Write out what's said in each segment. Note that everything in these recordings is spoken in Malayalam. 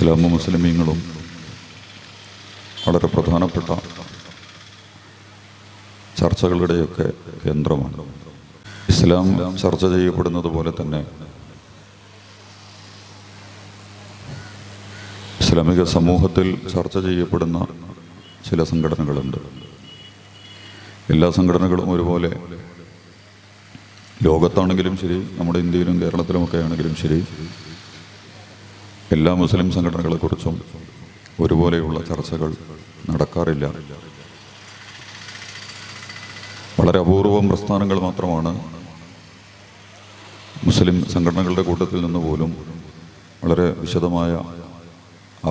ഇസ്ലാമും മുസ്ലിമീങ്ങളും വളരെ പ്രധാനപ്പെട്ട ചർച്ചകളുടെയൊക്കെ കേന്ദ്രമാണ്. ഇസ്ലാം ചർച്ച ചെയ്യപ്പെടുന്നത് പോലെ തന്നെ ഇസ്ലാമിക സമൂഹത്തിൽ ചർച്ച ചെയ്യപ്പെടുന്ന ചില സംഘടനകളുണ്ട്. എല്ലാ സംഘടനകളും ഒരുപോലെ ലോകത്താണെങ്കിലും ശരി, നമ്മുടെ ഇന്ത്യയിലും കേരളത്തിലുമൊക്കെ ആണെങ്കിലും ശരി, എല്ലാ മുസ്ലിം സംഘടനകളെക്കുറിച്ചും ഒരുപോലെയുള്ള ചർച്ചകൾ നടക്കാറില്ല. വളരെ അപൂർവം പ്രസ്ഥാനങ്ങൾ മാത്രമാണ് മുസ്ലിം സംഘടനകളുടെ കൂട്ടത്തിൽ നിന്ന് പോലും വളരെ വിശദമായ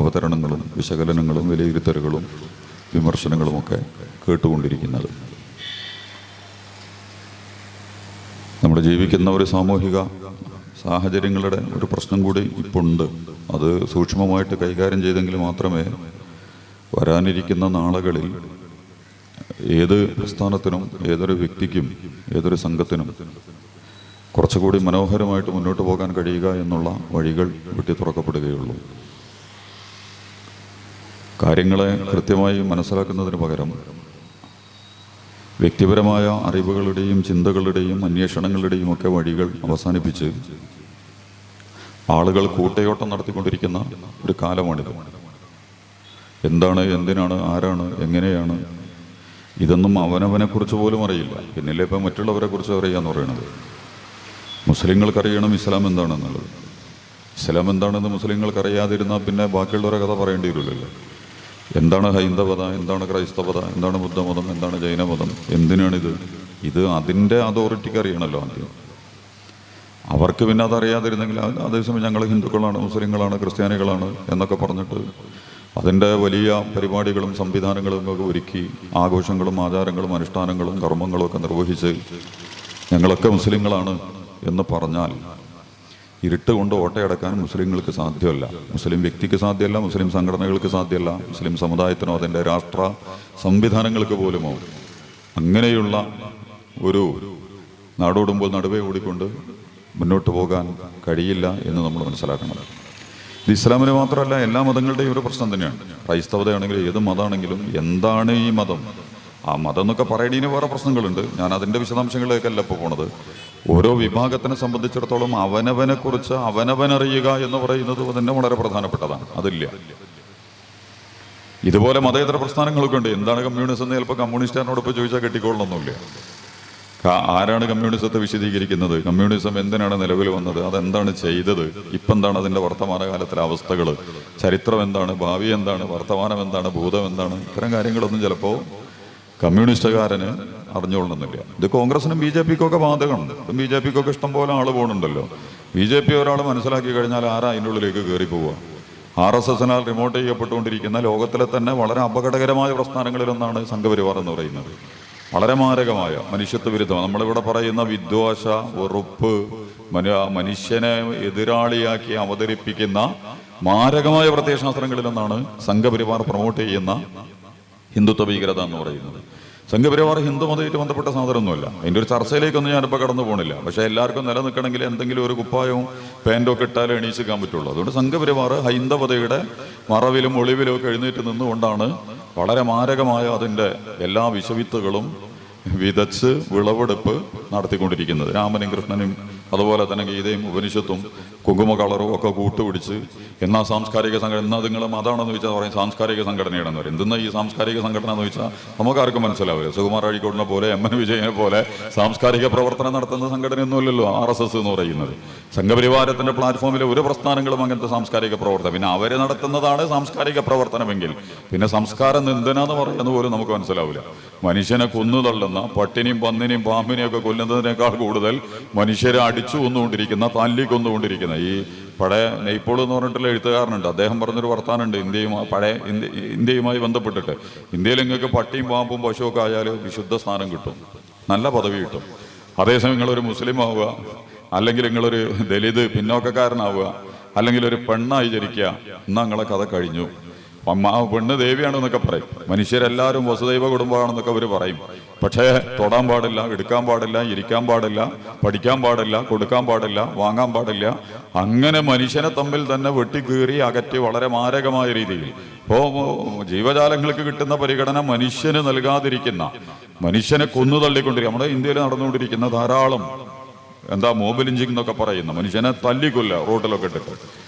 അവതരണങ്ങളും വിശകലനങ്ങളും വിലയിരുത്തലുകളും വിമർശനങ്ങളുമൊക്കെ കേട്ടുകൊണ്ടിരിക്കുന്നത്. നമ്മൾ ജീവിക്കുന്ന ഒരു സാമൂഹിക സാഹചര്യങ്ങളുടെ ഒരു പ്രശ്നം കൂടി ഇപ്പോൾ ഉണ്ട്. അത് സൂക്ഷ്മമായിട്ട് കൈകാര്യം ചെയ്തെങ്കിൽ മാത്രമേ വരാനിരിക്കുന്ന നാളുകളിൽ ഏത് പ്രസ്ഥാനത്തിനും ഏതൊരു വ്യക്തിക്കും ഏതൊരു സംഘത്തിനും കുറച്ചുകൂടി മനോഹരമായിട്ട് മുന്നോട്ട് പോകാൻ കഴിയുക എന്നുള്ള വഴികൾ വെട്ടി തുറക്കപ്പെടുകയുള്ളൂ. കാര്യങ്ങളെ കൃത്യമായി മനസ്സിലാക്കുന്നതിന് പകരം വ്യക്തിപരമായ അറിവുകളുടെയും ചിന്തകളുടെയും അന്വേഷണങ്ങളുടെയും ഒക്കെ വഴികൾ അവസാനിപ്പിച്ച് ആളുകൾ കൂട്ടയോട്ടം നടത്തിക്കൊണ്ടിരിക്കുന്ന ഒരു കാലമാണിത്. എന്താണ്, എന്തിനാണ്, ആരാണ്, എങ്ങനെയാണ്, ഇതൊന്നും അവനവനെക്കുറിച്ച് പോലും അറിയില്ല. പിന്നില്ലേ ഇപ്പം മറ്റുള്ളവരെ കുറിച്ച് അറിയാമെന്ന് പറയുന്നത്. മുസ്ലിങ്ങൾക്കറിയണം ഇസ്ലാം എന്താണെന്നുള്ളത്. ഇസ്ലാം എന്താണെന്ന് മുസ്ലിങ്ങൾക്കറിയാതിരുന്നാൽ പിന്നെ ബാക്കിയുള്ളവരെ കഥ പറയേണ്ടി വരില്ലല്ലോ. എന്താണ് ഹൈന്ദവത, എന്താണ് ക്രൈസ്തവത, എന്താണ് ബുദ്ധമതം, എന്താണ് ജൈനമതം, എന്തിനാണിത്? ഇത് അതിൻ്റെ അതോറിറ്റിക്ക് അറിയണമല്ലോ ആദ്യം. അവർക്ക് പിന്നെ അതറിയാതിരുന്നെങ്കിൽ അതേസമയം ഞങ്ങൾ ഹിന്ദുക്കളാണ്, മുസ്ലിങ്ങളാണ്, ക്രിസ്ത്യാനികളാണ് എന്നൊക്കെ പറഞ്ഞിട്ട് അതിൻ്റെ വലിയ പരിപാടികളും സംവിധാനങ്ങളും ഒക്കെ ഒരുക്കി ആഘോഷങ്ങളും ആചാരങ്ങളും അനുഷ്ഠാനങ്ങളും കർമ്മങ്ങളും ഒക്കെ നിർവഹിച്ച് ഞങ്ങളൊക്കെ മുസ്ലിങ്ങളാണ് എന്ന് പറഞ്ഞാൽ ഇരുട്ട് കൊണ്ട് ഓട്ടയടക്കാൻ മുസ്ലിങ്ങൾക്ക് സാധ്യമല്ല. മുസ്ലിം വ്യക്തിക്ക് സാധ്യമല്ല, മുസ്ലിം സംഘടനകൾക്ക് സാധ്യമല്ല, മുസ്ലിം സമുദായത്തിനോ അതിൻ്റെ രാഷ്ട്ര സംവിധാനങ്ങൾക്ക് പോലുമോ അങ്ങനെയുള്ള ഒരു നാടോടുമ്പോൾ നടുവേ ഓടിക്കൊണ്ട് മുന്നോട്ട് പോകാൻ കഴിയില്ല എന്ന് നമ്മൾ മനസ്സിലാക്കണം. ഇത് ഇസ്ലാമിന് മാത്രമല്ല, എല്ലാ മതങ്ങളുടെയും ഒരു പ്രശ്നം തന്നെയാണ്. ക്രൈസ്തവതയാണെങ്കിലും ഏത് മതമാണെങ്കിലും എന്താണ് ഈ മതം, ആ മതം എന്നൊക്കെ പറയണതിന് വേറെ പ്രശ്നങ്ങളുണ്ട്. ഞാൻ അതിൻ്റെ വിശദാംശങ്ങളിലേക്കല്ല ഇപ്പോൾ പോണത്. ഓരോ വിഭാഗത്തിനെ സംബന്ധിച്ചിടത്തോളം അവനവനെക്കുറിച്ച് അവനവനറിയുക എന്ന് പറയുന്നത് തന്നെ വളരെ പ്രധാനപ്പെട്ടതാണ്. അതില്ല. ഇതുപോലെ മതേതര പ്രസ്ഥാനങ്ങളൊക്കെ ഉണ്ട്. എന്താണ് കമ്മ്യൂണിസം എന്ന് ചിലപ്പോൾ കമ്മ്യൂണിസ്റ്റുകാരനോടൊപ്പം ചോദിച്ചാൽ കിട്ടിക്കൊള്ളണമെന്നില്ല. ആരാണ് കമ്മ്യൂണിസത്തെ വിശദീകരിക്കുന്നത്? കമ്മ്യൂണിസം എന്തിനാണ് നിലവിൽ വന്നത്? അതെന്താണ് ചെയ്തത്? ഇപ്പം എന്താണ് അതിൻ്റെ വർത്തമാനകാലത്തിലെ അവസ്ഥകൾ? ചരിത്രം എന്താണ്? ഭാവി എന്താണ്? വർത്തമാനം എന്താണ്? ഭൂതം എന്താണ്? ഇത്തരം കാര്യങ്ങളൊന്നും ചിലപ്പോൾ കമ്മ്യൂണിസ്റ്റുകാരന് അറിഞ്ഞുകൊള്ളുന്നില്ല. ഇത് കോൺഗ്രസിനും ബി ജെ പിക്കൊക്കെ ബാധകമുണ്ട്. ഇപ്പം ബി ജെ പിക്കൊക്കെ ഇഷ്ടം പോലെ ആൾ പോകുന്നുണ്ടല്ലോ. ബി ജെ പി ഒരാൾ മനസ്സിലാക്കി കഴിഞ്ഞാൽ ആരാ അതിൻ്റെ ഉള്ളിലേക്ക് കയറി പോവുക? RSSനാൽ റിമോട്ട് ചെയ്യപ്പെട്ടുകൊണ്ടിരിക്കുന്ന ലോകത്തിലെ തന്നെ വളരെ അപകടകരമായ പ്രസ്ഥാനങ്ങളിലൊന്നാണ് സംഘപരിവാർ എന്ന് പറയുന്നത്. വളരെ മാരകമായ മനുഷ്യത്വ വിരുദ്ധം, നമ്മളിവിടെ പറയുന്ന വിദ്വേഷ, വെറുപ്പ്, മനുഷ്യനെ എതിരാളിയാക്കി അവതരിപ്പിക്കുന്ന മാരകമായ പ്രത്യയശാസ്ത്രങ്ങളിലൊന്നാണ് സംഘപരിവാർ പ്രൊമോട്ട് ചെയ്യുന്ന ഹിന്ദുത്വ ഭീകരത എന്ന് പറയുന്നത്. സംഘപരിവാർ ഹിന്ദുമതമായിട്ട് ബന്ധപ്പെട്ട സാധനമൊന്നുമല്ല. അതിൻ്റെ ഒരു ചർച്ചയിലേക്കൊന്നും ഞാനിപ്പോൾ കടന്നു പോകണില്ല. പക്ഷേ എല്ലാവർക്കും നിലനിൽക്കണമെങ്കിൽ എന്തെങ്കിലും ഒരു കുപ്പായവും പാൻറ്റും ഒക്കെ ഇട്ടാലേ എണീച്ചിക്കാൻ പറ്റുള്ളൂ. അതുകൊണ്ട് സംഘപരിവാർ ഹൈന്ദവതയുടെ മറവിലും ഒളിവിലും ഒക്കെ എഴുന്നേറ്റ് നിന്നുകൊണ്ടാണ് വളരെ മാരകമായ അതിൻ്റെ എല്ലാ വിഷവിത്തുകളും വിതച്ച് വിളവെടുപ്പ് നടത്തിക്കൊണ്ടിരിക്കുന്നത്. രാമനും കൃഷ്ണനും അതുപോലെ തന്നെ ഗീതയും ഉപനിഷത്തും കുങ്കുമ കളറും ഒക്കെ കൂട്ടുപിടിച്ച് എന്നാ സാംസ്കാരിക സംഘടന, എന്നാ നിങ്ങൾ മതമാണെന്ന് ചോദിച്ചാൽ പറയും സാംസ്കാരിക സംഘടനയാണെന്ന് പറയും. എന്തെന്നാ ഈ സാംസ്കാരിക സംഘടന എന്ന് ചോദിച്ചാൽ നമുക്കാർക്കും മനസ്സിലാവില്ല. സുകുമാർ അഴീക്കോടിനെ പോലെ MN വിജയനെ പോലെ സാംസ്കാരിക പ്രവർത്തനം നടത്തുന്ന സംഘടനയൊന്നുമില്ലല്ലോ RSS എന്ന് പറയുന്നത്. സംഘപരിവാരത്തിൻ്റെ പ്ലാറ്റ്ഫോമിലെ ഒരു പ്രസ്ഥാനങ്ങളും അങ്ങനത്തെ സാംസ്കാരിക പ്രവർത്തനം. പിന്നെ അവർ നടത്തുന്നതാണ് സാംസ്കാരിക പ്രവർത്തനമെങ്കിൽ പിന്നെ സംസ്കാരം എന്തിനാന്ന് പറയുന്നത് പോലും നമുക്ക് മനസ്സിലാവില്ല. മനുഷ്യനെ കൊന്നു തള്ളുന്ന, പട്ടിനെയും പന്നിനെയും പാമ്പിനെയും ഒക്കെ കൊല്ലുന്നതിനേക്കാൾ കൂടുതൽ മനുഷ്യരെ അടിച്ചു കൊന്നുകൊണ്ടിരിക്കുന്ന, തല്ലി കൊന്നുകൊണ്ടിരിക്കുന്ന ഈ പഴയ നെയ്പോൾ എന്ന് പറഞ്ഞിട്ടുള്ള എഴുത്തുകാരനുണ്ട്. അദ്ദേഹം പറഞ്ഞൊരു വർത്താനുണ്ട് ഇന്ത്യയുമായി ബന്ധപ്പെട്ടിട്ട്. ഇന്ത്യയിൽ നിങ്ങൾക്ക് പട്ടിയും പാമ്പും പശുവൊക്കെ ആയാൽ വിശുദ്ധ സ്ഥാനം കിട്ടും, നല്ല പദവി കിട്ടും. അതേസമയം നിങ്ങളൊരു മുസ്ലിം ആവുക, അല്ലെങ്കിൽ നിങ്ങളൊരു ദലിത് പിന്നോക്കക്കാരനാവുക, അല്ലെങ്കിൽ ഒരു പെണ്ണായി ജനിക്കുക, എന്നാൽ നിങ്ങളെ കഥ കഴിഞ്ഞു. പെണ്ണ് ദേവിയാണെന്നൊക്കെ പറയും. മനുഷ്യരെല്ലാവരും വസുദൈവ കുടുംബമാണെന്നൊക്കെ അവർ പറയും. പക്ഷേ തൊടാൻ പാടില്ല, എടുക്കാൻ പാടില്ല, ഇരിക്കാൻ പാടില്ല, പഠിക്കാൻ പാടില്ല, കൊടുക്കാൻ പാടില്ല, വാങ്ങാൻ പാടില്ല. അങ്ങനെ മനുഷ്യനെ തമ്മിൽ തന്നെ വെട്ടിക്കീറി അകറ്റി വളരെ മാരകമായ രീതിയിൽ ഇപ്പോൾ ജീവജാലങ്ങൾക്ക് കിട്ടുന്ന പരിഗണന മനുഷ്യന് നൽകാതിരിക്കുന്ന, മനുഷ്യനെ കൊന്നു തള്ളിക്കൊണ്ടിരിക്കുക നമ്മുടെ ഇന്ത്യയിൽ നടന്നുകൊണ്ടിരിക്കുന്ന ധാരാളം മോബ് ലിഞ്ചിങ് എന്നൊക്കെ പറയുന്ന, മനുഷ്യനെ തല്ലിക്കൊല്ല റോഡിലൊക്കെ ഇട്ടിട്ട്,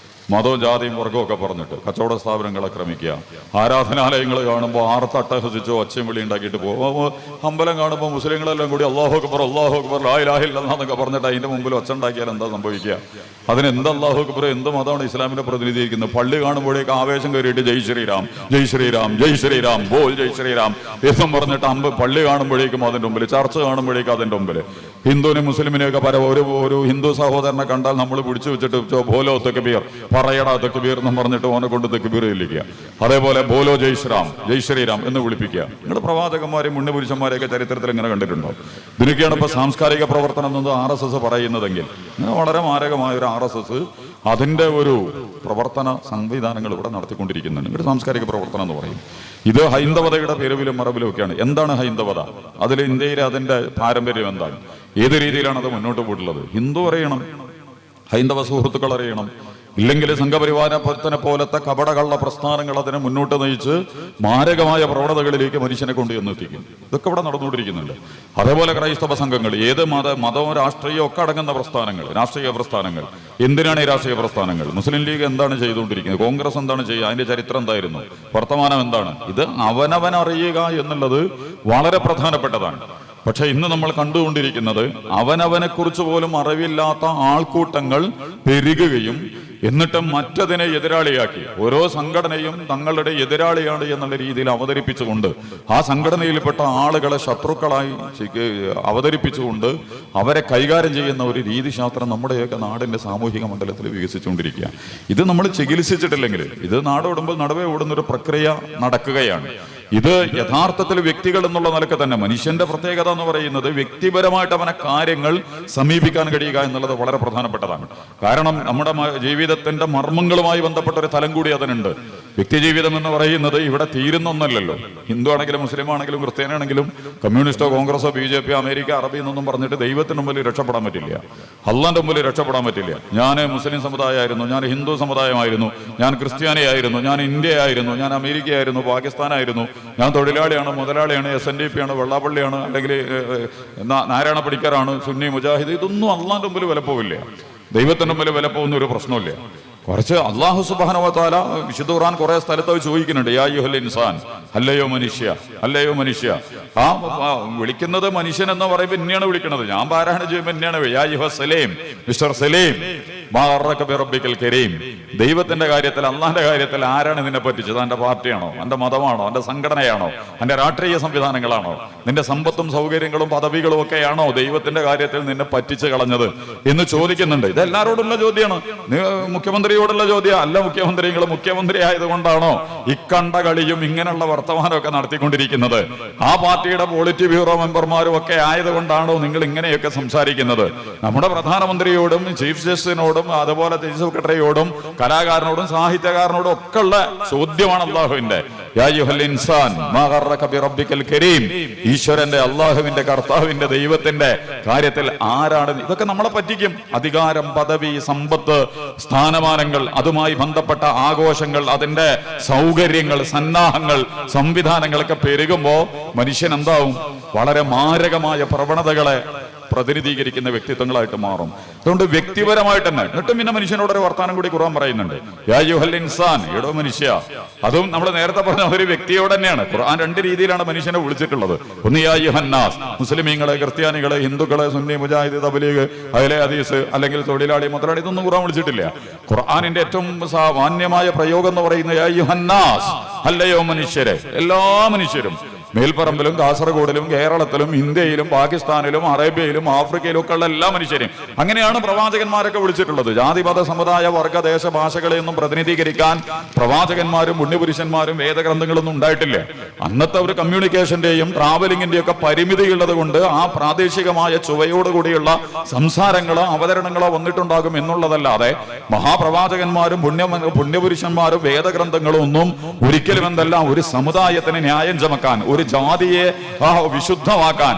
മതവും ജാതിയും വർഗവും ഒക്കെ പറഞ്ഞിട്ട് കച്ചവട സ്ഥാപനങ്ങളെ ആക്രമിക്കുക, ആരാധനാലയങ്ങൾ കാണുമ്പോൾ ആർത്തട്ടഹസിച്ചോ ഒച്ചയും വിളി ഉണ്ടാക്കിയിട്ട് പോകും. അമ്പലം കാണുമ്പോൾ മുസ്ലിങ്ങളെല്ലാം കൂടി അല്ലാഹു അക്ബർ അല്ലാഹു അക്ബർ ലാ ഇലാഹ ഇല്ലല്ലാഹ് എന്നൊക്കെ പറഞ്ഞിട്ട് അതിന്റെ മുമ്പിൽ ഒച്ച ഉണ്ടാക്കിയാൽ എന്താ സംഭവിക്കുക? അതിന് എന്ത് അല്ലാഹു അക്ബർ, എന്ത് മതമാണ് ഇസ്ലാമിനെ പ്രതിനിധീകരിക്കുന്നത്? പള്ളി കാണുമ്പോഴേക്ക് ആവേശം കയറിയിട്ട് ജയ് ശ്രീറാം ജയ് ശ്രീറാം ജയ് ശ്രീറാം ബോൾ ജയ് ശ്രീറാം എന്നും പറഞ്ഞിട്ട് പള്ളി കാണുമ്പോഴേക്കും അതിന്റെ മുമ്പിൽ, ചർച്ച കാണുമ്പോഴേക്കും അതിന്റെ മുമ്പിൽ, ഹിന്ദുവിനെ മുസ്ലിമിനെയൊക്കെ ഒരു ഹിന്ദു സഹോദരനെ കണ്ടാൽ നമ്മൾ പിടിച്ചു വെച്ചിട്ട് ബോലോ തെക്കുബീർ, പറയടാ തെക്കുബീർ എന്ന് പറഞ്ഞിട്ട് ഓനെ കൊണ്ട് തെക്കുബീർ ഇല്ലിക്കുക. അതേപോലെ ബോലോ ജയ് ശ്രീറാം ജയ് ശ്രീറാം എന്ന് വിളിപ്പിക്കുക. നിങ്ങളുടെ പ്രവാചകന്മാരെയും മുന്നുപുരുഷന്മാരെയൊക്കെ ചരിത്രത്തിൽ ഇങ്ങനെ കണ്ടിട്ടുണ്ടോ? ഇതിനൊക്കെയാണ് ഇപ്പൊ സാംസ്കാരിക പ്രവർത്തനം എന്ന് RSS പറയുന്നതെങ്കിൽ, ഇങ്ങനെ വളരെ മാരകമായ ഒരു RSS അതിന്റെ ഒരു പ്രവർത്തന സംവിധാനങ്ങൾ ഇവിടെ നടത്തിക്കൊണ്ടിരിക്കുന്നുണ്ട്. ഇവിടെ സാംസ്കാരിക പ്രവർത്തനം എന്ന് പറയും. ഇത് ഹൈന്ദവതയുടെ പേരുവിലും മറവിലും ഒക്കെയാണ്. എന്താണ് ഹൈന്ദവത? അതിൽ ഇന്ത്യയിലെ അതിന്റെ പാരമ്പര്യം എന്താണ്? ഏത് രീതിയിലാണ് അത് മുന്നോട്ട് പോയിട്ടുള്ളത്? ഹിന്ദു അറിയണം, ഹൈന്ദവ സുഹൃത്തുക്കൾ അറിയണം. ഇല്ലെങ്കിൽ സംഘപരിവാരത്തിനെ പോലത്തെ കപടകള്ള പ്രസ്ഥാനങ്ങൾ അതിനെ മുന്നോട്ട് നയിച്ച് മാരകമായ പ്രവണതകളിലേക്ക് മനുഷ്യനെ കൊണ്ട് എന്നെത്തിക്കും. ഇതൊക്കെ ഇവിടെ നടന്നുകൊണ്ടിരിക്കുന്നുണ്ട്. അതേപോലെ ക്രൈസ്തവ സംഘങ്ങൾ, ഏത് മതവും രാഷ്ട്രീയവും ഒക്കെ അടങ്ങുന്ന പ്രസ്ഥാനങ്ങൾ, രാഷ്ട്രീയ പ്രസ്ഥാനങ്ങൾ. എന്തിനാണ് ഈ രാഷ്ട്രീയ പ്രസ്ഥാനങ്ങൾ? മുസ്ലിം ലീഗ് എന്താണ് ചെയ്തുകൊണ്ടിരിക്കുന്നത്? കോൺഗ്രസ് എന്താണ് ചെയ്യുക? അതിന്റെ ചരിത്രം എന്തായിരുന്നു? വർത്തമാനം എന്താണ്? ഇത് അവനവൻ അറിയുക എന്നുള്ളത് വളരെ പ്രധാനപ്പെട്ടതാണ്. പക്ഷെ ഇന്ന് നമ്മൾ കണ്ടുകൊണ്ടിരിക്കുന്നത് അവനവനെ കുറിച്ച് പോലും അറിവില്ലാത്ത ആൾക്കൂട്ടങ്ങൾ പെരുകുകയും എന്നിട്ട് മറ്റതിനെ എതിരാളിയാക്കി ഓരോ സംഘടനയും തങ്ങളുടെ എതിരാളിയാണ് എന്നുള്ള രീതിയിൽ അവതരിപ്പിച്ചുകൊണ്ട് ആ സംഘടനയിൽപ്പെട്ട ആളുകളെ ശത്രുക്കളായി അവതരിപ്പിച്ചുകൊണ്ട് അവരെ കൈകാര്യം ചെയ്യുന്ന ഒരു രീതിശാസ്ത്രം നമ്മുടെയൊക്കെ നാടിന്റെ സാമൂഹിക മണ്ഡലത്തിൽ വികസിച്ചുകൊണ്ടിരിക്കുക. ഇത് നമ്മൾ ചികിത്സിച്ചിട്ടില്ലെങ്കിൽ ഇത് നാടോടുമ്പോൾ നടുവേ ഓടുന്നൊരു പ്രക്രിയ നടക്കുകയാണ്. ഇത് യഥാർത്ഥത്തിൽ വ്യക്തികൾ എന്നുള്ള നിലക്ക് തന്നെ മനുഷ്യന്റെ പ്രത്യേകത എന്ന് പറയുന്നത് വ്യക്തിപരമായിട്ട് അവനെ കാര്യങ്ങൾ സമീപിക്കാൻ കഴിയുക എന്നുള്ളത് വളരെ പ്രധാനപ്പെട്ടതാണ്. കാരണം നമ്മുടെ ജീവിതത്തിന്റെ മർമ്മങ്ങളുമായി ബന്ധപ്പെട്ട ഒരു തലം കൂടി അതിനുണ്ട്. വ്യക്തിജീവിതം എന്ന് പറയുന്നത് ഇവിടെ തീരുന്ന ഒന്നല്ലല്ലോ. ഹിന്ദു ആണെങ്കിലും മുസ്ലിം ആണെങ്കിലും ക്രിസ്ത്യാനാണെങ്കിലും കമ്മ്യൂണിസ്റ്റോ കോൺഗ്രസോ BJP അമേരിക്ക അറബി എന്നൊന്നും പറഞ്ഞിട്ട് ദൈവത്തിന് മുമ്പിൽ രക്ഷപ്പെടാൻ പറ്റില്ല, അള്ളാന്റെ മുമ്പിൽ രക്ഷപ്പെടാൻ പറ്റില്ല. ഞാൻ മുസ്ലിം സമുദായമായിരുന്നു, ഞാൻ ഹിന്ദു സമുദായമായിരുന്നു, ഞാൻ ക്രിസ്ത്യാനിയായിരുന്നു, ഞാൻ ഇന്ത്യയായിരുന്നു, ഞാൻ അമേരിക്കയായിരുന്നു, പാകിസ്ഥാനായിരുന്നു, ഞാൻ തൊഴിലാളിയാണ്, മുതലാളിയാണ്, SNDP ആണ്, വെള്ളാപ്പള്ളിയാണ്, അല്ലെങ്കിൽ നാരായണ പണിക്കറാണ്, സുന്നി മുജാഹിദ്, ഇതൊന്നും അള്ളാന്റെ മുമ്പിൽ വിലപ്പോവില്ല. ദൈവത്തിന്റെ മുമ്പിൽ വിലപ്പോകുന്ന ഒരു പ്രശ്നമില്ല. കുറച്ച് അള്ളാഹു സുബ്ഹാനഹു വ തആല വിശുദ്ധ ഖുർആൻ കുറെ സ്ഥലത്ത് ചോദിക്കുന്നുണ്ട്, യാ അയ്യുഹൽ ഇൻസാൻ, അല്ലയോ മനുഷ്യ, അല്ലയോ മനുഷ്യ. ആ വിളിക്കുന്നത് മനുഷ്യൻ എന്ന് പറയുമ്പോൾ എന്നെയാണ് വിളിക്കുന്നത്. ഞാൻ പാരായണം ചെയ്യുമ്പോൾ എന്നെയാണ് യാ അയ്യുഹൽ സലീം, മിസ്റ്റർ സലീം, ദൈവത്തിന്റെ കാര്യത്തിൽ, അള്ളാന്റെ കാര്യത്തിൽ ആരാണ് നിന്നെ പറ്റിച്ചത്? എന്റെ പാർട്ടിയാണോ, എന്റെ മതമാണോ, എന്റെ സംഘടനയാണോ, എന്റെ രാഷ്ട്രീയ സംവിധാനങ്ങളാണോ, നിന്റെ സമ്പത്തും സൗകര്യങ്ങളും പദവികളും ഒക്കെയാണോ ദൈവത്തിന്റെ കാര്യത്തിൽ നിന്നെ പറ്റിച്ചു കളഞ്ഞത് എന്ന് ചോദിക്കുന്നുണ്ട്. ഇത് എല്ലാവരോടുള്ള ചോദ്യമാണ്. മുഖ്യമന്ത്രിയോടുള്ള ചോദ്യം അല്ല. നിങ്ങൾ മുഖ്യമന്ത്രി ആയതുകൊണ്ടാണോ ഇക്കണ്ട കളിയും ഇങ്ങനെയുള്ള വർത്തമാനമൊക്കെ നടത്തിക്കൊണ്ടിരിക്കുന്നത്? ആ പാർട്ടിയുടെ പോളിറ്റ് ബ്യൂറോ മെമ്പർമാരും ഒക്കെ ആയതുകൊണ്ടാണോ നിങ്ങൾ ഇങ്ങനെയൊക്കെ സംസാരിക്കുന്നത്? നമ്മുടെ പ്രധാനമന്ത്രിയോടും ചീഫ് ജസ്റ്റിസിനോടും അതുപോലെ ചീഫ് സെക്രട്ടറിയോടും കലാകാരനോടും സാഹിത്യകാരനോടും ഒക്കെ ഉള്ള ചോദ്യമാണ് അള്ളാഹുവിന്റെ. ഈശ്വരന്റെ, അള്ളാഹുവിന്റെ, കർത്താവിന്റെ, ദൈവത്തിന്റെ കാര്യത്തിൽ ആരാണ്? ഇതൊക്കെ നമ്മളെ പറ്റിക്കും. അധികാരം, പദവി, സമ്പത്ത്, സ്ഥാനമാനങ്ങൾ, അതുമായി ബന്ധപ്പെട്ട ആഘോഷങ്ങൾ, അതിന്റെ സൗകര്യങ്ങൾ, സന്നാഹങ്ങൾ, സംവിധാനങ്ങളൊക്കെ പെരുകുമ്പോ മനുഷ്യൻ എന്താവും? വളരെ മാരകമായ പ്രവണതകളെ പ്രതിനിധീകരിക്കുന്ന വ്യക്തിത്വങ്ങളായിട്ട് മാറും. അതുകൊണ്ട് വ്യക്തിപരമായിട്ട് തന്നെ. എന്നിട്ടും പിന്നെ മനുഷ്യനോടൊരു വർത്താനം കൂടി ഖുർആൻ പറയുന്നുണ്ട്, യാ അയ്യുഹൽ ഇൻസാൻ, എടോ മനുഷ്യ. അതും നമ്മൾ നേരത്തെ പറഞ്ഞ ഒരു വ്യക്തിയോട് തന്നെയാണ്. ഖുർആൻ രണ്ട് രീതിയിലാണ് മനുഷ്യനെ വിളിച്ചിട്ടുള്ളത്. ഒന്ന് യാ അയ്യുഹൻ നാസ്, മുസ്ലിമീങ്ങളെ, ക്രിസ്ത്യാനികളെ, ഹിന്ദുക്കളെ, സുന്നി, മുജാഹിദ്, തബ്ലീഗ്, അഹ്ലെ ഹദീസ്, അല്ലെങ്കിൽ തൊഴിലാളി, മുതലാളി, ഇതൊന്നും ഖുർആൻ വിളിച്ചിട്ടില്ല. ഖുർആനിന്റെ ഏറ്റവും മാന്യമായ പ്രയോഗം എന്ന് പറയുന്നത് യാ അയ്യുഹൻ നാസ്, അല്ലയോ മനുഷ്യരെ, എല്ലാ മനുഷ്യരും. മേൽപ്പറമ്പിലും കാസർഗോഡിലും കേരളത്തിലും ഇന്ത്യയിലും പാകിസ്ഥാനിലും അറേബ്യയിലും ആഫ്രിക്കയിലും ഒക്കെ ഉള്ള എല്ലാ മനുഷ്യരെയും അങ്ങനെയാണ് പ്രവാചകന്മാരൊക്കെ വിളിച്ചിട്ടുള്ളത്. ജാതിമത സമുദായ വർഗ ദേശ ഭാഷകളെയൊന്നും പ്രതിനിധീകരിക്കാൻ പ്രവാചകന്മാരും പുണ്യപുരുഷന്മാരും വേദഗ്രന്ഥങ്ങളൊന്നും ഉണ്ടായിട്ടില്ല. അന്നത്തെ ഒരു കമ്മ്യൂണിക്കേഷന്റെയും ട്രാവലിംഗിന്റെയും ഒക്കെ പരിമിതിയുള്ളത് കൊണ്ട് ആ പ്രാദേശികമായ ചുവയോടുകൂടിയുള്ള സംസാരങ്ങളോ അവതരണങ്ങളോ വന്നിട്ടുണ്ടാകും എന്നുള്ളതല്ലാതെ മഹാപ്രവാചകന്മാരും പുണ്യപുരുഷന്മാരും വേദഗ്രന്ഥങ്ങളും ഒന്നും ഒരിക്കലും എന്തല്ല ഒരു സമുദായത്തിന് ന്യായം ചമക്കാൻ, ഒരു ജാതിയെ വിശുദ്ധമാക്കാൻ,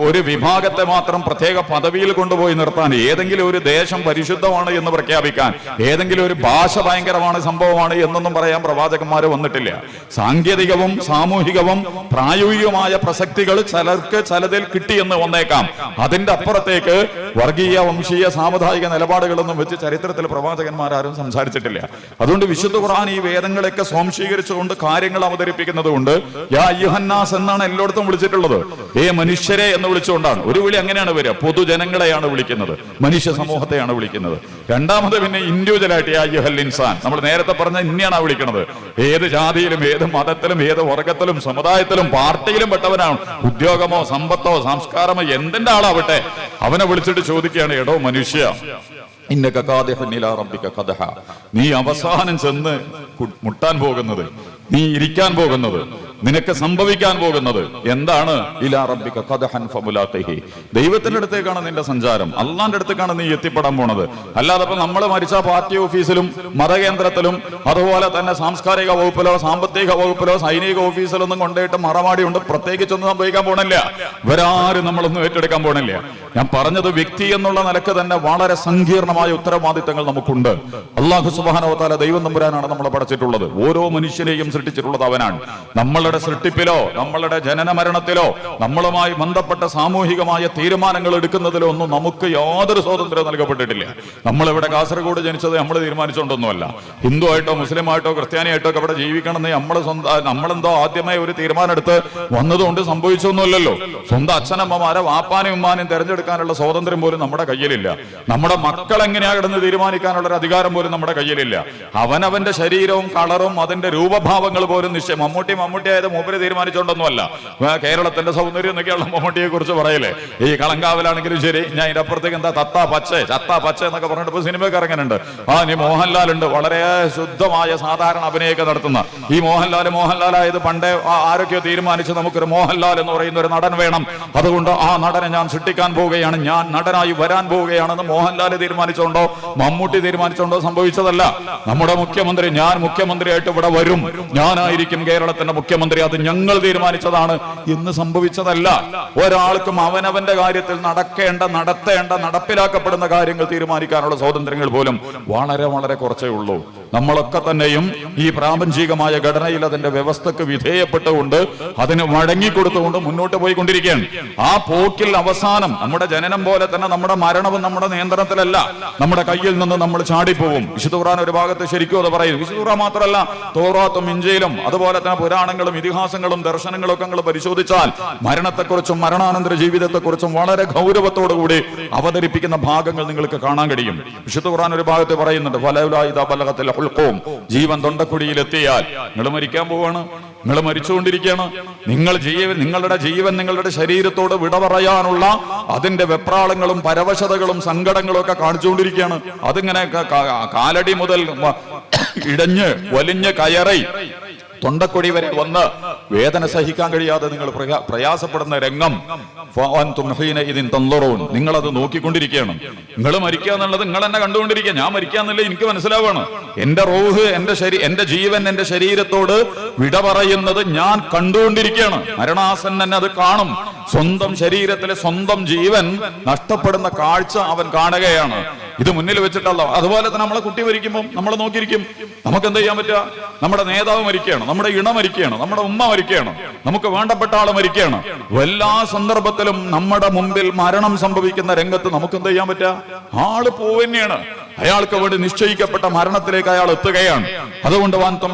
ഒരു വിഭാഗത്തെ മാത്രം പ്രത്യേക പദവിയിൽ കൊണ്ടുപോയി നിർത്താൻ, ഏതെങ്കിലും ഒരു ദേശം പരിശുദ്ധമാണ് എന്ന് പ്രഖ്യാപിക്കാൻ, ഏതെങ്കിലും ഒരു ഭാഷ ഭയങ്കരമാണ് സംഭവമാണ് എന്നൊന്നും പറയാൻ പ്രവാചകന്മാർ വന്നിട്ടില്ല. സാങ്കേതികവും സാമൂഹികവും പ്രായോഗികമായ പ്രസക്തികൾ ചിലർക്ക് ചിലതിൽ കിട്ടിയെന്ന് വന്നേക്കാം. അതിന്റെ അപ്പുറത്തേക്ക് വർഗീയ വംശീയ സാമുദായിക നിലപാടുകളൊന്നും വെച്ച് ചരിത്രത്തിൽ പ്രവാചകന്മാരും സംസാരിച്ചിട്ടില്ല. അതുകൊണ്ട് വിശുദ്ധ ഖുർആൻ ഈ വേദങ്ങളൊക്കെ സ്വാംശീകരിച്ചുകൊണ്ട് കാര്യങ്ങൾ അവതരിപ്പിക്കുന്നത് കൊണ്ട് യാ അയ്യുഹന്നാസ് എന്നാണ് എല്ലായിടത്തും വിളിച്ചിട്ടുള്ളത്. മനുഷ്യരെ എന്ന് വിളിച്ചുകൊണ്ടാണ്. ഒരു വിളി അങ്ങനെയാണ് വരിക, പൊതുജനങ്ങളെയാണ് വിളിക്കുന്നത്, മനുഷ്യ സമൂഹത്തെയാണ് വിളിക്കുന്നത്. രണ്ടാമത് പിന്നെ ഇൻഡിവിജ്വലായിട്ട് യാ അയ്യുഹൽ ഇൻസാൻ, നമ്മൾ നേരത്തെ പറഞ്ഞ ഇന്നെയാണ് വിളിക്കുന്നത്. ഏത് ജാതിയിലും ഏത് മതത്തിലും ഏത് വർഗത്തിലും സമുദായത്തിലും പാർട്ടിയിലും പെട്ടവനാണ്, ഉദ്യോഗമോ സമ്പത്തോ സംസ്കാരമോ എന്തിന്റെ ആളാവട്ടെ, അവനെ വിളിച്ചിട്ട് ചോദിക്കുകയാണ്, എടോ മനുഷ്യ, ഇന്നക ഖാദിഹുൻ ഇലാ റബ്ബിക ഖദഹ, നീ അവസാനം ചെന്ന് മുട്ടാൻ പോകുന്നത്, നീ ഇരിക്കാൻ പോകുന്നത്, നിനക്ക് സംഭവിക്കാൻ പോകുന്നത് എന്താണ്? ഇലാ റബ്ബിക ഖദഹൻ ഫമുലാഖിഹി, ദൈവത്തിന്റെ അടുത്തേക്കാണ് നിന്റെ സഞ്ചാരം, അള്ളാന്റെ അടുത്തേക്കാണ് നീ എത്തിപ്പെടാൻ പോണത്. അല്ലാതെ ഇപ്പൊ നമ്മൾ മരിച്ച പാർട്ടി ഓഫീസിലും മതകേന്ദ്രത്തിലും അതുപോലെ തന്നെ സാംസ്കാരിക വകുപ്പിലോ സാമ്പത്തിക വകുപ്പിലോ സൈനിക ഓഫീസിലൊന്നും കൊണ്ടുപോയിട്ട് മറമാടി കൊണ്ട് പ്രത്യേകിച്ചൊന്നും സംഭവിക്കാൻ പോണില്ല. ഇവരാരും നമ്മളൊന്നും ഏറ്റെടുക്കാൻ പോണില്ല. ഞാൻ പറഞ്ഞത് വ്യക്തി എന്നുള്ള നിലക്ക് തന്നെ വളരെ സങ്കീർണമായ ഉത്തരവാദിത്തങ്ങൾ നമുക്കുണ്ട്. അല്ലാഹു സുബ്ഹാനഹു വ തആല ദൈവം തമ്പുരാനാണ് നമ്മളെ പഠിച്ചിട്ടുള്ളത്. ഓരോ മനുഷ്യനെയും സൃഷ്ടിച്ചിട്ടുള്ളത് അവനാണ്. നമ്മളുടെ സൃഷ്ടിപ്പിലോ നമ്മളുടെ ജനന മരണത്തിലോ നമ്മളുമായി ബന്ധപ്പെട്ട സാമൂഹികമായ തീരുമാനങ്ങൾ എടുക്കുന്നതിലോ ഒന്നും നമുക്ക് യാതൊരു സ്വാതന്ത്ര്യവും നൽകപ്പെട്ടിട്ടില്ല. നമ്മളിവിടെ കാസർഗോഡ് ജനിച്ചത് നമ്മൾ തീരുമാനിച്ചുകൊണ്ടൊന്നുമല്ല. ഹിന്ദു ആയിട്ടോ മുസ്ലിമായിട്ടോ ക്രിസ്ത്യാനിയായിട്ടോ ഒക്കെ ഇവിടെ ജീവിക്കണമെന്ന് നമ്മളെന്തോ ആദ്യമേ ഒരു തീരുമാനം എടുത്ത് വന്നതുകൊണ്ട് സംഭവിച്ചൊന്നുമല്ലല്ലോ. സ്വന്തം അച്ഛനമ്മമാരെ വാപ്പാനും ഉമ്മാനും തെരഞ്ഞെടുക്കാനുള്ള സ്വാതന്ത്ര്യം പോലും നമ്മുടെ കയ്യിലില്ല. നമ്മുടെ മക്കൾ എങ്ങനെയാ കിടന്ന് തീരുമാനിക്കാനുള്ള ഒരു അധികാരം പോലും നമ്മുടെ കയ്യിലില്ല. അവനവന്റെ ശരീരവും കളറും അതിന്റെ രൂപഭാവങ്ങൾ പോലും നിശ്ചയം. മമ്മൂട്ടിയായത് മൂപ്പര് തീരുമാനിച്ചുകൊണ്ടൊന്നുമല്ല. കേരളത്തിന്റെ സൗന്ദര്യം എന്നൊക്കെയുള്ള മമ്മൂട്ടിയെ കുറിച്ച് പറയലേ. ഈ കളങ്കാവിലാണെങ്കിലും ശരി, ഞാൻ ഇതിന്റെ അപ്പുറത്തേക്ക് എന്താ ചത്താ പച്ച എന്നൊക്കെ പറഞ്ഞിട്ട് ഇപ്പൊ സിനിമയൊക്കെ ഇറങ്ങുന്നുണ്ട്. ഇനി മോഹൻലാൽ ഉണ്ട്, വളരെ ശുദ്ധമായ സാധാരണ അഭിനയൊക്കെ നടത്തുന്ന. ഈ മോഹൻലാലായത് പണ്ടേ ആരൊക്കെയോ തീരുമാനിച്ച് നമുക്കൊരു മോഹൻലാൽ എന്ന് പറയുന്ന ഒരു നടൻ വേണം, അതുകൊണ്ട് ആ നടനെ ഞാൻ സൃഷ്ടിക്കാൻ പോവുകയാണ്, ഞാൻ നടനായി വരാൻ പോവുകയാണെന്ന് മോഹൻലാൽ തീരുമാനിച്ചുകൊണ്ടോ മമ്മൂട്ടി തീരുമാനിച്ചുകൊണ്ടോ സംഭവിച്ചതല്ല. നമ്മുടെ മുഖ്യമന്ത്രി, ഞാൻ മുഖ്യമന്ത്രിയായിട്ട് ഇവിടെ വരും, ഞാനായിരിക്കും കേരളത്തിന്റെ മുഖ്യമന്ത്രി, അത് ഞങ്ങൾ തീരുമാനിച്ചതാണ് എന്ന് സംഭവിച്ചതല്ല. ഒരാൾക്കും അവനവന്റെ കാര്യത്തിൽ നടത്തേണ്ട നടപ്പിലാക്കപ്പെടുന്ന കാര്യങ്ങൾ തീരുമാനിക്കാനുള്ള സ്വാതന്ത്ര്യങ്ങൾ പോലും വളരെ വളരെ കുറച്ചേ ഉള്ളൂ. നമ്മളൊക്കെ തന്നെയും ഈ പ്രാപഞ്ചികമായ ഘടനയിൽ അതിന്റെ വ്യവസ്ഥക്ക് വിധേയപ്പെട്ടുകൊണ്ട് അതിന് വഴങ്ങിക്കൊടുത്തുകൊണ്ട് മുന്നോട്ട് പോയിക്കൊണ്ടിരിക്കുകയാണ്. ആ പോക്കിൽ അവസാനം നമ്മുടെ ജനനം പോലെ തന്നെ നമ്മുടെ മരണവും നമ്മുടെ നിയന്ത്രണത്തിലല്ല, നമ്മുടെ കയ്യിൽ നിന്ന് നമ്മൾ ചാടിപ്പോവും. വിശുദ്ധ ഖുർആൻ ഒരു ഭാഗത്ത് ശരിക്കും അത് പറയും. വിശുദ്ധ ഖുർആൻ മാത്രമല്ല, തൗറാത്തും ഇഞ്ചീലും അതുപോലെ തന്നെ പുരാണങ്ങളും ഇതിഹാസങ്ങളും ദർശനങ്ങളും ഒക്കെ നിങ്ങൾ പരിശോധിച്ചാൽ മരണത്തെക്കുറിച്ചും മരണാനന്തര ജീവിതത്തെക്കുറിച്ചും വളരെ ഗൗരവത്തോടുകൂടി അവതരിപ്പിക്കുന്ന ഭാഗങ്ങൾ നിങ്ങൾക്ക് കാണാൻ കഴിയും. വിശുദ്ധ ഖുർആൻ ഒരു ഭാഗത്ത് പറയുന്നുണ്ട്, ഫലൗലാ ഇദാ ബലഗത്തിൽ ഹുൽഖൂം, ജീവൻ തൊണ്ടക്കുഴിയിലെത്തിയാൽ നിങ്ങൾ മരിക്കാൻ പോവാണ്, നിങ്ങൾ മരിച്ചുകൊണ്ടിരിക്കുകയാണ്. നിങ്ങളുടെ ജീവൻ നിങ്ങളുടെ ശരീരത്തോട് വിട പറയാനുള്ള അതിന്റെ വെപ്രാളങ്ങളും പരവശതകളും സങ്കടങ്ങളും ഒക്കെ കാണിച്ചുകൊണ്ടിരിക്കുകയാണ്. അതിങ്ങനെ കാലടി മുതൽ ഇടഞ്ഞ് വലിഞ്ഞ് കയറി തൊണ്ടക്കൊടി വരെ വന്ന് വേദന സഹിക്കാൻ കഴിയാതെ നിങ്ങൾ പ്രയാസപ്പെടുന്ന രംഗം നിങ്ങളത് നോക്കിക്കൊണ്ടിരിക്കുകയാണ്. നിങ്ങൾ മരിക്കുക എന്നുള്ളത് നിങ്ങൾ എന്നെ കണ്ടുകൊണ്ടിരിക്കുക. ഞാൻ മരിക്കാന്നുള്ളത് എനിക്ക് മനസ്സിലാവാണ്. എന്റെ റൂഹ്, എന്റെ ജീവൻ എന്റെ ശരീരത്തോട് വിട പറയുന്നത് ഞാൻ കണ്ടുകൊണ്ടിരിക്കുകയാണ്. മരണാസന്നൻ അത് കാണും. സ്വന്തം ശരീരത്തിലെ സ്വന്തം ജീവൻ നഷ്ടപ്പെടുന്ന കാഴ്ച അവൻ കാണുകയാണ്. ഇത് മുന്നിൽ വെച്ചിട്ടല്ല. അതുപോലെ തന്നെ നമ്മളെ കുട്ടി മരിക്കുമ്പോൾ നമ്മൾ നോക്കിയിരിക്കും. നമുക്ക് എന്ത് ചെയ്യാൻ പറ്റുക? നമ്മുടെ നേതാവ് മരിക്കുകയാണ്, നമ്മുടെ ഇണ മരിക്കുകയാണ്, നമ്മുടെ ഉമ്മ മരിക്കുകയാണ്, നമുക്ക് വേണ്ടപ്പെട്ട ആള് മരിക്കുകയാണ്. എല്ലാ സന്ദർഭത്തിലും നമ്മുടെ മുമ്പിൽ മരണം സംഭവിക്കുന്ന രംഗത്ത് നമുക്ക് എന്ത് ചെയ്യാൻ പറ്റുക? ആള് പോവുകയാണ്. അയാൾക്ക് വേണ്ടി നിശ്ചയിക്കപ്പെട്ട മരണത്തിലേക്ക് അയാൾ എത്തുകയാണ്. അതുകൊണ്ട്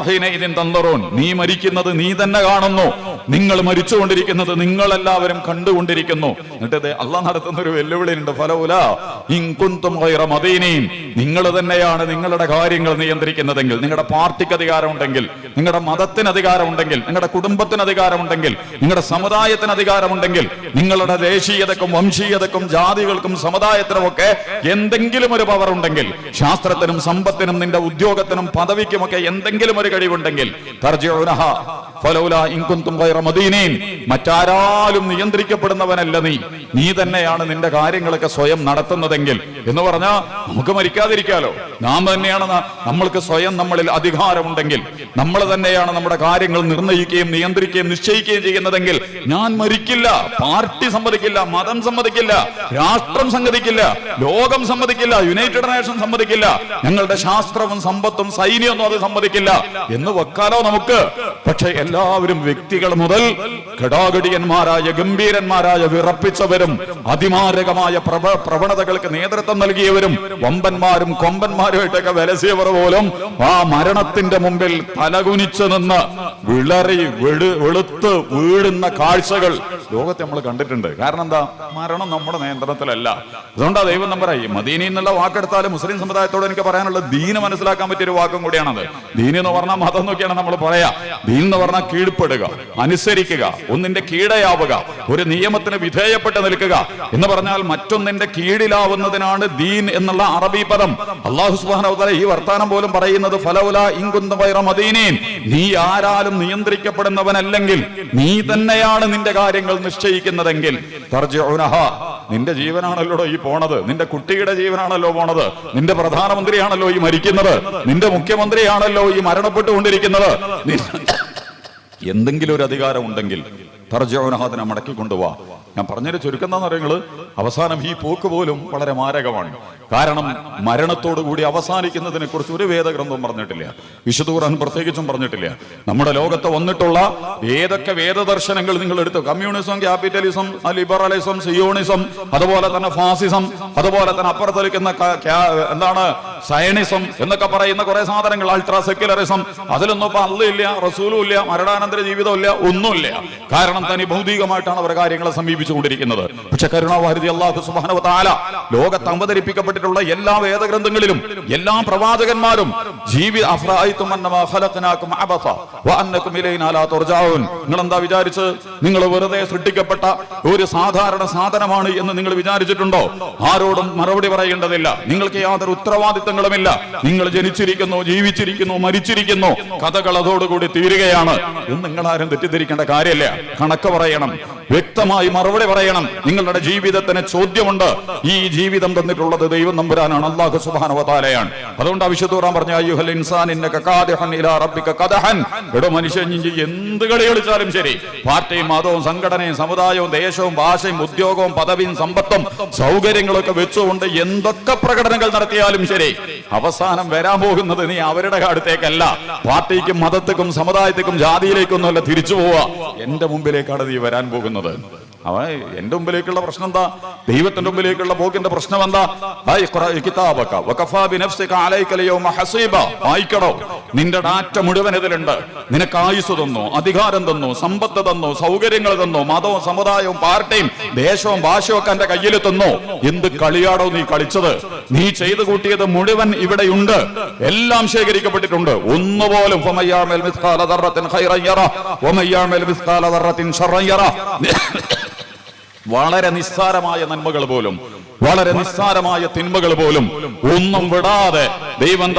ഇതിൻ തന്തറോൻ, നീ മരിക്കുന്നത് നീ തന്നെ കാണുന്നു, നിങ്ങൾ മരിച്ചുകൊണ്ടിരിക്കുന്നത് നിങ്ങളെല്ലാവരും കണ്ടുകൊണ്ടിരിക്കുന്നു. എന്നിട്ട് അള്ളാഹ് നടത്തുന്ന ഒരു വെല്ലുവിളിയുണ്ട്, ഫലൗലാ ഇൻ കുന്തും ഗൈറ മദീനീൻ, നിങ്ങൾ തന്നെയാണ് നിങ്ങളുടെ കാര്യങ്ങൾ നിയന്ത്രിക്കുന്നതെങ്കിൽ, നിങ്ങളുടെ പാർട്ടിക്ക് അധികാരമുണ്ടെങ്കിൽ, നിങ്ങളുടെ മതത്തിന് അധികാരമുണ്ടെങ്കിൽ, നിങ്ങളുടെ കുടുംബത്തിന് അധികാരമുണ്ടെങ്കിൽ, നിങ്ങളുടെ സമുദായത്തിന് അധികാരമുണ്ടെങ്കിൽ, നിങ്ങളുടെ ദേശീയതക്കും വംശീയതക്കും ജാതികൾക്കും സമുദായത്തിനും ഒക്കെ എന്തെങ്കിലും ഒരു പവർ ഉണ്ടെങ്കിൽ, ശാസ്ത്രത്തിനും സമ്പത്തിനും നിന്റെ ഉദ്യോഗത്തിനും പദവിക്കുമൊക്കെ എന്തെങ്കിലും ഒരു കഴിവുണ്ടെങ്കിൽ, തർജിഉനഹ ഫലൗലാ ഇൻ കുന്തും ഗൈറ മദീനീൻ, മറ്റാരാലും നിയന്ത്രിക്കപ്പെടുന്നവനല്ല നീ തന്നെയാണ് നിന്റെ കാര്യങ്ങളൊക്കെ സ്വയം നടത്തുന്നതെങ്കിൽ എന്ന് പറഞ്ഞാൽ നമുക്ക് മരിക്കാതിരിക്കാലോ. നാം തന്നെയാണ്, നമ്മൾക്ക് സ്വയം നമ്മളിൽ അധികാരമുണ്ടെങ്കിൽ, നമ്മൾ തന്നെയാണ് നമ്മുടെ കാര്യങ്ങൾ നിർണ്ണയിക്കുകയും നിയന്ത്രിക്കുകയും നിശ്ചയിക്കുകയും ചെയ്യുന്നതെങ്കിൽ ഞാൻ മരിക്കില്ല. പാർട്ടി സമ്മതിക്കില്ല, മതം സമ്മതിക്കില്ല, രാഷ്ട്രം സമ്മതിക്കില്ല, ലോകം സമ്മതിക്കില്ല, യുണൈറ്റഡ് നേഷൻ സമ്മതിക്കില്ല, ഞങ്ങളുടെ ശാസ്ത്രവും സമ്പത്തും സൈന്യമൊന്നും അത് സമ്മതിക്കില്ല എന്ന് വെക്കാലോ നമുക്ക്. പക്ഷെ എല്ലാവരും വ്യക്തികൾ മുതൽ ഘടാഘടിയന്മാരായ ഗംഭീരന്മാരായ വിറപ്പിച്ചവരും അതിമാരകമായ പ്രവണതകൾക്ക് നേതൃത്വം നൽകിയവരും വമ്പന്മാരും കൊമ്പന്മാരുമായിട്ടൊക്കെ വിലസിയവർ പോലും ആ മരണത്തിന്റെ മുമ്പിൽ തലകുനിച്ചു നിന്ന് വിളറി വെളുത്ത് വീഴുന്ന കാഴ്ചകൾ ലോകത്തെ നമ്മൾ കണ്ടിട്ടുണ്ട്. കാരണം എന്താ? മരണം നമ്മുടെ നിയന്ത്രണത്തിലല്ല. അതുകൊണ്ടാ ദൈവം നമ്പറായി മദീന എന്നുള്ള വാക്കെടുത്താലും മുസ്ലിം സമുദായത്തോട് എനിക്ക് പറയാനുള്ള ദീന് മനസ്സിലാക്കാൻ പറ്റിയൊരു വാക്കും കൂടിയാണത്. ദീന് എന്ന് പറഞ്ഞാൽ മതം എന്നൊക്കെയാണ് നമ്മൾ പറയാ. ദീൻ എന്ന് പറഞ്ഞാൽ കീഴ്പ്പെടുക, അനുസരിക്കുക, ഒന്നിന്റെ കീഴയാവുക, ഒരു നിയമത്തിന് വിധേയപ്പെട്ട് നിൽക്കുക എന്ന് പറഞ്ഞാൽ മറ്റൊന്നിന്റെ കീഴിലാവുന്നതിനാണ് ദീൻ എന്നുള്ള അറബി പദം. അല്ലാഹു സുബ്ഹാനഹു വ തആല ഈ വർത്താനം പോലും പറയുന്നത് ഫലൗലാ ഇൻ കുന്തും ഗൈറ മദീനീൻ, നീ ആരാലും നിയന്ത്രിക്കപ്പെടുന്നവനല്ലെങ്കിൽ, നീ തന്നെയാണ് നിന്റെ കാര്യങ്ങൾ നിശ്ചയിക്കുന്നതെങ്കിൽ, തർജിഉനഹ, നിന്റെ ജീവനാണല്ലോ ഈ പോണത്, നിന്റെ കുട്ടിയുടെ ജീവനാണല്ലോ പോണത്, നിന്റെ പ്രധാനമന്ത്രിയാണല്ലോ ഈ മരിക്കുന്നത്, നിന്റെ മുഖ്യമന്ത്രിയാണല്ലോ ഈ മരണപ്പെട്ടുകൊണ്ടിരിക്കുന്നത്. എന്തെങ്കിലും ഒരു അധികാരം ഉണ്ടെങ്കിൽ തർജിഉനഹ, അതിനെ മടക്കി കൊണ്ടുപോവാ. ഞാൻ പറഞ്ഞൊരു ചുരുക്കം എന്താണെന്ന് പറയുന്നത്, അവസാനം ഈ പോക്ക് പോലും വളരെ മാരകമാണ്. കാരണം മരണത്തോടു കൂടി അവസാനിക്കുന്നതിനെ കുറിച്ച് ഒരു വേദഗ്രന്ഥവും പറഞ്ഞിട്ടില്ല, വിശുദ്ധ ഖുർആൻ പ്രത്യേകിച്ചും പറഞ്ഞിട്ടില്ല. നമ്മുടെ ലോകത്ത് വന്നിട്ടുള്ള ഏതൊക്കെ വേദദർശനങ്ങൾ നിങ്ങൾ എടുത്തു, കമ്മ്യൂണിസം, ക്യാപിറ്റലിസം, ലിബറലിസം, സിയോണിസം, അതുപോലെ തന്നെ ഫാസിസം, അതുപോലെ തന്നെ അപ്പുറത്തൊലിക്കുന്ന എന്താണ് സയനിസം എന്നൊക്കെ പറയുന്ന കുറെ സാധനങ്ങൾ, അൾട്രാ സെക്യുലറിസം, അതിലൊന്നും ഇപ്പൊ അള്ളയില്ല, റസൂലും ഇല്ല, മരണാനന്തര ജീവിതമില്ല, ഒന്നുമില്ല. കാരണം തനി ഭൗതികമായിട്ടാണ് അവർ കാര്യങ്ങളെ സമീപിച്ചുകൊണ്ടിരിക്കുന്നത്. പക്ഷെ കരുണാവാരിധി അല്ലാഹു സുബ്ഹാനഹു വ തആല ലോകത്ത് അവതരിപ്പിക്കപ്പെട്ടിട്ടുള്ള എല്ലാ വേദഗ്രന്ഥങ്ങളിലും എല്ലാ പ്രവാചകന്മാരും നിങ്ങൾ എന്താ വിചാരിച്ച്, നിങ്ങൾ വെറുതെ സൃഷ്ടിക്കപ്പെട്ട ഒരു സാധാരണ സാധനമാണ് എന്ന് നിങ്ങൾ വിചാരിച്ചിട്ടുണ്ടോ? ആരോടും മറുപടി പറയേണ്ടതില്ല, നിങ്ങൾക്ക് യാതൊരു ഉത്തരവാദിത്തങ്ങളുമില്ല. നിങ്ങൾ ജനിച്ചിരിക്കുന്നു, ജീവിച്ചിരിക്കുന്നു, മരിച്ചിരിക്കുന്നു, കഥകൾ അതോടുകൂടി തീരുകയാണ് എന്ന് നിങ്ങളാരും തെറ്റിദ്ധരിക്കേണ്ട കാര്യമില്ല. കണക്ക് പറയണം, വ്യക്തമായി മറുപടി പറയണം. നിങ്ങളുടെ ജീവിതത്തിന് ചോദ്യമുണ്ട്. ഈ ജീവിതം തന്നിട്ടുള്ളത് ദൈവം നമ്പുരാനാണ്, അല്ലാഹു സുബ്ഹാനഹു വ തആലയാണ്. അതുകൊണ്ട് വിശുദ്ധ ഖുർആൻ പറഞ്ഞു, അയ്യുഹൽ ഇൻസാൻ ഇന്നക ഖാദിഹൻ ഇലാ റബ്ബിക ഖദഹൻ, എടോ മനുഷ്യൻ എന്ത് കളി കളിച്ചാലും ശരി, പാർട്ടിയും മതവും സംഘടനയും സമുദായവും ദേശവും ഭാഷയും ഉദ്യോഗവും പദവിയും സമ്പത്തും സൗകര്യങ്ങളൊക്കെ വെച്ചുകൊണ്ട് എന്തൊക്കെ പ്രകടനങ്ങൾ നടത്തിയാലും ശരി, അവസാനം വരാൻ പോകുന്നത് നീ അവരുടെ അടുത്തേക്കല്ല, പാർട്ടിക്കും മതത്തിനും സമുദായത്തിനും ജാതിയിലേക്കൊന്നും അല്ല തിരിച്ചു പോവുക, എന്റെ മുമ്പിലേക്കാണ് നീ വരാൻ പോകുന്നത്. എന്റെ മുമ്പിലേക്കുള്ള പ്രശ്നം എന്താ? ദൈവത്തിന്റെ മുമ്പിലേക്കുള്ള പോക്കിന്റെ പ്രശ്നം എന്താ? വായിക്കടോ, നിന്റെ ഡാറ്റ മുഴുവൻ ഇതിലുണ്ട്. നിനക്ക് ആയുസ് തന്നു, അധികാരം തന്നു, സമ്പത്ത് തന്നു, സൗകര്യങ്ങൾ തന്നു, മതവും സമുദായവും പാർട്ടിയും ദേശവും ഭാഷയും ഒക്കെ എന്റെ കയ്യിൽ തന്നു. എന്ത് കളിയാടോ നീ കളിച്ചത്? നീ ചെയ്തു കൂട്ടിയത് മുഴുവൻ ഇവിടെയുണ്ട്, എല്ലാം ശേഖരിക്കപ്പെട്ടിട്ടുണ്ട്. ഒന്നുപോലും വളരെ നിസ്സാരമായ നന്മകൾ പോലും, വളരെ നിസ്സാരമായ തിന്മകൾ പോലും ഒന്നും വിടാതെ ദൈവം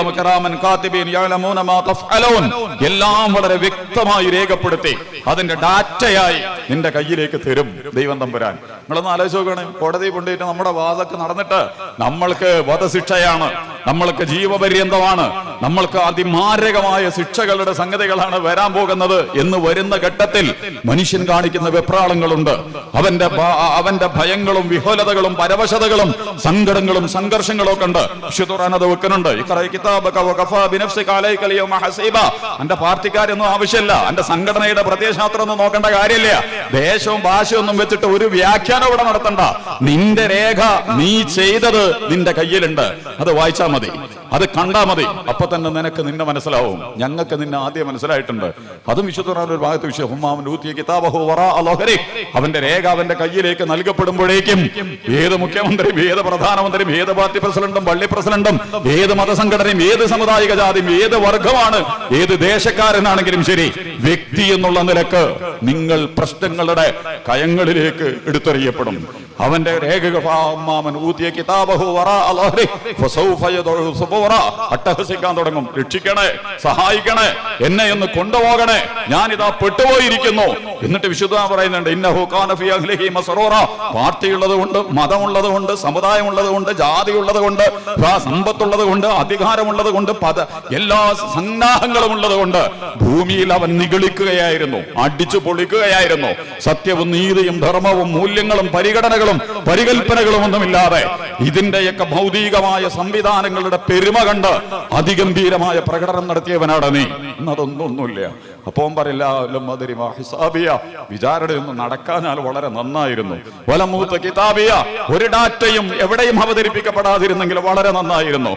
എല്ലാം വളരെ വ്യക്തമായി രേഖപ്പെടുത്തി അതിന്റെ ഡാറ്റയായി നിന്റെ കയ്യിലേക്ക് തരും ദൈവം തമ്പുരാൻ. നിങ്ങളൊന്ന് ആലോചിച്ച് നോക്കുകയാണ്, കോടതി കൊണ്ടുപോയിട്ട് നമ്മുടെ വാദമൊക്കെ നടന്നിട്ട് നമ്മൾക്ക് വധശിക്ഷയാണ്, നമ്മൾക്ക് ജീവപര്യന്തമാണ്, നമ്മൾക്ക് അതിമാരകമായ ശിക്ഷകളുടെ സംഗതികളാണ് വരാൻ പോകുന്നത് എന്ന് വരുന്ന ഘട്ടത്തിൽ മനുഷ്യൻ കാണിക്കുന്ന വെപ്രാളങ്ങളുണ്ട്, അവന്റെ ഭയങ്ങളും വിഹ്വലതകളും പരവശതകളും കഷ്ടതകളും സങ്കടങ്ങളും സംഘർഷങ്ങളും ഒക്കെ ഉണ്ട്. അത് വെക്കുന്നുണ്ട്. എന്റെ പാർട്ടിക്കാരൊന്നും ആവശ്യമില്ല, എന്റെ സംഘടനയുടെ പ്രത്യയശാസ്ത്രം ഒന്നും നോക്കേണ്ട കാര്യമില്ല, ദേശവും ഭാഷയും ഒന്നും വെച്ചിട്ട് ഒരു വ്യാഖ്യാനം ഇവിടെ നടത്തണ്ട. നിന്റെ രേഖ നീ ചെയ്തത് നിന്റെ കയ്യിലുണ്ട്, അത് വായിച്ചാ മതി, അത് കണ്ടാ മതി. അപ്പൊ തന്നെ നിനക്ക് നിന്നെ മനസ്സിലാവും. ഞങ്ങൾക്ക് നിന്നെ ആദ്യം മനസ്സിലായിട്ടുണ്ട്. അതും വിശുദ്ധ ഒരു ഭാഗത്ത് വിഷയം. അവന്റെ രേഖ അവന്റെ കയ്യിലേക്ക് നൽകപ്പെടുമ്പോഴേക്കും ഏത് മുഖ്യമന്ത്രിയും ഏത് പ്രധാനമന്ത്രിയും ഏത് പാർട്ടി പ്രസിഡന്റും പള്ളി പ്രസിഡന്റും ഏത് മതസംഘടനയും ഏത് സമുദായിക ജാതിയും ഏത് വർഗമാണ് ഏത് ദേശക്കാരനാണെങ്കിലും ശരി, വ്യക്തി എന്നുള്ള നിലക്ക് നിങ്ങൾ പ്രശ്നങ്ങളുടെ കയങ്ങളിലേക്ക് എടുത്തെറിയപ്പെടും. അവന്റെ രേഖകൾ അട്ടഹസിക്കാൻ തുടങ്ങും. രക്ഷിക്കണേ, സഹായിക്കണേ, എന്നെ ഒന്ന് കൊണ്ടുപോകണേ, ഞാനിതാ പെട്ടുപോയിരിക്കുന്നു. എന്നിട്ട് വിശുദ്ധ പറയുന്നുണ്ട്, ഇന്നഹു കാന ഫീ അഹ്ലിഹി മസ്റൂറ. പാർട്ടിയുള്ളത് കൊണ്ട്, മതമുള്ളത് കൊണ്ട്, സമുദായമുള്ളത് കൊണ്ട്, ജാതിയുള്ളത് കൊണ്ട്, സമ്പത്തുള്ളത് കൊണ്ട്, അധികാരമുള്ളത് കൊണ്ട്, എല്ലാ സന്നാഹങ്ങളും ഉള്ളത് കൊണ്ട് ഭൂമിയിൽ അവൻ നിഗളിക്കുകയായിരുന്നു, അടിച്ചു പൊളിക്കുകയായിരുന്നു. സത്യവും നീതിയും ധർമ്മവും മൂല്യങ്ങളും പരിഗണനകളും പരികൽപ്പനകളും ഒന്നുമില്ലാതെ ഇതിന്റെയൊക്കെ ഭൗതികമായ സംവിധാനങ്ങളുടെ പെരുമ കണ്ട് അതിഗംഭീരമായ പ്രകടനം നടത്തിയവനാണ് നീ. അതൊന്നൊന്നുമില്ല. അപ്പം പറയില്ല, വിചാരണയൊന്നും നടക്കാഞ്ഞാൽ വളരെ നന്നായിരുന്നു. വലമൂത്ത കിതാബിയ, ഒരു ഡാറ്റയും എവിടെയും അവതരിപ്പിക്കപ്പെടാതിരുന്നെങ്കിൽ വളരെ നന്നായിരുന്നു.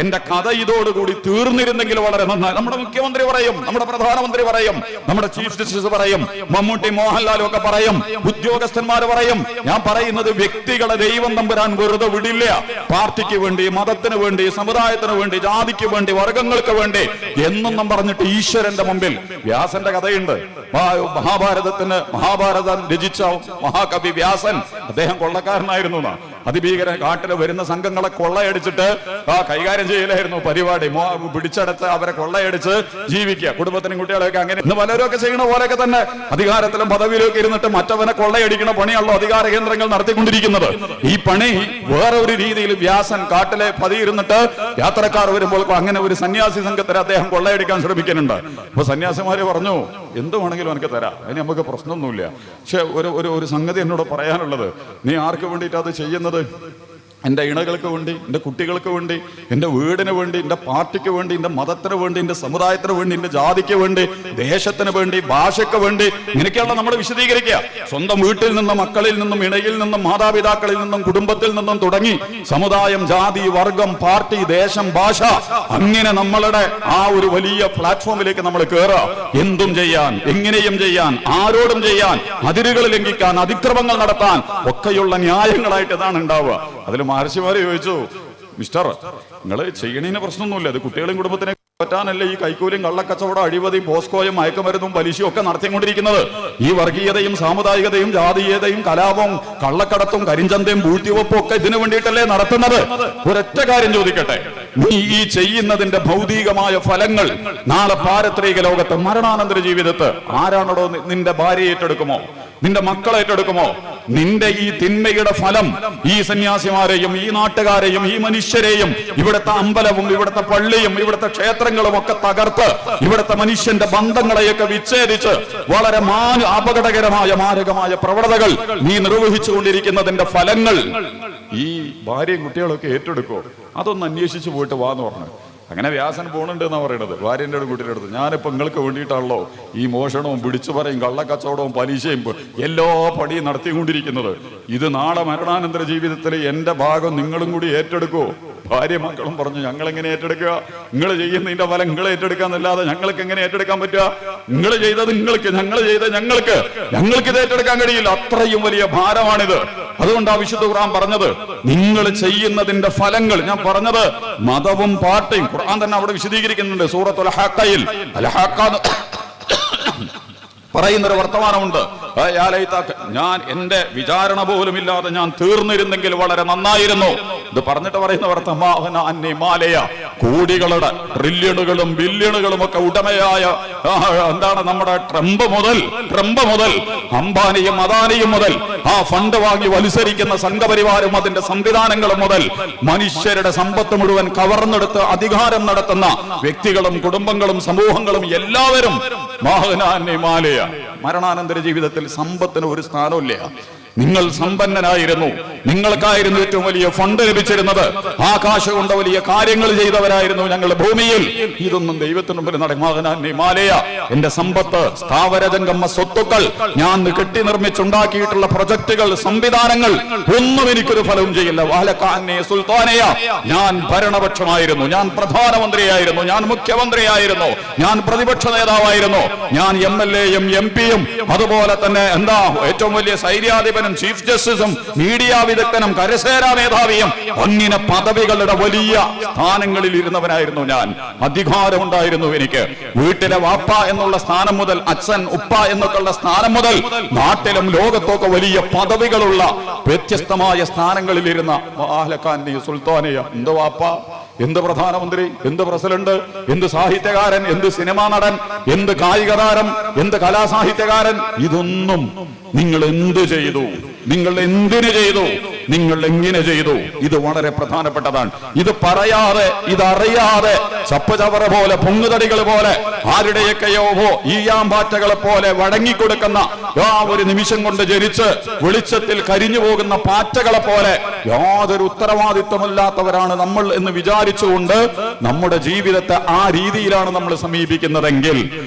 എന്റെ കഥ ഇതോടുകൂടി തീർന്നിരുന്നെങ്കിൽ വളരെ നന്നായി. നമ്മുടെ മുഖ്യമന്ത്രി പറയും, നമ്മുടെ പ്രധാനമന്ത്രി പറയും, നമ്മുടെ ചീഫ് ജസ്റ്റിസ് പറയും, മമ്മൂട്ടി മോഹൻലാലും ഒക്കെ പറയും, ഉദ്യോഗസ്ഥന്മാർ പറയും. ഞാൻ പറയുന്നത് വ്യക്തികളെ ദൈവം തമ്പുരാൻ വെറുതെ വിടില്ല. പാർട്ടിക്ക് വേണ്ടി, മതത്തിന് വേണ്ടി, സമുദായത്തിന് വേണ്ടി, ജാതിക്ക് വേണ്ടി, വർഗങ്ങൾക്ക് വേണ്ടി എന്നൊന്നും പറഞ്ഞിട്ട് ഈശ്വരന്റെ മുമ്പിൽ. വ്യാസന്റെ കഥയുണ്ട്. മഹാഭാരതം രചിച്ച മഹാകവി വ്യാസൻ, അദ്ദേഹം കൊള്ളക്കാരനായിരുന്നു. അതിഭീകര കാട്ടിൽ വരുന്ന സംഘങ്ങളെ കൊള്ളയടിച്ചിട്ട് കൈകാര്യം ചെയ്യലായിരുന്നു പരിപാടി. പിടിച്ചെടുത്ത് അവരെ കൊള്ളയടിച്ച് ജീവിക്കുക, കുടുംബത്തിനും കുട്ടികളെയൊക്കെ. അങ്ങനെ ഇന്ന് പലരൊക്കെ ചെയ്യണ പോലെയൊക്കെ തന്നെ അധികാരത്തിലും പദവിയിലൊക്കെ ഇരുന്നിട്ട് മറ്റവനെ കൊള്ളയടിക്കുന്ന പണിയുള്ള അധികാര കേന്ദ്രങ്ങൾ നടത്തിക്കൊണ്ടിരിക്കുന്നത്. ഈ പണി വേറെ ഒരു രീതിയിൽ വ്യാസൻ കാട്ടിലെ പതിയിരുന്നിട്ട് യാത്രക്കാർ വരുമ്പോൾ അങ്ങനെ ഒരു സന്യാസി സംഘത്തിന് അദ്ദേഹം കൊള്ളയടിക്കാൻ ശ്രമിക്കുന്നുണ്ട്. അപ്പൊ സന്യാസിമാര് പറഞ്ഞു, എന്ത് വേണമെങ്കിലും എനിക്ക് തരാം, അതിന് നമുക്ക് പ്രശ്നമൊന്നുമില്ല. പക്ഷെ ഒരു സംഗതി എന്നോട് പറയാനുള്ളത്, നീ ആർക്ക് വേണ്ടിയിട്ട് അത് ചെയ്യുന്നത്? എൻ്റെ ഇണകൾക്ക് വേണ്ടി, എൻ്റെ കുട്ടികൾക്ക് വേണ്ടി, എൻ്റെ വീടിന് വേണ്ടി, എൻ്റെ പാർട്ടിക്ക് വേണ്ടി, എൻ്റെ മതത്തിന് വേണ്ടി, എൻ്റെ സമുദായത്തിന് വേണ്ടി, എൻ്റെ ജാതിക്ക് വേണ്ടി, ദേശത്തിന് വേണ്ടി, ഭാഷയ്ക്ക് വേണ്ടി, ഇങ്ങനെയൊക്കെയുള്ള നമ്മൾ വിശദീകരിക്കുക. സ്വന്തം വീട്ടിൽ നിന്നും, മക്കളിൽ നിന്നും, ഇണയിൽ നിന്നും, മാതാപിതാക്കളിൽ നിന്നും, കുടുംബത്തിൽ നിന്നും തുടങ്ങി സമുദായം, ജാതി, വർഗം, പാർട്ടി, ദേശം, ഭാഷ, അങ്ങനെ നമ്മളുടെ ആ ഒരു വലിയ പ്ലാറ്റ്ഫോമിലേക്ക് നമ്മൾ കയറുക. എന്തും ചെയ്യാൻ, എങ്ങനെയും ചെയ്യാൻ, ആരോടും ചെയ്യാൻ, അതിരുകൾ ലംഘിക്കാൻ, അതിക്രമങ്ങൾ നടത്താൻ ഒക്കെയുള്ള ന്യായങ്ങളായിട്ട് ഇതാണ് ഉണ്ടാവുക. അതിൽ മഹർഷിമാര് ചോദിച്ചു, മിസ്റ്റർ, നിങ്ങൾ ചെയ്യണതിന് പ്രശ്നമൊന്നുമില്ല, അത് കുട്ടികളെയും കുടുംബത്തിനെ പറ്റാനല്ലേ ഈ കൈക്കൂലിയും കള്ളക്കച്ചവടം അഴിമതിയും പോസ്കോയും മയക്കുമരുന്നും പലിശയും ഒക്കെ നടത്തിക്കൊണ്ടിരിക്കുന്നത്? ഈ വർഗീയതയും സാമുദായികതയും ജാതീയതയും കലാപവും കള്ളക്കടത്തും കരിഞ്ചന്തയും പൂഴ്ത്തിവെപ്പും ഒക്കെ ഇതിനു വേണ്ടിയിട്ടല്ലേ നടത്തുന്നത്? ഒരൊറ്റ കാര്യം ചോദിക്കട്ടെ, നീ ഈ ചെയ്യുന്നതിന്റെ ഭൗതികമായ ഫലങ്ങൾ നാളെ പാരത്രിക ലോകത്ത്, മരണാനന്തര ജീവിതത്ത് ആരാണോ നിന്റെ ഭാര്യ ഏറ്റെടുക്കുമോ, നിന്റെ മക്കളെ ഏറ്റെടുക്കുമോ? നിന്റെ ഈ തിന്മയുടെ ഫലം ഈ സന്യാസിമാരെയും ഈ നാട്ടുകാരെയും ഈ മനുഷ്യരെയും ഇവിടുത്തെ അമ്പലവും ഇവിടുത്തെ പള്ളിയും ഇവിടുത്തെ ക്ഷേത്രങ്ങളും ഒക്കെ തകർത്ത് ഇവിടുത്തെ മനുഷ്യന്റെ ബന്ധങ്ങളെയൊക്കെ വിച്ഛേദിച്ച് വളരെ അപകടകരമായ മാരകമായ പ്രവണതകൾ നീ നിർവഹിച്ചുകൊണ്ടിരിക്കുന്നതിന്റെ ഫലങ്ങൾ ഈ ഭാര്യയും കുട്ടികളൊക്കെ ഏറ്റെടുക്കുമോ? അതൊന്ന് അന്വേഷിച്ചു പോയിട്ട് വാന്ന് പറഞ്ഞു. അങ്ങനെ വ്യാസൻ പോണുണ്ട് എന്നാ പറയുന്നത് ഭാര്യൻ്റെ കുട്ടിയുടെ അടുത്ത്. ഞാനിപ്പോ നിങ്ങൾക്ക് വേണ്ടിയിട്ടാണല്ലോ ഈ മോഷണവും പിടിച്ചു പറയും കള്ളക്കച്ചവടവും പലിശയും എല്ലാ പണിയും നടത്തിക്കൊണ്ടിരിക്കുന്നത്. ഇത് നാളെ മരണാനന്തര ജീവിതത്തിൽ എന്റെ ഭാഗം നിങ്ങളും കൂടി ഏറ്റെടുക്കുമോ? ഭാര്യ മക്കളും പറഞ്ഞു, ഞങ്ങൾ എങ്ങനെ ഏറ്റെടുക്കുക? നിങ്ങൾ ചെയ്യുന്നതിന്റെ ഫലം നിങ്ങൾ ഏറ്റെടുക്കാന്നല്ലാതെ ഞങ്ങൾക്ക് എങ്ങനെ ഏറ്റെടുക്കാൻ പറ്റുക? നിങ്ങൾ ചെയ്തത് നിങ്ങൾക്ക്, ഞങ്ങൾ ചെയ്തത് ഞങ്ങൾക്ക് ഇത് ഏറ്റെടുക്കാൻ കഴിയില്ല. അത്രയും വലിയ ഭാരമാണിത്. അതുകൊണ്ടാ വിശുദ്ധ ഖുർആൻ പറഞ്ഞത്, നിങ്ങൾ ചെയ്യുന്നതിന്റെ ഫലങ്ങൾ. ഞാൻ പറഞ്ഞത് മതവും പാർട്ടിയും ഖുർആൻ തന്നെ അവിടെ വിശദീകരിക്കുന്നുണ്ട്. സൂറത്തുൽ ഹഖയിൽ പറയുന്നൊരു വർത്തമാനമുണ്ട്, ഞാൻ എന്റെ വിചാരണ പോലുമില്ലാതെ ഞാൻ തീർന്നിരുന്നെങ്കിൽ വളരെ നന്നായിരുന്നു. ഇത് പറഞ്ഞിട്ട് പറയുന്ന വർത്തമാനമാലയ കോടികളുടെ ട്രില്യണുകളും ബില്യണുകളും ഒക്കെ ഉടമയായ എന്താണ് നമ്മുടെ ട്രംപ് മുതൽ അംബാനിയും അദാനിയും മുതൽ ആ ഫണ്ട് വാങ്ങി വലിസരിക്കുന്ന സംഘപരിവാരും അതിന്റെ സംവിധാനങ്ങളും മുതൽ മനുഷ്യരുടെ സമ്പത്ത് മുഴുവൻ കവർന്നെടുത്ത് അധികാരം നടത്തുന്ന വ്യക്തികളും കുടുംബങ്ങളും സമൂഹങ്ങളും എല്ലാവരും മരണാനന്തര ജീവിതത്തിൽ സമ്പത്തിന് ഒരു സ്ഥാനമില്ല. നിങ്ങൾ സമ്പന്നനായിരുന്നു, നിങ്ങൾക്കായിരുന്നു ഏറ്റവും വലിയ ഫണ്ട് ലഭിച്ചിരുന്നത്, ആ കാശ് കൊണ്ട് വലിയ കാര്യങ്ങൾ ചെയ്തവരായിരുന്നു ഞങ്ങൾ ഭൂമിയിൽ. ഇതൊന്നും ദൈവത്തിന് മുമ്പിൽ നടമാകനാലയ എന്റെ സമ്പത്ത്, സ്ഥാവരജംഗമ സ്വത്തുക്കൾ, ഞാൻ കെട്ടി നിർമ്മിച്ചുണ്ടാക്കിയിട്ടുള്ള പ്രൊജക്ടുകൾ, സംവിധാനങ്ങൾ ഒന്നും എനിക്കൊരു ഫലവും ചെയ്യില്ല. വാലക്കാനെ സുൽത്താനയ, ഞാൻ ഭരണപക്ഷമായിരുന്നു, ഞാൻ പ്രധാനമന്ത്രിയായിരുന്നു, ഞാൻ മുഖ്യമന്ത്രിയായിരുന്നു, ഞാൻ പ്രതിപക്ഷ നേതാവായിരുന്നു, ഞാൻ MLA-യും MP-യും അതുപോലെ തന്നെ ഏറ്റവും വലിയ സൈന്യാധിപനും ചീഫ് ജസ്റ്റിസും മീഡിയ വിദഗ്ധനും കരസേനാ മേധാവിയും അങ്ങനെ പദവികളുടെ വലിയ സ്ഥാനങ്ങളിൽ ഇരുന്നവനായിരുന്നു ഞാൻ. അധികാരമുണ്ടായിരുന്നു എനിക്ക്. വീട്ടിലെ വാപ്പ എന്നുള്ള സ്ഥാനം മുതൽ അച്ഛൻ ഉപ്പ എന്നൊക്കെയുള്ള സ്ഥാനം മുതൽ നാട്ടിലും ലോകത്തൊക്കെ വലിയ പദവികളുള്ള വ്യത്യസ്തമായ സ്ഥാനങ്ങളിൽ ഇരുന്ന സുൽത്താനയ, എന്ത് വാപ്പ, എന്ത് പ്രധാനമന്ത്രി, എന്ത് പ്രസിഡന്റ്, എന്ത് സാഹിത്യകാരൻ, എന്ത് സിനിമാ നടൻ, എന്ത് കായിക താരം, എന്ത് കലാസാഹിത്യകാരൻ, ഇതൊന്നും നിങ്ങൾ എന്ത് ചെയ്തു, നിങ്ങൾ എന്തിനു ചെയ്തു, നിങ്ങൾ എങ്ങനെ ചെയ്തു, ഇത് വളരെ പ്രധാനപ്പെട്ടതാണ്. ഇത് പറയാതെ, ഇതറിയാതെ ചപ്പുചവറ പോലെ, പൊങ്ങുതടികൾ പോലെ, ആരുടെയൊക്കെയോ ഈയാമ്പാറ്റകളെ പോലെ വഴങ്ങിക്കൊടുക്കുന്ന ഒരു നിമിഷം കൊണ്ട് ജനിച്ച് വെളിച്ചത്തിൽ കരിഞ്ഞു പോകുന്ന പാറ്റകളെ പോലെ യാതൊരു ഉത്തരവാദിത്വമില്ലാത്തവരാണ് നമ്മൾ എന്ന് വിചാരിച്ചുകൊണ്ട് നമ്മുടെ ജീവിതത്തെ ആ രീതിയിലാണ് നമ്മൾ സമീപിക്കുന്നതെങ്കിൽ,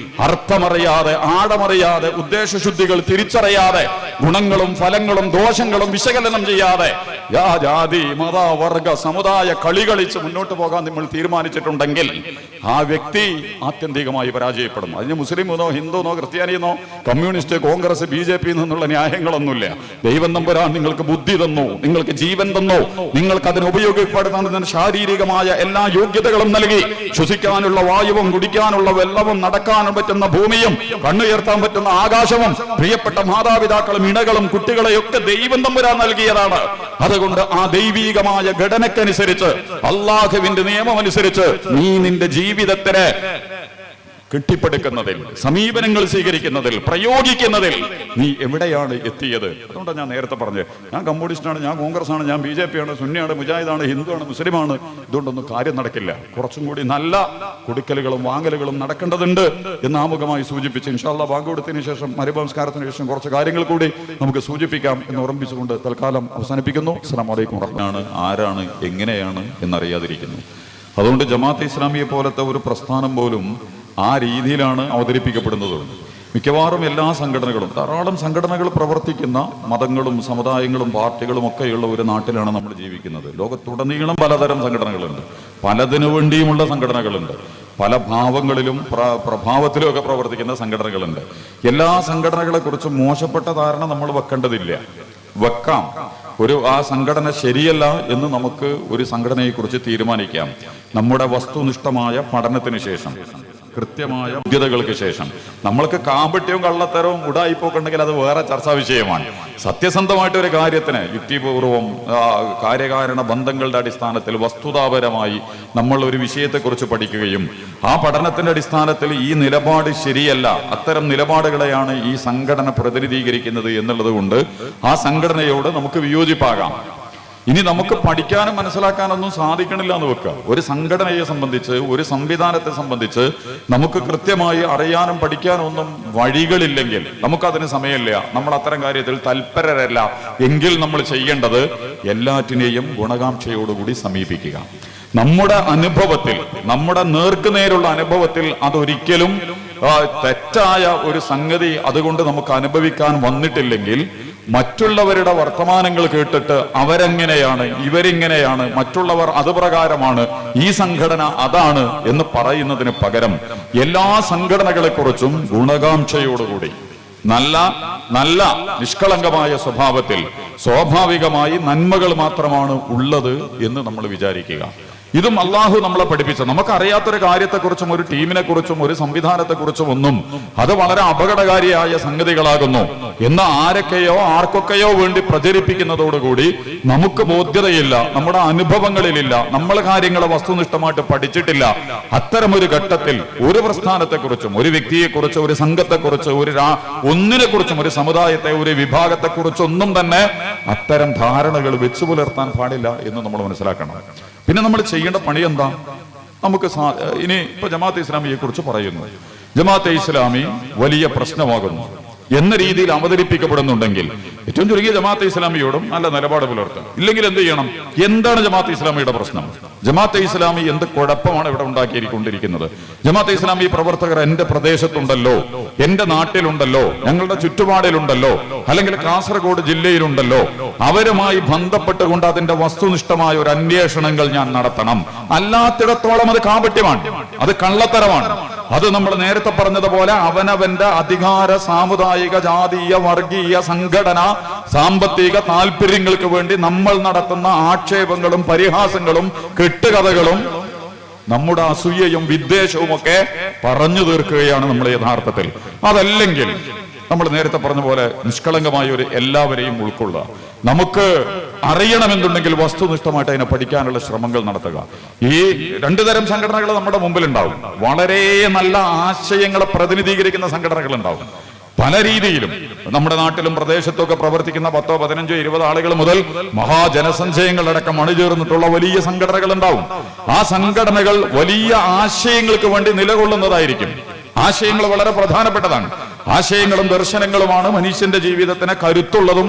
അർത്ഥമറിയാതെ, ആഴമറിയാതെ, ഉദ്ദേശശുദ്ധികൾ തിരിച്ചറിയാതെ, ഗുണങ്ങളും ഫലങ്ങളും ദോഷങ്ങളും വിശകലനം ചെയ്യാതെ ജാതി മത വർഗ സമുദായ കളി കളിച്ച് മുന്നോട്ട് പോകാൻ നമ്മൾ തീരുമാനിച്ചിട്ടുണ്ടെങ്കിൽ ആ വ്യക്തി ആത്യന്തികമായി പരാജയപ്പെടും. അതിന് മുസ്ലിമെന്നോ ഹിന്ദുവെന്നോ ക്രിസ്ത്യാനിയെന്നോ കമ്മ്യൂണിസ്റ്റ്, കോൺഗ്രസ്, BJP എന്നുള്ള ന്യായങ്ങളൊന്നുമില്ല. ദൈവം തമ്പുരാൻ നിങ്ങൾക്ക് ബുദ്ധി തന്നു, നിങ്ങൾക്ക് ജീവൻ തന്നു, നിങ്ങൾക്ക് അതിന് ഉപയോഗപ്പെടുത്തുന്നതിന് ശാരീരികമായ എല്ലാ യോഗ്യതകളും നൽകി. ശ്വസിക്കാനുള്ള വായുവും കുടിക്കാനുള്ള വെള്ളവും നടക്കാനും പറ്റുന്ന ഭൂമിയും കണ്ണുയർത്താൻ പറ്റുന്ന ആകാശവും പ്രിയപ്പെട്ട മാതാപിതാക്കളും ഇണകളും കുട്ടികളെയൊക്കെ ദൈവം തമ്പുരാൻ നൽകിയതാണ്. അതുകൊണ്ട് ആ ദൈവീകമായ ഘടനക്കനുസരിച്ച്, അള്ളാഹുവിന്റെ നിയമം അനുസരിച്ച് നീ നിന്റെ ജീവിതത്തിന് കെട്ടിപ്പടുക്കുന്നതിൽ, സമീപനങ്ങൾ സ്വീകരിക്കുന്നതിൽ, പ്രയോഗിക്കുന്നതിൽ നീ എവിടെയാണ് എത്തിയത്? അതുകൊണ്ടാണ് ഞാൻ നേരത്തെ പറഞ്ഞത്, ഞാൻ കമ്മ്യൂണിസ്റ്റാണ്, ഞാൻ കോൺഗ്രസ് ആണ്, ഞാൻ BJP ആണ്, സുന്നിയാണ്, മുജാഹിദാണ്, ഹിന്ദുവാണ്, മുസ്ലിമാണ്, ഇതുകൊണ്ടൊന്നും കാര്യം നടക്കില്ല. കുറച്ചും കൂടി നല്ല കൊടുക്കലുകളും വാങ്ങലുകളും നടക്കേണ്ടതുണ്ട് എന്ന് ആമുഖമായി സൂചിപ്പിച്ച് ഇൻഷാ അല്ലാഹ് ബാങ്ക് കൊടുത്തതിന് ശേഷം, മരുഭംസ്കാരത്തിന് ശേഷം കുറച്ച് കാര്യങ്ങൾ കൂടി നമുക്ക് സൂചിപ്പിക്കാം എന്ന് ഓർമ്മിപ്പിച്ചുകൊണ്ട് തൽക്കാലം അവസാനിപ്പിക്കുന്നു. അസ്സലാമു അലൈക്കും. ആരാണ്, എങ്ങനെയാണ് എന്നറിയാതിരിക്കുന്നു. അതുകൊണ്ട് ജമാഅത്തെ ഇസ്ലാമിയെ പോലത്തെ ഒരു പ്രസ്ഥാനം പോലും ആ രീതിയിലാണ് അവതരിപ്പിക്കപ്പെടുന്നത്. മിക്കവാറും എല്ലാ സംഘടനകളും, ധാരാളം സംഘടനകൾ പ്രവർത്തിക്കുന്ന മതങ്ങളും സമുദായങ്ങളും പാർട്ടികളും ഒക്കെയുള്ള ഒരു നാട്ടിലാണ് നമ്മൾ ജീവിക്കുന്നത്. ലോകത്തുടനീളം പലതരം സംഘടനകളുണ്ട്, പലതിനു വേണ്ടിയുമുള്ള സംഘടനകളുണ്ട്, പല ഭാവങ്ങളിലും പ്രഭാവത്തിലും ഒക്കെ പ്രവർത്തിക്കുന്ന സംഘടനകളുണ്ട്. എല്ലാ സംഘടനകളെ കുറിച്ചും മോശപ്പെട്ട ധാരണ നമ്മൾ വെക്കേണ്ടതില്ല. വെക്കാം, ആ സംഘടന ശരിയല്ല എന്ന് നമുക്ക് ഒരു സംഘടനയെക്കുറിച്ച് തീരുമാനിക്കാം. നമ്മുടെ വസ്തുനിഷ്ഠമായ പഠനത്തിന് ശേഷം, കൃത്യമായ യോഗ്യതകൾക്ക് ശേഷം. നമ്മൾക്ക് കാമ്പട്യവും കള്ളത്തരവും ഉടായിപ്പൊക്കെ ഉണ്ടെങ്കിൽ അത് വേറെ ചർച്ചാ വിഷയമാണ്. സത്യസന്ധമായിട്ട് ഒരു കാര്യത്തിന് യുക്തിപൂർവം കാര്യകാരണ ബന്ധങ്ങളുടെ അടിസ്ഥാനത്തിൽ വസ്തുതാപരമായി നമ്മൾ ഒരു വിഷയത്തെക്കുറിച്ച് പഠിക്കുകയും ആ പഠനത്തിന്റെ അടിസ്ഥാനത്തിൽ ഈ നിലപാട് ശരിയല്ല, അത്തരം നിലപാടുകളെയാണ് ഈ സംഘടന പ്രതിനിധീകരിക്കുന്നത് എന്നുള്ളത് കൊണ്ട് ആ സംഘടനയോട് നമുക്ക് വിയോജിപ്പാകാം. ഇനി നമുക്ക് പഠിക്കാനും മനസ്സിലാക്കാനൊന്നും സാധിക്കണില്ല എന്ന് വെക്കുക. ഒരു സംഘടനയെ സംബന്ധിച്ച്, ഒരു സംവിധാനത്തെ സംബന്ധിച്ച് നമുക്ക് കൃത്യമായി അറിയാനും പഠിക്കാനും ഒന്നും വഴികളില്ലെങ്കിൽ നമുക്കതിന് സമയമില്ല, നമ്മൾ അത്തരം കാര്യത്തിൽ തൽപരരല്ല എങ്കിൽ നമ്മൾ ചെയ്യേണ്ടത് എല്ലാറ്റിനെയും ഗുണകാംക്ഷയോടുകൂടി സമീപിക്കുക. നമ്മുടെ അനുഭവത്തിൽ, നമ്മുടെ നേർക്കുനേരുള്ള അനുഭവത്തിൽ അതൊരിക്കലും തെറ്റായ ഒരു സംഗതി അതുകൊണ്ട് നമുക്ക് അനുഭവിക്കാൻ വന്നിട്ടില്ലെങ്കിൽ മറ്റുള്ളവരുടെ വർത്തമാനങ്ങൾ കേട്ടിട്ട് അവരെങ്ങനെയാണ്, ഇവരിങ്ങനെയാണ്, മറ്റുള്ളവർ അത് പ്രകാരമാണ്, ഈ സംഘടന അതാണ് എന്ന് പറയുന്നതിന് പകരം എല്ലാ സംഘടനകളെ കുറിച്ചും ഗുണകാംക്ഷയോടുകൂടി നല്ല നിഷ്കളങ്കമായ സ്വഭാവത്തിൽ സ്വാഭാവികമായി നന്മകൾ മാത്രമാണ് ഉള്ളത് എന്ന് നമ്മൾ വിചാരിക്കുക. ഇതും അള്ളാഹു നമ്മളെ പഠിപ്പിച്ച, നമുക്കറിയാത്തൊരു കാര്യത്തെക്കുറിച്ചും ഒരു ടീമിനെ കുറിച്ചും ഒരു സംവിധാനത്തെക്കുറിച്ചും ഒന്നും അത് വളരെ അപകടകാരിയായ സംഗതികളാകുന്നു എന്ന് ആർക്കൊക്കെയോ വേണ്ടി പ്രചരിപ്പിക്കുന്നതോടുകൂടി നമുക്ക് ബോധ്യതയില്ല, നമ്മുടെ അനുഭവങ്ങളിലില്ല, നമ്മൾ കാര്യങ്ങളെ വസ്തുനിഷ്ഠമായിട്ട് പഠിച്ചിട്ടില്ല. അത്തരമൊരു ഘട്ടത്തിൽ ഒരു പ്രസ്ഥാനത്തെക്കുറിച്ചും, ഒരു വ്യക്തിയെക്കുറിച്ച്, ഒരു സംഘത്തെക്കുറിച്ച്, ഒന്നിനെ കുറിച്ചും, ഒരു സമുദായത്തെ, ഒരു വിഭാഗത്തെക്കുറിച്ചൊന്നും തന്നെ അത്തരം ധാരണകൾ വെച്ചു പുലർത്താൻ പാടില്ല എന്ന് നമ്മൾ മനസ്സിലാക്കണം. പിന്നെ നമ്മൾ ചെയ്യേണ്ട പണി എന്താ? നമുക്ക് ഇനി ഇപ്പൊ ജമാഅത്തെ ഇസ്ലാമിയെ കുറിച്ച് പറയുന്നു. ജമാഅത്തെ ഇസ്ലാമി വലിയ പ്രശ്നമാകുന്നു. എന്ന രീതിയിൽ അവതരിപ്പിക്കപ്പെടുന്നുണ്ടെങ്കിൽ ഏറ്റവും ചുരുങ്ങിയ ജമാഅത്തെ ഇസ്ലാമിയോടും നല്ല നിലപാട് പുലർത്തും. ഇല്ലെങ്കിൽ എന്ത് ചെയ്യണം? എന്താണ് ജമാഅത്തെ ഇസ്ലാമിയുടെ പ്രശ്നം? ജമാഅത്തെ ഇസ്ലാമി എന്ത് കുഴപ്പമാണ് ഇവിടെ ഉണ്ടാക്കിക്കൊണ്ടിരിക്കുന്നത്? ജമാഅത്തെ ഇസ്ലാമി പ്രവർത്തകർ എന്റെ പ്രദേശത്തുണ്ടല്ലോ, എന്റെ നാട്ടിലുണ്ടല്ലോ, ഞങ്ങളുടെ ചുറ്റുപാടിലുണ്ടല്ലോ, അല്ലെങ്കിൽ കാസർഗോഡ് ജില്ലയിലുണ്ടല്ലോ, അവരുമായി ബന്ധപ്പെട്ടുകൊണ്ട് അതിന്റെ വസ്തുനിഷ്ഠമായ ഒരു അന്വേഷണങ്ങൾ ഞാൻ നടത്തണം. അല്ലാത്തിടത്തോളം അത് കാപട്യമാണ്, അത് കള്ളത്തരമാണ്. അത് നമ്മൾ നേരത്തെ പറഞ്ഞതുപോലെ അവനവന്റെ അധികാര, സാമുദായിക, ജാതീയ, വർഗീയ, സംഘടന, സാമ്പത്തിക താല്പര്യങ്ങൾക്ക് വേണ്ടി നമ്മൾ നടത്തുന്ന ആക്ഷേപങ്ങളും പരിഹാസങ്ങളും കെട്ടുകഥകളും നമ്മുടെ അസൂയയും വിദ്വേഷവും ഒക്കെ പറഞ്ഞു തീർക്കുകയാണ് നമ്മൾ യഥാർത്ഥത്തിൽ. അതല്ലെങ്കിൽ നമ്മൾ നേരത്തെ പറഞ്ഞ പോലെ നിഷ്കളങ്കമായ ഒരു എല്ലാവരെയും ഉൾക്കൊള്ളുക. നമുക്ക് അറിയണമെന്നുണ്ടെങ്കിൽ വസ്തുനിഷ്ഠമായിട്ട് അതിനെ പഠിക്കാനുള്ള ശ്രമങ്ങൾ നടത്തുക. ഈ രണ്ടു തരം സംഘടനകൾ നമ്മുടെ മുമ്പിൽ ഉണ്ടാവും. വളരെ നല്ല ആശയങ്ങളെ പ്രതിനിധീകരിക്കുന്ന സംഘടനകൾ ഉണ്ടാവും. പല രീതിയിലും നമ്മുടെ നാട്ടിലും പ്രദേശത്തൊക്കെ പ്രവർത്തിക്കുന്ന 10, 15, 20 ആളുകൾ മുതൽ മഹാജനസഞ്ചയങ്ങളടക്കം അണിചേർന്നിട്ടുള്ള വലിയ സംഘടനകൾ ഉണ്ടാവും. ആ സംഘടനകൾ വലിയ ആശയങ്ങൾക്ക് വേണ്ടി നിലകൊള്ളുന്നതായിരിക്കും. ആശയങ്ങൾ വളരെ പ്രധാനപ്പെട്ടതാണ്. ആശയങ്ങളും ദർശനങ്ങളുമാണ് മനുഷ്യന്റെ ജീവിതത്തിന് കരുത്തുള്ളതും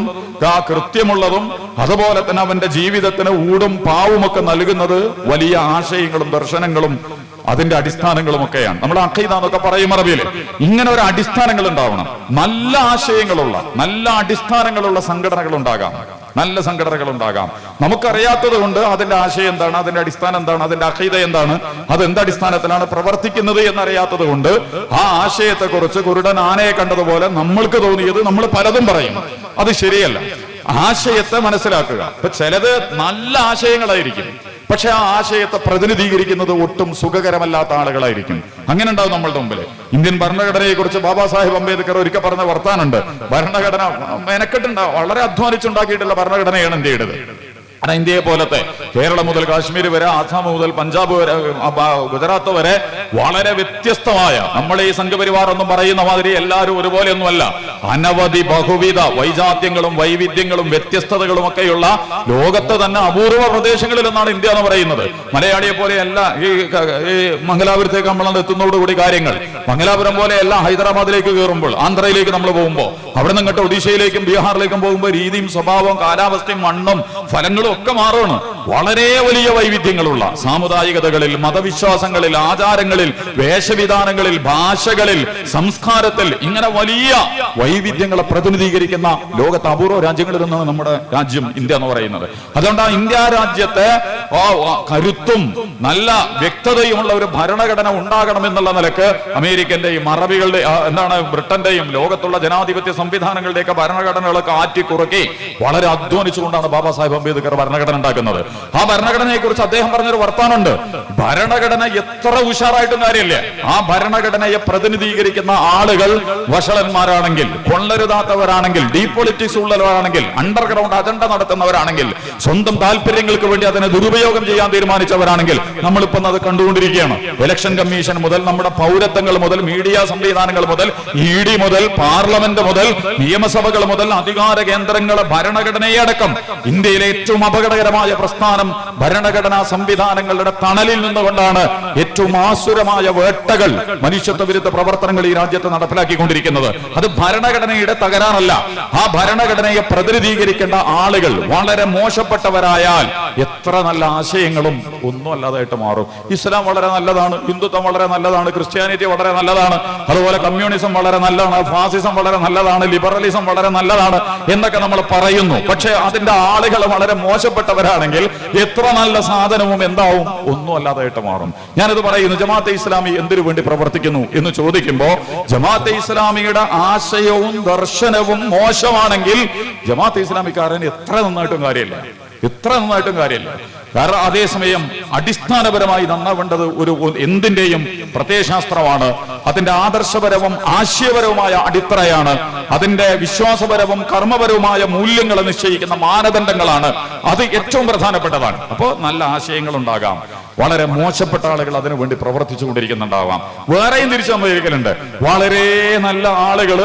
കൃത്യമുള്ളതും അതുപോലെ തന്നെ അവന്റെ ജീവിതത്തിന് ഊടും പാവുമൊക്കെ നൽകുന്നത് വലിയ ആശയങ്ങളും ദർശനങ്ങളും അതിന്റെ അടിസ്ഥാനങ്ങളും ഒക്കെയാണ്. നമ്മൾ അഖീദ എന്നൊക്കെ പറയും അറബിയിൽ. ഇങ്ങനെ ഒരു അടിസ്ഥാനങ്ങൾ ഉണ്ടാവണം. നല്ല ആശയങ്ങളുള്ള, നല്ല അടിസ്ഥാനങ്ങളുള്ള സംഘടനകൾ ഉണ്ടാകാം, നല്ല സംഘടനകൾ ഉണ്ടാകാം. നമുക്കറിയാത്തത് കൊണ്ട് അതിന്റെ ആശയം എന്താണ്, അതിന്റെ അടിസ്ഥാനം എന്താണ്, അതിന്റെ അഖീദ എന്താണ്, അത് എന്തടിസ്ഥാനത്തിലാണ് പ്രവർത്തിക്കുന്നത് എന്നറിയാത്തത് കൊണ്ട് ആ ആശയത്തെ കുറിച്ച് കുരുടൻ ആനയെ കണ്ടതുപോലെ നമ്മൾക്ക് തോന്നിയത് നമ്മൾ പലതും പറയും. അത് ശരിയല്ല. ആശയത്തെ മനസ്സിലാക്കുക. ഇപ്പൊ ചിലത് നല്ല ആശയങ്ങളായിരിക്കും, പക്ഷെ ആ ആശയത്തെ പ്രതിനിധീകരിക്കുന്നത് ഒട്ടും സുഖകരമല്ലാത്ത ആളുകളായിരിക്കും. അങ്ങനെ ഉണ്ടാവും നമ്മളുടെ മുമ്പിൽ. ഇന്ത്യൻ ഭരണഘടനയെ കുറിച്ച് ബാബാ സാഹിബ് അംബേദ്കർ ഒരിക്കൽ പറഞ്ഞ വർത്താനുണ്ട്. ഭരണഘടന മെനക്കെട്ടുണ്ടാവും, വളരെ അധ്വാനിച്ചുണ്ടാക്കിയിട്ടുള്ള ഭരണഘടനയാണ് ഇന്ത്യയുടേത്. ഇന്ത്യയെ പോലത്തെ കേരളം മുതൽ കാശ്മീർ വരെ, ആസാം മുതൽ പഞ്ചാബ് വരെ, ഗുജറാത്ത് വരെ വളരെ വ്യത്യസ്തമായ, നമ്മൾ ഈ സംഘപരിവാർ ഒന്നും പറയുന്ന മാതിരി എല്ലാവരും ഒരുപോലെയൊന്നുമല്ല, അനവധി ബഹുവിധ വൈജാത്യങ്ങളും വൈവിധ്യങ്ങളും വ്യത്യസ്തതകളും ഒക്കെയുള്ള ലോകത്തെ തന്നെ അപൂർവ പ്രദേശങ്ങളിൽ ഒന്നാണ് ഇന്ത്യ എന്ന് പറയുന്നത്. മലയാളിയെ പോലെയല്ല ഈ മംഗലാപുരത്തേക്ക് നമ്മൾ എത്തുന്നതോടുകൂടി കാര്യങ്ങൾ. മംഗലാപുരം പോലെയല്ല ഹൈദരാബാദിലേക്ക് കയറുമ്പോൾ, ആന്ധ്രയിലേക്ക് നമ്മൾ പോകുമ്പോൾ, അവിടെ നിന്ന് ഇങ്ങോട്ട് ഒഡീഷയിലേക്കും ബീഹാറിലേക്കും പോകുമ്പോൾ രീതിയും സ്വഭാവവും കാലാവസ്ഥയും മണ്ണും ഫലങ്ങളും ഒക്കെ മാറുകയാണ്. വളരെ വലിയ വൈവിധ്യങ്ങളുള്ള സാമുദായികതകളിൽ, മതവിശ്വാസങ്ങളിൽ, ആചാരങ്ങളിൽ, വേഷവിധാനങ്ങളിൽ, ഭാഷകളിൽ, സംസ്കാരത്തിൽ ഇങ്ങനെ വലിയ വൈവിധ്യങ്ങളെ പ്രതിനിധീകരിക്കുന്ന ലോകത്തെ അപൂർവ രാജ്യങ്ങളിൽ നിന്നാണ് നമ്മുടെ രാജ്യം ഇന്ത്യ എന്ന് പറയുന്നത്. അതുകൊണ്ട് ആ ഇന്ത്യ രാജ്യത്തെ കരുത്തും നല്ല വ്യക്തതയുമുള്ള ഒരു ഭരണഘടന ഉണ്ടാകണമെന്നുള്ള നിലക്ക് അമേരിക്കന്റെയും അറബികളുടെ ബ്രിട്ടന്റെയും ലോകത്തുള്ള ജനാധിപത്യ സംവിധാനങ്ങളുടെയൊക്കെ ഭരണഘടനകളൊക്കെ ആറ്റിക്കുറക്കി വളരെ അധ്വാനിച്ചുകൊണ്ടാണ് ബാബാ സാഹിബ് അംബേദ്കർ ഭരണഘടന ഉണ്ടാക്കുന്നത്. ആ ഭരണഘടനയെ കുറിച്ച് അദ്ദേഹം പറഞ്ഞൊരു വർത്താനുണ്ട്. ഭരണഘടന എത്ര ഉഷാറായിട്ടും കാര്യമില്ല, ആ ഭരണഘടനയെ പ്രതിനിധീകരിക്കുന്ന ആളുകൾ വഷളന്മാരാണെങ്കിൽ, കൊള്ളരുതാത്തവരാണെങ്കിൽ, ഡീപൊളിറ്റിക്സ് ഉള്ളവരാണെങ്കിൽ, അണ്ടർഗ്രൗണ്ട് അജണ്ട നടത്തുന്നവരാണെങ്കിൽ, സ്വന്തം താല്പര്യങ്ങൾക്ക് വേണ്ടി അതിനെ ദുരുപയോഗം ചെയ്യാൻ തീരുമാനിച്ചവരാണെങ്കിൽ നമ്മളിപ്പോ അത് കണ്ടുകൊണ്ടിരിക്കുകയാണ്. ഇലക്ഷൻ കമ്മീഷൻ മുതൽ, നമ്മുടെ പൗരത്വങ്ങൾ മുതൽ, മീഡിയ സംവിധാനങ്ങൾ മുതൽ, ED മുതൽ, പാർലമെന്റ് മുതൽ, നിയമസഭകൾ മുതൽ, അധികാര കേന്ദ്രങ്ങളെ, ഭരണഘടനയെ അടക്കം ഇന്ത്യയിലെ ഏറ്റവും അപകടകരമായ പ്രസ്ഥാനം ഭരണഘടനാ സംവിധാനങ്ങളുടെ തണലിൽ നിന്നുകൊണ്ടാണ് ഏറ്റവും ആസുരമായ വേട്ടകൾ, മനുഷ്യത്വ വിരുദ്ധ പ്രവർത്തനങ്ങൾ ഈ രാജ്യത്ത് നടപ്പിലാക്കിക്കൊണ്ടിരിക്കുന്നത്. അത് ഭരണഘടനയുടെ തകരാറല്ല. ആ ഭരണഘടനയെ പ്രതിനിധീകരിക്കേണ്ട ആളുകൾ വളരെ മോശപ്പെട്ടവരായാൽ എത്ര നല്ല ആശയങ്ങളും ഒന്നും അല്ലാതായിട്ട് മാറും. ഇസ്ലാം വളരെ നല്ലതാണ്, ഹിന്ദുത്വം വളരെ നല്ലതാണ്, ക്രിസ്ത്യാനിറ്റി വളരെ നല്ലതാണ്, അതുപോലെ കമ്മ്യൂണിസം വളരെ നല്ലതാണ്, ഫാസിസം വളരെ നല്ലതാണ്, ലിബറലിസം വളരെ നല്ലതാണ് എന്നൊക്കെ നമ്മൾ പറയുന്നു. പക്ഷെ അതിന്റെ ആളുകൾ വളരെ മോശപ്പെട്ടവരാണെങ്കിൽ എത്ര നല്ല സാധനവും എന്താവും, ഒന്നും അല്ലാതായിട്ട് മാറും. ഞാനത് പറയുന്നു. ജമാഅത്തെ ഇസ്ലാമി എന്തിനു വേണ്ടി പ്രവർത്തിക്കുന്നു എന്ന് ചോദിക്കുമ്പോ, ജമാഅത്തെ ഇസ്ലാമിയുടെ ആശയവും ദർശനവും മോശമാണെങ്കിൽ ജമാഅത്തെ ഇസ്ലാമിക്കാരൻ എത്ര നന്നായിട്ടും കാര്യമില്ല. കാരണം അതേസമയം അടിസ്ഥാനപരമായി നന്നാവേണ്ടത് എന്തിന്റെയും പ്രത്യയശാസ്ത്രമാണ്, അതിന്റെ ആദർശപരവും ആശയപരവുമായ അടിത്തറയാണ്, അതിന്റെ വിശ്വാസപരവും കർമ്മപരവുമായ മൂല്യങ്ങളെ നിശ്ചയിക്കുന്ന മാനദണ്ഡങ്ങളാണ്. അത് ഏറ്റവും പ്രധാനപ്പെട്ടതാണ്. അപ്പോൾ നല്ല ആശയങ്ങൾ ഉണ്ടാകാം, വളരെ മോശപ്പെട്ട ആളുകൾ അതിനു വേണ്ടി പ്രവർത്തിച്ചു കൊണ്ടിരിക്കുന്നുണ്ടാവാം. വേറെയും തിരിച്ചു സംഭവിക്കലുണ്ട്. വളരെ നല്ല ആളുകൾ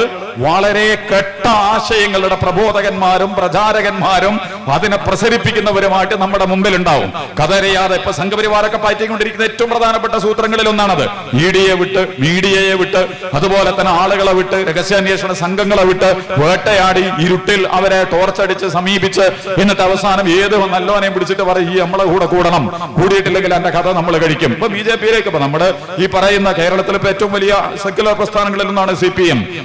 വളരെ കെട്ട ആശയങ്ങളുടെ പ്രബോധകന്മാരും പ്രചാരകന്മാരും അതിനെ പ്രസരിപ്പിക്കുന്നവരുമായിട്ട് നമ്മുടെ മുമ്പിൽ ഉണ്ടാവും. കഥറിയാതെ ഇപ്പൊ സംഘപരിവാരൊക്കെ പറ്റിക്കൊണ്ടിരിക്കുന്ന ഏറ്റവും പ്രധാനപ്പെട്ട സൂത്രങ്ങളിൽ ഒന്നാണത്. മീഡിയയെ വിട്ട് അതുപോലെ തന്നെ ആളുകളെ വിട്ട് രഹസ്യാന്വേഷണ സംഘങ്ങളെ വിട്ട് വേട്ടയാടി ഇരുട്ടിൽ അവരെ ടോർച്ചടിച്ച് സമീപിച്ച് എന്നിട്ട് അവസാനം ഏത് നല്ലവനെയും പിടിച്ചിട്ട് പറയും ഈ നമ്മളെ കൂടെ കൂടിയിട്ടില്ലെങ്കിൽ എന്റെ കഥ നമ്മൾ കഴിക്കും. ഇപ്പൊ BJP-യിലേക്ക് ഇപ്പൊ നമ്മുടെ ഈ പറയുന്ന കേരളത്തിലെ ഏറ്റവും വലിയ സെക്യുലർ പ്രസ്ഥാനങ്ങളിൽ നിന്നാണ്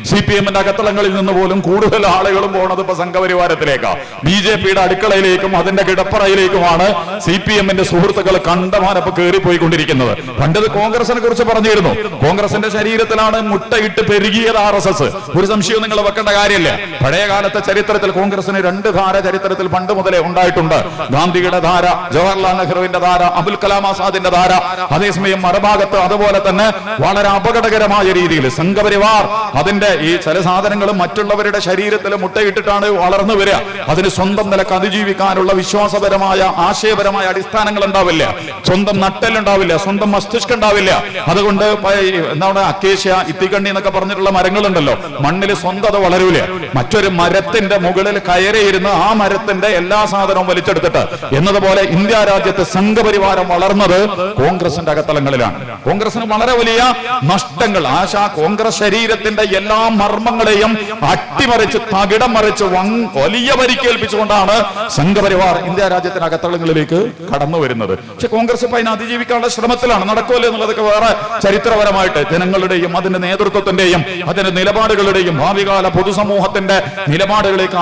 CPM-ന്റെ അകത്തളങ്ങളിൽ നിന്ന് പോലും കൂടുതൽ ആളുകളും പോണത് ഇപ്പൊ സംഘപരിവാരത്തിലേക്കാണ്. BJP-യുടെ അടുക്കളയിലേക്കും അതിന്റെ കിടപ്പറയിലേക്കുമാണ് CPM-ന്റെ സുഹൃത്തുക്കൾ കണ്ടമാനപ്പ് കയറിപ്പോയിക്കൊണ്ടിരിക്കുന്നത്. പണ്ടത് കോൺഗ്രസിനെ കുറിച്ച് പറഞ്ഞിരുന്നു. കോൺഗ്രസിന്റെ ശരീരത്തിലാണ് മുട്ടയിട്ട് പെരുകിയത് RSS. ഒരു സംശയവും നിങ്ങൾ വെക്കേണ്ട കാര്യമില്ല. പഴയ കാലത്തെ ചരിത്രത്തിൽ കോൺഗ്രസിന് 2 ധാര ചരിത്രത്തിൽ പണ്ട് മുതലേ ഉണ്ടായിട്ടുണ്ട്. ഗാന്ധിയുടെ ധാര, ജവഹർലാൽ നെഹ്റുവിന്റെ ധാര, അബുൽ കലാം ആസാദിന്റെ ധാര. അതേസമയം മറുഭാഗത്ത് അതുപോലെ തന്നെ വളരെ അപകടകരമായ രീതിയിൽ സംഘപരിവാർ അതിന്റെ ഈ ചില സാധനങ്ങളും മറ്റുള്ളവരുടെ ശരീരത്തിൽ മുട്ടയിട്ടിട്ടാണ് വളർന്നു വരിക. അതിന് സ്വന്തം നിലക്ക് അതിജീവിക്കാനുള്ള വിശ്വാസപരമായ ആശയപരമായ അടിസ്ഥാനങ്ങൾ ഉണ്ടാവില്ല, സ്വന്തം നട്ടെല്ലുണ്ടാവില്ല, സ്വന്തം മസ്തിഷ്കം ഉണ്ടാവില്ല. അതുകൊണ്ട് എന്താണ് അക്കേഷ്യ, ഇത്തിക്കണ്ണി എന്നൊക്കെ പറഞ്ഞിട്ടുള്ള മരങ്ങളുണ്ടല്ലോ, മണ്ണിൽ സ്വന്തത വളരൂല. മറ്റൊരു മരത്തിന്റെ മുകളിൽ കയറിയിരുന്ന് ആ മരത്തിന്റെ എല്ലാ സാധനവും വലിച്ചെടുത്തിട്ട് എന്നതുപോലെ ഇന്ത്യ രാജ്യത്ത് സംഘപരിവാരം വളർന്നത് കോൺഗ്രസിന്റെ അകത്തളങ്ങളിലാണ്. കോൺഗ്രസിന് വളരെ വലിയ നഷ്ടങ്ങൾ കോൺഗ്രസ് ശരീരത്തിന്റെ എല്ലാ മർമ്മങ്ങളെയും അട്ടിമറിച്ച് തകിടം മറിച്ച് വലിയ പരിക്കേൽപ്പിച്ചുകൊണ്ടാണ് സംഘപരിവാർ ഇന്ത്യ രാജ്യത്തിന്റെ അകത്തളങ്ങളിലേക്ക് കടന്നു വരുന്നത്. പക്ഷെ കോൺഗ്രസ് ഇപ്പൊ അതിനെ അതിജീവിക്കാനുള്ള ശ്രമത്തിലാണ്. നടക്കുമല്ലോ എന്നുള്ളതൊക്കെ വേറെ ചരിത്രപരമായിട്ട് ജനങ്ങളുടെയും അതിന്റെ നേതൃത്വത്തിന്റെയും അതിന്റെ നിലപാടുകളുടെയും ഭാവികാല പൊതുസമൂഹത്തിന്റെ നിലപാടുകളേക്ക്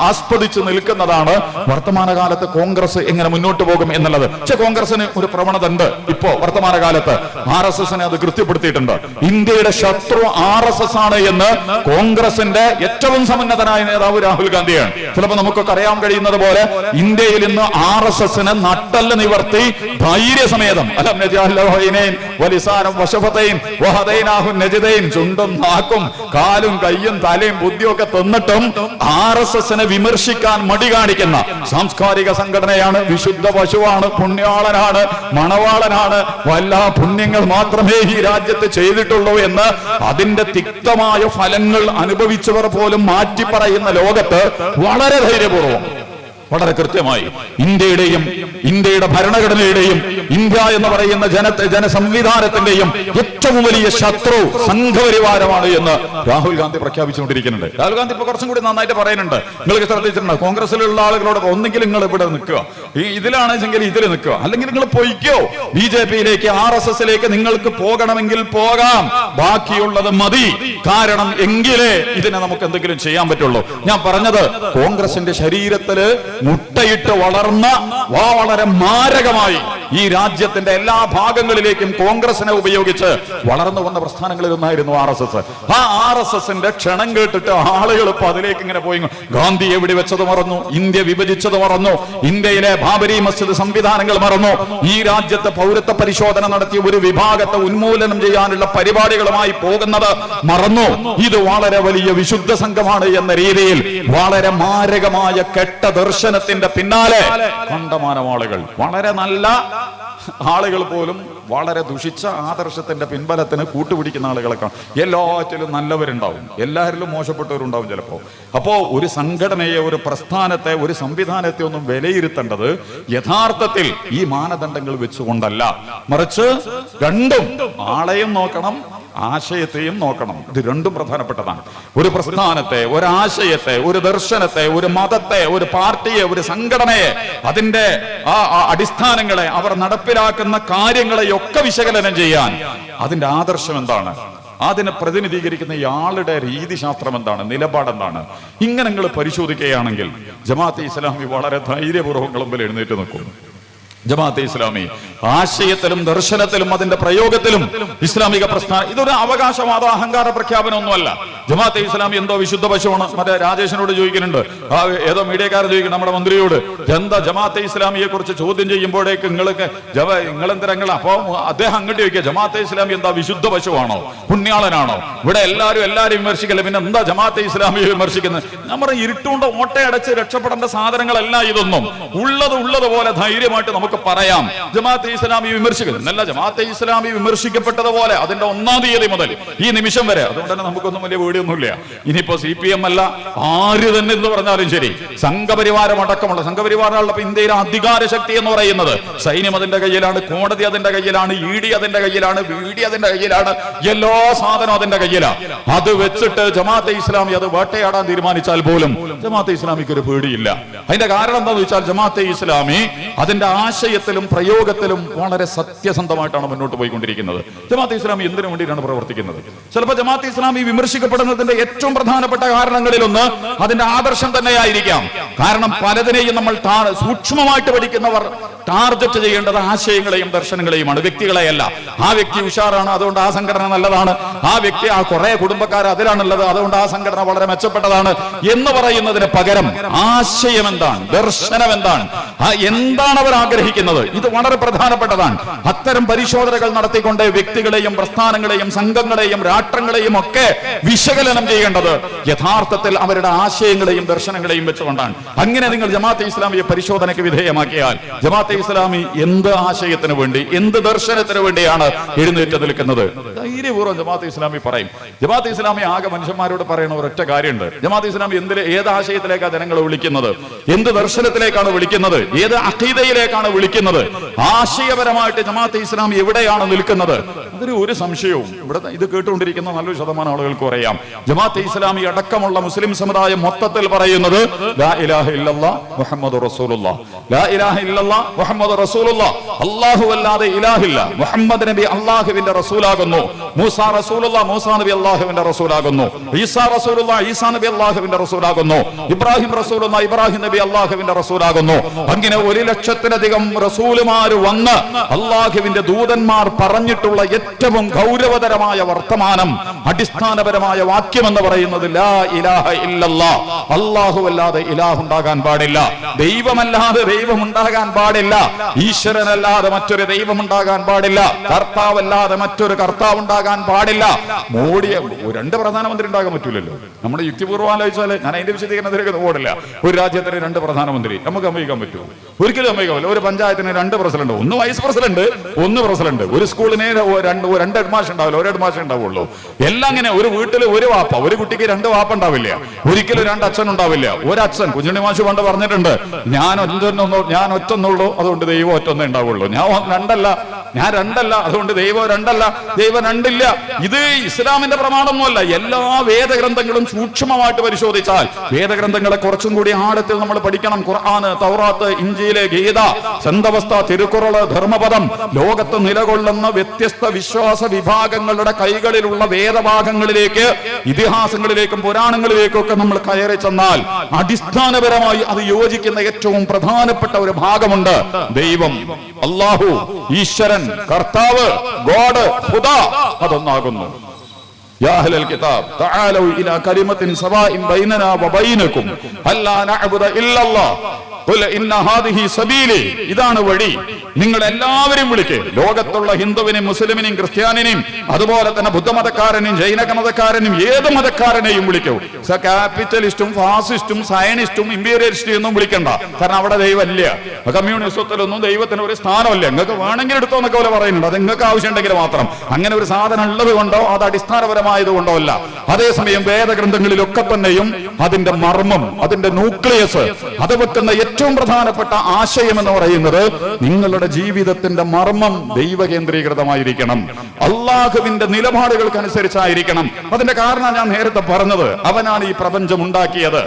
ആസ്പദിച്ച് നിൽക്കുന്നതാണ് വർത്തമാനകാലത്ത് കോൺഗ്രസ് എങ്ങനെ മുന്നോട്ട് പോകും എന്നുള്ളത്. പക്ഷെ കോൺഗ്രസിന് ഒരു പ്രവണത ഉണ്ട്. ഇപ്പോ വർത്തമാനകാലത്ത് RSS-നെ അത് കൃത്യപ്പെടുത്തിയിട്ടുണ്ട്. ഇന്ത്യയുടെ ശത്രു RSS ആണ് എന്ന് കോൺഗ്രസിന്റെ ഏറ്റവും സമുന്നതനായ നേതാവ് രാഹുൽ ഗാന്ധിയാണ്. ചിലപ്പോൾ നമുക്കൊക്കെ അറിയാൻ കഴിയുന്നത് പോലെ ഇന്ത്യയിൽ ഇന്ന് RSS-നെ നട്ടല് നിവർത്തി ധൈര്യസമേതം ചുണ്ടും നാക്കും കാലും കയ്യും തലയും ബുദ്ധിയും ഒക്കെ തന്നിട്ടും RSS-നെ വിമർശിക്കാൻ മടി കാണിക്കുന്ന സാംസ്കാരിക സംഘടനയാണ്, വിശുദ്ധ പശുവാണ്, പുണ്യാളനാണ്, മണവാളനാണ്, വല്ല പുണ്യങ്ങൾ മാത്രമേ ഈ രാജ്യത്ത് ചെയ്തിട്ടുള്ളൂ എന്ന് അതിന്റെ തിക്തമായ ഫലങ്ങൾ അനുഭവിച്ചവർ പോലും മാറ്റി പറയുന്ന ലോകത്ത് വളരെ ധൈര്യപൂർവ്വം വളരെ കൃത്യമായി ഇന്ത്യയുടെ ഭരണഘടനയുടെയും ഇന്ത്യ എന്ന് പറയുന്ന ജനസംവിധാനത്തിന്റെയും ഏറ്റവും വലിയ ശത്രു സംഘപരിവാരമാണ് എന്ന് രാഹുൽ ഗാന്ധി പ്രഖ്യാപിച്ചുകൊണ്ടിരിക്കുന്നുണ്ട്. രാഹുൽ ഗാന്ധി ഇപ്പൊ കുറച്ചും കൂടി നന്നായിട്ട് പറയുന്നുണ്ട്. നിങ്ങൾക്ക് ശ്രദ്ധിച്ചിട്ടുണ്ട്, കോൺഗ്രസിലുള്ള ആളുകളോട് ഒന്നെങ്കിൽ നിങ്ങൾ ഇവിടെ നിൽക്കുക, ഇതിലാണെങ്കിൽ ഇതിൽ നിൽക്കുക, അല്ലെങ്കിൽ നിങ്ങൾ പൊയ്ക്കോ BJP-യിലേക്ക് RSS-ലേക്ക് നിങ്ങൾക്ക് പോകണമെങ്കിൽ പോകാം, ബാക്കിയുള്ളത് മതി. കാരണം എങ്കിലേ ഇതിനെ നമുക്ക് എന്തെങ്കിലും ചെയ്യാൻ പറ്റുള്ളൂ. ഞാൻ പറഞ്ഞത് കോൺഗ്രസിന്റെ ശരീരത്തില് മുട്ടയിട്ട് വളർന്ന വളരെ മാരകമായി ഈ രാജ്യത്തിന്റെ എല്ലാ ഭാഗങ്ങളിലേക്കും കോൺഗ്രസിനെ ഉപയോഗിച്ച് വളർന്നു വന്ന പ്രസ്ഥാനങ്ങളിൽ ഒന്നായിരുന്നു RSS. ആ RSS-ന്റെ ക്ഷണം കേട്ടിട്ട് ആളുകൾ ഇപ്പൊ അതിലേക്ക് ഇങ്ങനെ പോയി. ഗാന്ധി എവിടെ വെച്ചത് മറന്നു, ഇന്ത്യ വിഭജിച്ചത് മറന്നു, ഇന്ത്യയിലെ ബാബരി മസ്ജിദ് സംവിധാനങ്ങൾ മറന്നു, ഈ രാജ്യത്തെ പൗരത്വ പരിശോധന നടത്തിയ ഒരു വിഭാഗത്തെ ഉന്മൂലനം ചെയ്യാനുള്ള പരിപാടികളുമായി പോകുന്നത് മറന്നു. ഇത് വളരെ വലിയ വിശുദ്ധ സംഘമാണ് എന്ന രീതിയിൽ വളരെ മാരകമായ കെട്ട ദർശനത്തിന്റെ പിന്നാലെ കണ്ടമാനം ആളുകൾ, വളരെ നല്ല ആളുകൾ പോലും വളരെ ദുഷിച്ച ആദർശത്തിന്റെ പിൻബലത്തിന് കൂട്ടുപിടിക്കുന്ന ആളുകളെ കാണും. എല്ലാറ്റിലും നല്ലവരുണ്ടാവും, എല്ലാവരിലും മോശപ്പെട്ടവരുണ്ടാവും ചിലപ്പോൾ. അപ്പോ ഒരു സംഘടനയെ, ഒരു പ്രസ്ഥാനത്തെ, ഒരു സംവിധാനത്തെ ഒന്നും വിലയിരുത്തേണ്ടത് യഥാർത്ഥത്തിൽ ഈ മാനദണ്ഡങ്ങൾ വെച്ചുകൊണ്ടല്ല, മറിച്ച് രണ്ടും ആളെയും നോക്കണം, ആശയത്തെയും നോക്കണം. ഇത് രണ്ടും പ്രധാനപ്പെട്ടതാണ്. ഒരു പ്രസ്ഥാനത്തെ, ഒരാശയത്തെ, ഒരു ദർശനത്തെ, ഒരു മതത്തെ, ഒരു പാർട്ടിയെ, ഒരു സംഘടനയെ, അതിന്റെ അടിസ്ഥാനങ്ങളെ, അവർ നടപ്പിലാക്കുന്ന കാര്യങ്ങളെയൊക്കെ വിശകലനം ചെയ്യാൻ അതിന്റെ ആദർശം എന്താണ്, അതിനെ പ്രതിനിധീകരിക്കുന്ന ഇയാളുടെ രീതിശാസ്ത്രം എന്താണ്, നിലപാടെന്താണ്, ഇങ്ങനെ നിങ്ങൾ പരിശോധിക്കുകയാണെങ്കിൽ ജമാഅത്തെ ഇസ്ലാമി വളരെ ധൈര്യപൂർവ്വം മുമ്പിൽ എഴുന്നേറ്റ് നിൽക്കും. ജമാഅത്തെ ഇസ്ലാമി ആശയത്തിലും ദർശനത്തിലും അതിന്റെ പ്രയോഗത്തിലും ഇസ്ലാമിക പ്രസ്ഥാനം, ഇതൊരു അവകാശവാദ അഹങ്കാര പ്രഖ്യാപനമൊന്നുമല്ല. ജമാഅത്തെ ഇസ്ലാമി എന്തോ വിശുദ്ധ പശുവാണ്. മറ്റേ രാജേഷിനോട് ചോദിക്കുന്നുണ്ട്, ഏതോ മീഡിയക്കാരൻ ചോദിക്കണം നമ്മുടെ മന്ത്രിയോട്, എന്താ ജമാഅത്തെ ഇസ്ലാമിയെ കുറിച്ച് ചോദ്യം ചെയ്യുമ്പോഴേക്ക് നിങ്ങളെന്തിരങ്ങൾ, അപ്പൊ അദ്ദേഹം അങ്ങോട്ട് ചോദിക്കുക, ജമാഅത്തെ ഇസ്ലാമി എന്താ വിശുദ്ധ പശുവാണോ, പുണ്യാളനാണോ, ഇവിടെ എല്ലാരും വിമർശിക്കല്ലേ, പിന്നെ എന്താ ജമാഅത്തെ ഇസ്ലാമിയെ വിമർശിക്കുന്നത്? നമ്മുടെ ഇരുട്ടുകൊണ്ട് ഓട്ടയടച്ച് രക്ഷപ്പെടേണ്ട സാധനങ്ങളല്ല ഇതൊന്നും. ഉള്ളതുപോലെ ധൈര്യമായിട്ട് നമുക്ക് നമുക്ക് പറയാം ജമാഅത്തെ ഇസ്ലാമി വിമർശിക്കുന്നത് എന്നല്ല. ജമാഅത്തെ ഇസ്ലാമി വിമർശിക്കപ്പെട്ടതുപോലെ അതിന്റെ 1-ാം തീയതി മുതൽ ഈ നിമിഷം വരെ. അതുകൊണ്ട് തന്നെ നമുക്കൊന്നും വലിയ പേടിയൊന്നുമില്ല. ഇനിയിപ്പോ CPM അല്ല ആര് തന്നെ എന്ന് പറഞ്ഞാലും ശരി, സംഘപരിവാരം അടക്കമുള്ള സംഘപരിവാരമുള്ള ഇന്ത്യയിലെ അധികാര ശക്തി എന്ന് പറയുന്നത് സൈന്യം അതിന്റെ കയ്യിലാണ്, കോടതി അതിന്റെ കയ്യിലാണ്, ED അതിന്റെ കയ്യിലാണ്, VD അതിന്റെ കയ്യിലാണ്, എല്ലാ സാധനവും അതിന്റെ കയ്യിലാണ്. അത് വെച്ചിട്ട് ജമാഅത്തെ ഇസ്ലാമി അത് വേട്ടയാടാൻ തീരുമാനിച്ചാൽ പോലും ജമാഅത്തെ ഇസ്ലാമിക്ക് ഒരു പേടിയില്ല. അതിന്റെ കാരണം എന്താണെന്ന് വെച്ചാൽ ജമാഅത്തെ ഇസ്ലാമി അതിന്റെ ആശയത്തിലും പ്രയോഗത്തിലും വളരെ സത്യസന്ധമായിട്ടാണ് മുന്നോട്ട് പോയിക്കൊണ്ടിരിക്കുന്നത്. ജമാഅത്തെ ഇസ്ലാമി എന്തിനു വേണ്ടിയിട്ടാണ് പ്രവർത്തിക്കുന്നത്? ചിലപ്പോൾ ജമാഅത്തെ ഇസ്ലാമി വിമർശിക്കപ്പെടുന്നതിന്റെ ഏറ്റവും പ്രധാനപ്പെട്ട കാരണങ്ങളിലൊന്ന് അതിന്റെ ആദർശം തന്നെയായിരിക്കാം. കാരണം പലതിനെയും നമ്മൾ സൂക്ഷ്മമായിട്ട് പഠിക്കുന്നവർ ടാർഗറ്റ് ചെയ്യേണ്ടത് ആശയങ്ങളെയും ദർശനങ്ങളെയുമാണ്, വ്യക്തികളെയല്ല. ആ വ്യക്തി ഉഷാറാണ്, അതുകൊണ്ട് ആ സംഘടന നല്ലതാണ്. ആ വ്യക്തി ആ കുറെ കുടുംബക്കാർ അതിലാണുള്ളത്, അതുകൊണ്ട് ആ സംഘടന വളരെ മെച്ചപ്പെട്ടതാണ് എന്ന് പറയുന്നതിന് പകരം ആശയം എന്താണ്, ദർശനം എന്താണ്, എന്താണ് അവർ ആഗ്രഹിക്കുന്നത്, ഇത് വളരെ പ്രധാനപ്പെട്ടതാണ്. അത്തരം പരിശോധനകൾ നടത്തിക്കൊണ്ട് വ്യക്തികളെയും പ്രസ്ഥാനങ്ങളെയും സംഘങ്ങളെയും രാഷ്ട്രങ്ങളെയും ഒക്കെ വിശകലനം ചെയ്യേണ്ടത് യഥാർത്ഥത്തിൽ അവരുടെ ആശയങ്ങളെയും ദർശനങ്ങളെയും വെച്ചുകൊണ്ടാണ്. അങ്ങനെ നിങ്ങൾ ജമാഅത്തെ ഇസ്ലാമിയെ പരിശോധനയ്ക്ക് വിധേയമാക്കിയാൽ ജമാഅത്തെ ഇസ്ലാമി എന്ത് ആശയത്തിന് വേണ്ടി, എന്ത് ദർശനത്തിന് വേണ്ടിയാണ് എഴുന്നേറ്റ് നിൽക്കുന്നത്? ധൈര്യപൂർവ്വം ജമാഅത്തെ ഇസ്ലാമി പറയും. ജമാഅത്തെ ഇസ്ലാമി ആകെ മനുഷ്യന്മാരോട് പറയുന്ന ഒരൊറ്റ കാര്യമുണ്ട്. ജമാഅത്തെ ഇസ്ലാമി ഏത് ആശയത്തിലേക്കാണ് ജനങ്ങളെ വിളിക്കുന്നത്, എന്ത് ദർശനത്തിലേക്കാണ് വിളിക്കുന്നത്, ഏത് അഖീദയിലേക്കാണ് വിളിക്കുന്നത്, ആശയപരമായിട്ട് ജമാഅത്തെ ഇസ്ലാമി എവിടെയാണ് നിൽക്കുന്നത്? അതിന് ഒരു സംശയവും ഇവിടെ ഇത് കേട്ടുകൊണ്ടിരിക്കുന്ന നല്ലൊരു ശതമാനം ആളുകൾക്ക് അറിയാം. ജമാഅത്തെ ഇസ്ലാമി അടക്കമുള്ള മുസ്ലിം സമുദായം മൊത്തത്തിൽ പറയുന്നത് ലാ ഇലാഹ ഇല്ലല്ലാഹ് മുഹമ്മദുർ റസൂലുള്ളാഹ്, ലാ ഇലാഹ ഇല്ലല്ലാഹ് മുഹമ്മദുർ റസൂലുള്ളാഹ്, അല്ലാഹു അല്ലാതെ ഇലാഹില്ല, മുഹമ്മദ് നബി അല്ലാഹുവിന്റെ റസൂലാകുന്നു, മൂസാ റസൂലുള്ളാഹ്, മൂസാ നബി അല്ലാഹുവിന്റെ റസൂലാകുന്നു, ഈസാ റസൂലുള്ളാഹ്, ഈസാ നബി അല്ലാഹുവിന്റെ റസൂലാകുന്നു, ഇബ്രാഹിം റസൂലുള്ളാഹ്, ഇബ്രാഹിം നബി അല്ലാഹുവിന്റെ റസൂലാകുന്നു. അങ്ങനെ 1,00,000-ലധികം റസൂലുമാർ വന്ന് അല്ലാഹുവിന്റെ ദൂതന്മാർ പറഞ്ഞിട്ടുള്ള ഏറ്റവും ഗൗരവതരമായ വർത്തമാനം, അടിസ്ഥാനപരമായ വാക്യം എന്ന് പറയുന്നത് ലാ ഇലാഹ ഇല്ലല്ലാഹ്, അല്ലാഹു അല്ലാതെ ഇലാഹ് ഉണ്ടാകാൻ പാടില്ല, ദൈവമല്ലാതെ ദൈവം ഉണ്ടാകാൻ പാടില്ല, ഈശ്വരനല്ലാതെ മറ്റൊരു ദൈവം ഉണ്ടാകാൻ പാടില്ല, കർത്താവല്ലാതെ മറ്റൊരു കർത്താവ് ഉണ്ടാകാൻ പാടില്ല. മോഡിയെ 2 പ്രധാനമന്ത്രി ഉണ്ടാകാൻ പറ്റൂലല്ലോ. നമ്മുടെ യുക്തിപൂർവ്വം ആലോചിച്ചാൽ, ഞാൻ അതിന്റെ വിശദീകരണത്തിലേക്ക് പോടില്ല. ഒരു രാജ്യത്തിന് 2 പ്രധാനമന്ത്രി നമുക്ക് അംഗീകരിക്കാൻ പറ്റുമോ? ഒരിക്കലും അംഗീകരിക്കാൻ. ഒരു പഞ്ചായത്തിന് 2 പ്രസിഡന്റ്, ഒന്ന് വൈസ് പ്രസിഡന്റ്, ഒന്ന് പ്രസിഡന്റ്. ഒരു സ്കൂളിന് 2 ഹെഡ് മാഷ് ഉണ്ടാവില്ല, ഒരു ഹെഡ് മാഷ് ഉണ്ടാവുള്ളൂ. എല്ലാം അങ്ങനെ. ഒരു വീട്ടിൽ ഒരു വാപ്പ, ഒരു കുട്ടിക്ക് 2 വാപ്പ ഉണ്ടാവില്ല, ഒരിക്കലും 2 അച്ഛൻ ഉണ്ടാവില്ല. ഒരച്ഛൻ, കുഞ്ഞുണ്ണി മാഷ് പണ്ട് പറഞ്ഞിട്ടുണ്ട്, ഞാൻ ഒറ്റൊന്നുള്ളൂ, അതുകൊണ്ട് ദൈവം ഒറ്റൊന്നേ ഉണ്ടാവുള്ളൂ. ഞാൻ രണ്ടല്ല, അതുകൊണ്ട് ദൈവം 2 അല്ല, ദൈവം 2 ഇല്ല. ഇത് ഇസ്ലാമിന്റെ പ്രമാണമൊന്നുമല്ല. എല്ലാ വേദഗ്രന്ഥങ്ങളും സൂക്ഷ്മമായിട്ട് പരിശോധിച്ചാൽ, വേദഗ്രന്ഥങ്ങളെ കുറച്ചും കൂടി ആഴത്തിൽ നമ്മൾ പഠിക്കണം. ഖുർആന്, തൗറാത്ത്, ഇഞ്ചീല്, ഗീത, സന്തവസ്ഥ, തിരുക്കുറള്, ധർമ്മപദം, ലോകത്ത് നിലകൊള്ളുന്ന വ്യത്യസ്ത വിശ്വാസ വിഭാഗങ്ങളുടെ കൈകളിലുള്ള വേദഭാഗങ്ങളിലേക്ക്, ഇതിഹാസങ്ങളിലേക്കും പുരാണങ്ങളിലേക്കും ഒക്കെ നമ്മൾ കയറി ചെന്നാൽ അടിസ്ഥാനപരമായി അത് യോജിക്കുന്ന ഏറ്റവും പ്രധാനപ്പെട്ട ഒരു ഭാഗമുണ്ട്. ദൈവം, അല്ലാഹു, ഈശ്വരൻ, കർത്താവ്, ഗോഡ്, ഖുദാ, അതൊന്നാകുന്നു. യാ അഹ്ലൽ കിതാബ് തആലൂ ഇലാ കലിമത്തിൻ സവാഇൻ ബൈനനാ വബൈനകും അല്ലാ നഅബുദ ഇല്ലല്ലാഹ് ഖുൽ ഇന്ന ഹാദിഹി സബീലി, ഇതാണ് വഴി, നിങ്ങൾ എല്ലാവരും വിളിക്ക്. ലോകത്തുള്ള ഹിന്ദുവിനെയും മുസ്ലിമിനെയും ക്രിസ്ത്യാനിനെയും അതുപോലെ തന്നെ ബുദ്ധമതക്കാരനെയും ജൈനമതക്കാരനെയും ഏത് മതക്കാരനെയും വിളിക്കൂ. ക്യാപിറ്റലിസ്റ്റും ഫാസിസ്റ്റും സയനിസ്റ്റും ഇമ്പീരിയലിസ്റ്റും ഒന്നും വിളിക്കണ്ട. കാരണം അവിടെ ദൈവമില്ല. കമ്മ്യൂണിസത്തിലൊന്നും ദൈവത്തിന് ഒരു സ്ഥാനമില്ല. നിങ്ങൾക്ക് വേണമെങ്കിൽ എടുത്തോ എന്നൊക്കെ പോലെ പറയുന്നുണ്ട്. അത് നിങ്ങൾക്ക് ആവശ്യമുണ്ടെങ്കിൽ മാത്രം. അങ്ങനെ ഒരു സാധനം ഉള്ളത് കൊണ്ടോ അത് അടിസ്ഥാനപരമായത് കൊണ്ടോ അല്ല. അതേസമയം വേദഗ്രന്ഥങ്ങളിലൊക്കെ തന്നെയും അതിന്റെ മർമ്മം, അതിന്റെ ന്യൂക്ലിയസ്, അത് വെക്കുന്ന ഏറ്റവും പ്രധാനപ്പെട്ട ആശയം എന്ന് പറയുന്നത് നിങ്ങളുടെ ജീവിതത്തിന്റെ മർമ്മം ദൈവകേന്ദ്രീകൃതമായിരിക്കണം, അള്ളാഹുവിന്റെ നിലപാടുകൾക്കനുസരിച്ചായിരിക്കണം. അതിന്റെ കാരണം ഞാൻ നേരത്തെ പറഞ്ഞത്, അവനാണ് ഈ പ്രപഞ്ചം ഉണ്ടാക്കിയത്.